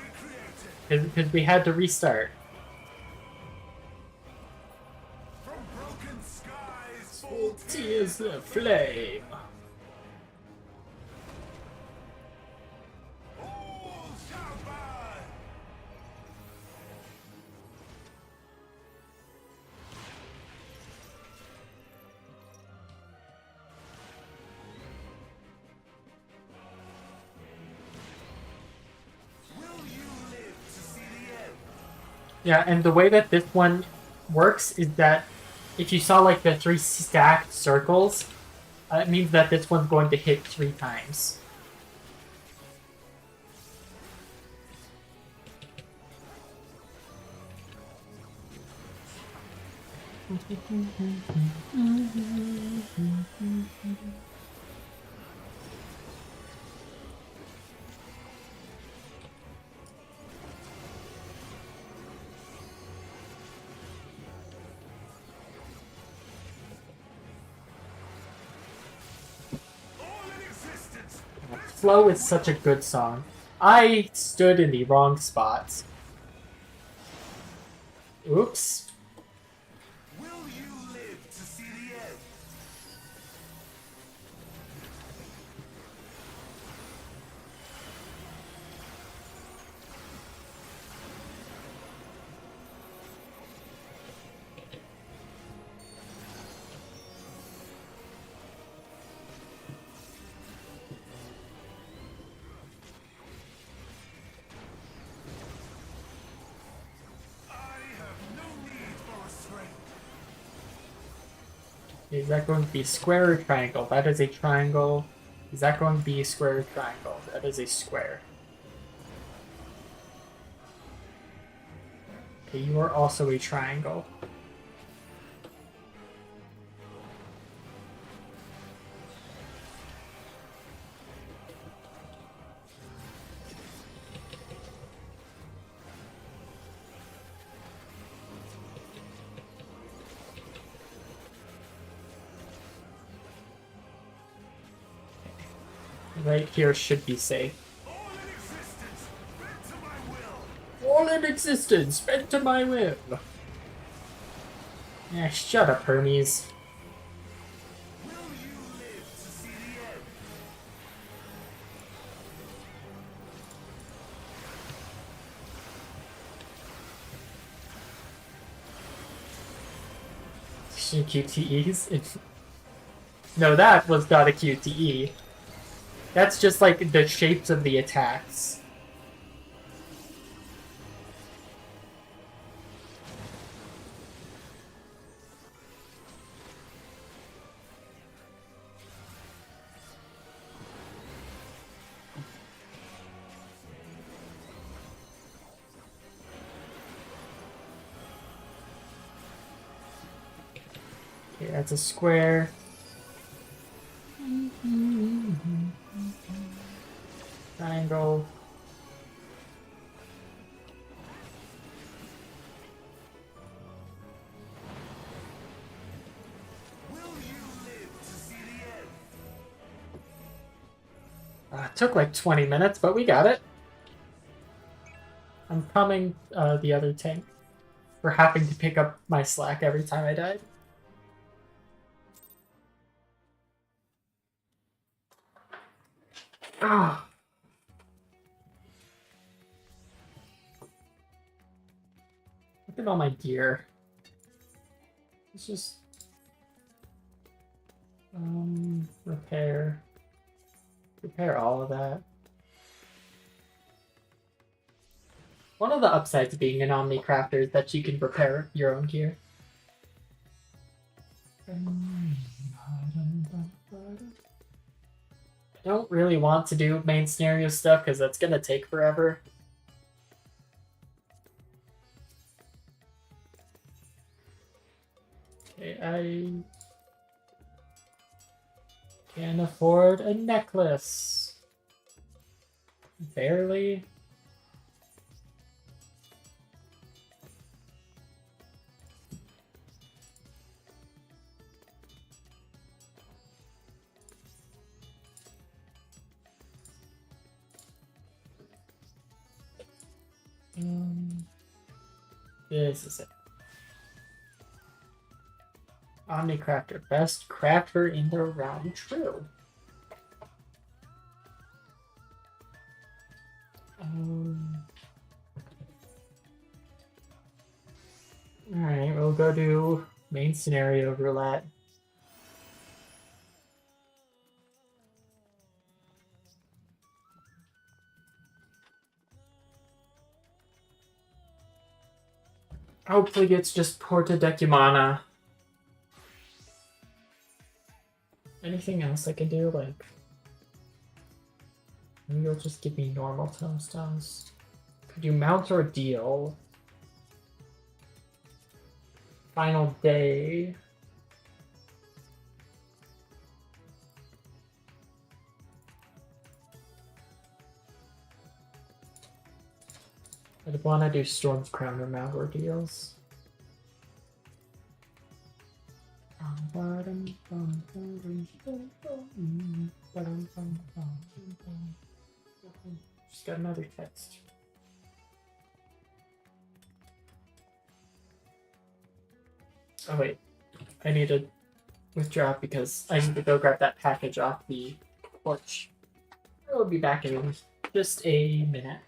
Because we had to restart. From broken skies fall Tears of flame. all shall burn. Will you live to see the end? Yeah, and the way that this one works is that if you saw like the 3 stacked circles, it means that this one's going to hit 3 times. Flow is such a good song. I stood in the wrong spots. Oops. Will you live to see the end? Is that going to be square or triangle? That is a triangle. Is that going to be a square or triangle? That is a square. Okay, you are also a triangle. Right here should be safe. All in existence, bent to my will. Yeah, shut up, Hermes. QTEs? No, that was not a QTE. That's just like the shapes of the attacks. Okay, that's a square. Triangle. It took like 20 minutes, but we got it. I'm coming the other tank for having to pick up my slack every time I died. Ah. Look at all my gear. Let's just repair all of that. One of the upsides of being an Omnicrafter is that you can repair your own gear. I don't really want to do main scenario stuff because that's gonna take forever. Okay, I can afford a necklace. Barely. This is it. Omnicrafter, best crafter in the realm. True. Alright, we'll go do main scenario roulette. Hopefully it's just Porta Decumana. Anything else I can do? Like, maybe you'll just give me normal tombstones. Could you mount ordeal? Final day. I'd want to do Storm's Crown or Mount Ordeals. Just got another text. Oh wait, I need to withdraw because I need to go grab that package off the porch. I'll be back in just a minute.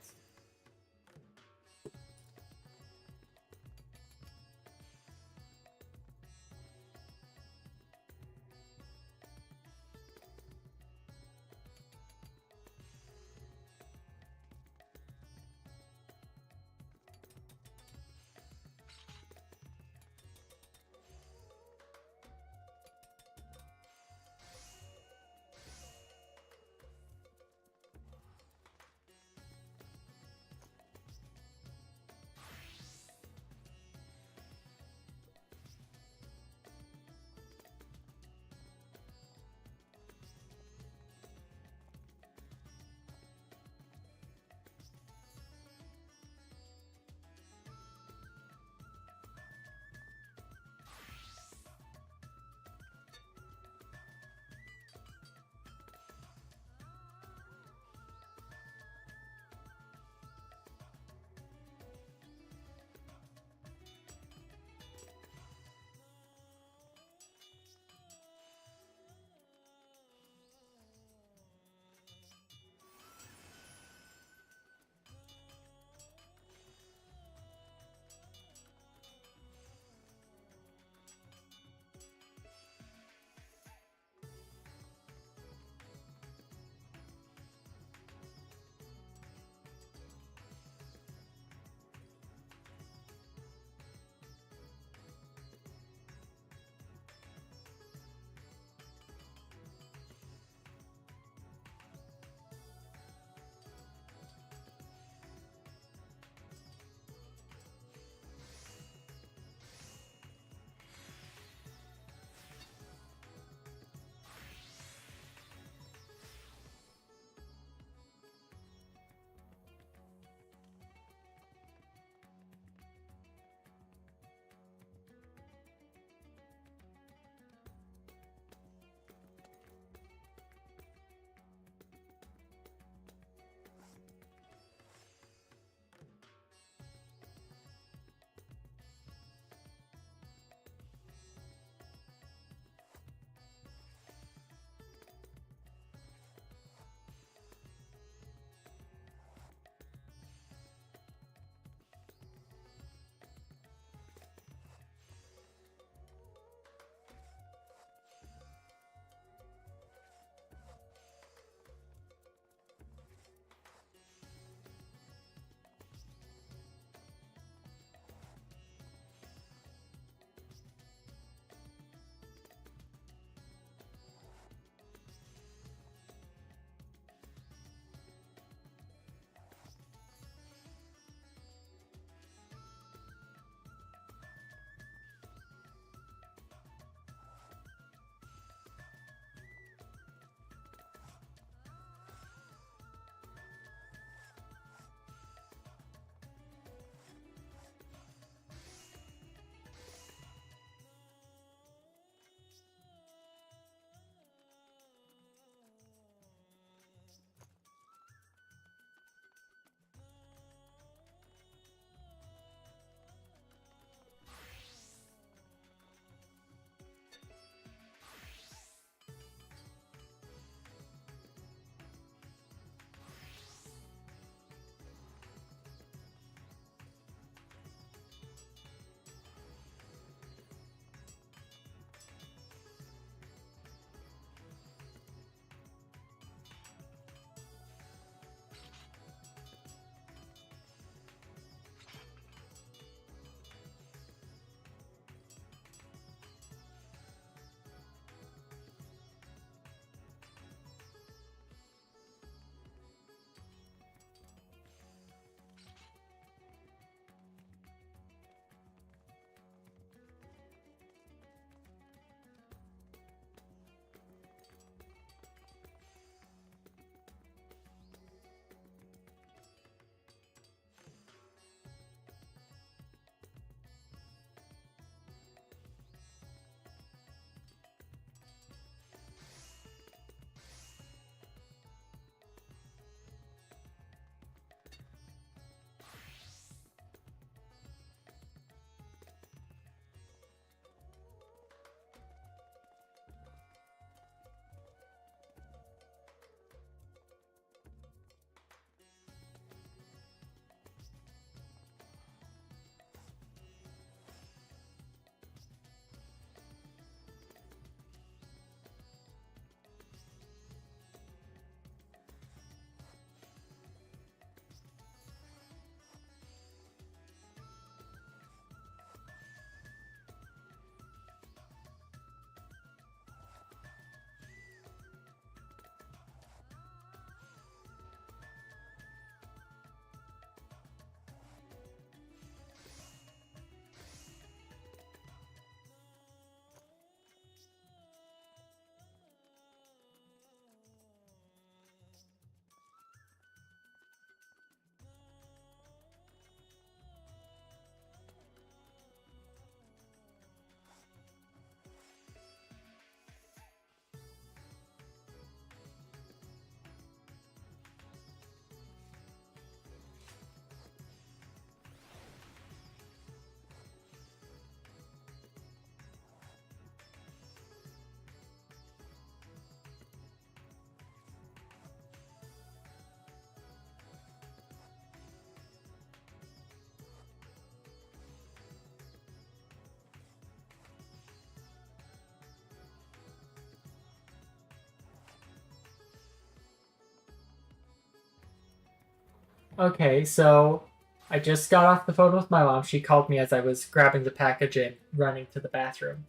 Okay, so I just got off the phone with my mom. She called me as I was grabbing the package and running to the bathroom.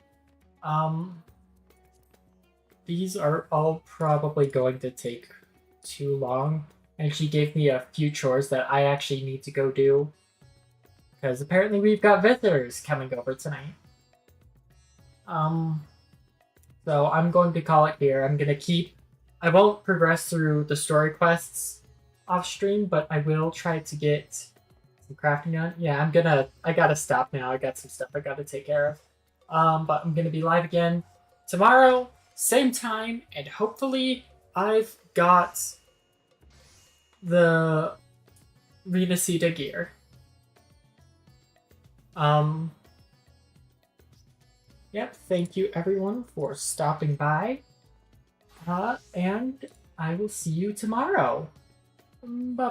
These are all probably going to take too long. And she gave me a few chores that I actually need to go do. Because apparently we've got visitors coming over tonight. So I'm going to call it here. I won't progress through the story quests off stream, but I will try to get some crafting done. Yeah, I gotta stop now. I got some stuff I gotta take care of. But I'm gonna be live again tomorrow, same time, and hopefully I've got the Renacida gear. Yep, thank you everyone for stopping by. And I will see you tomorrow. Bye.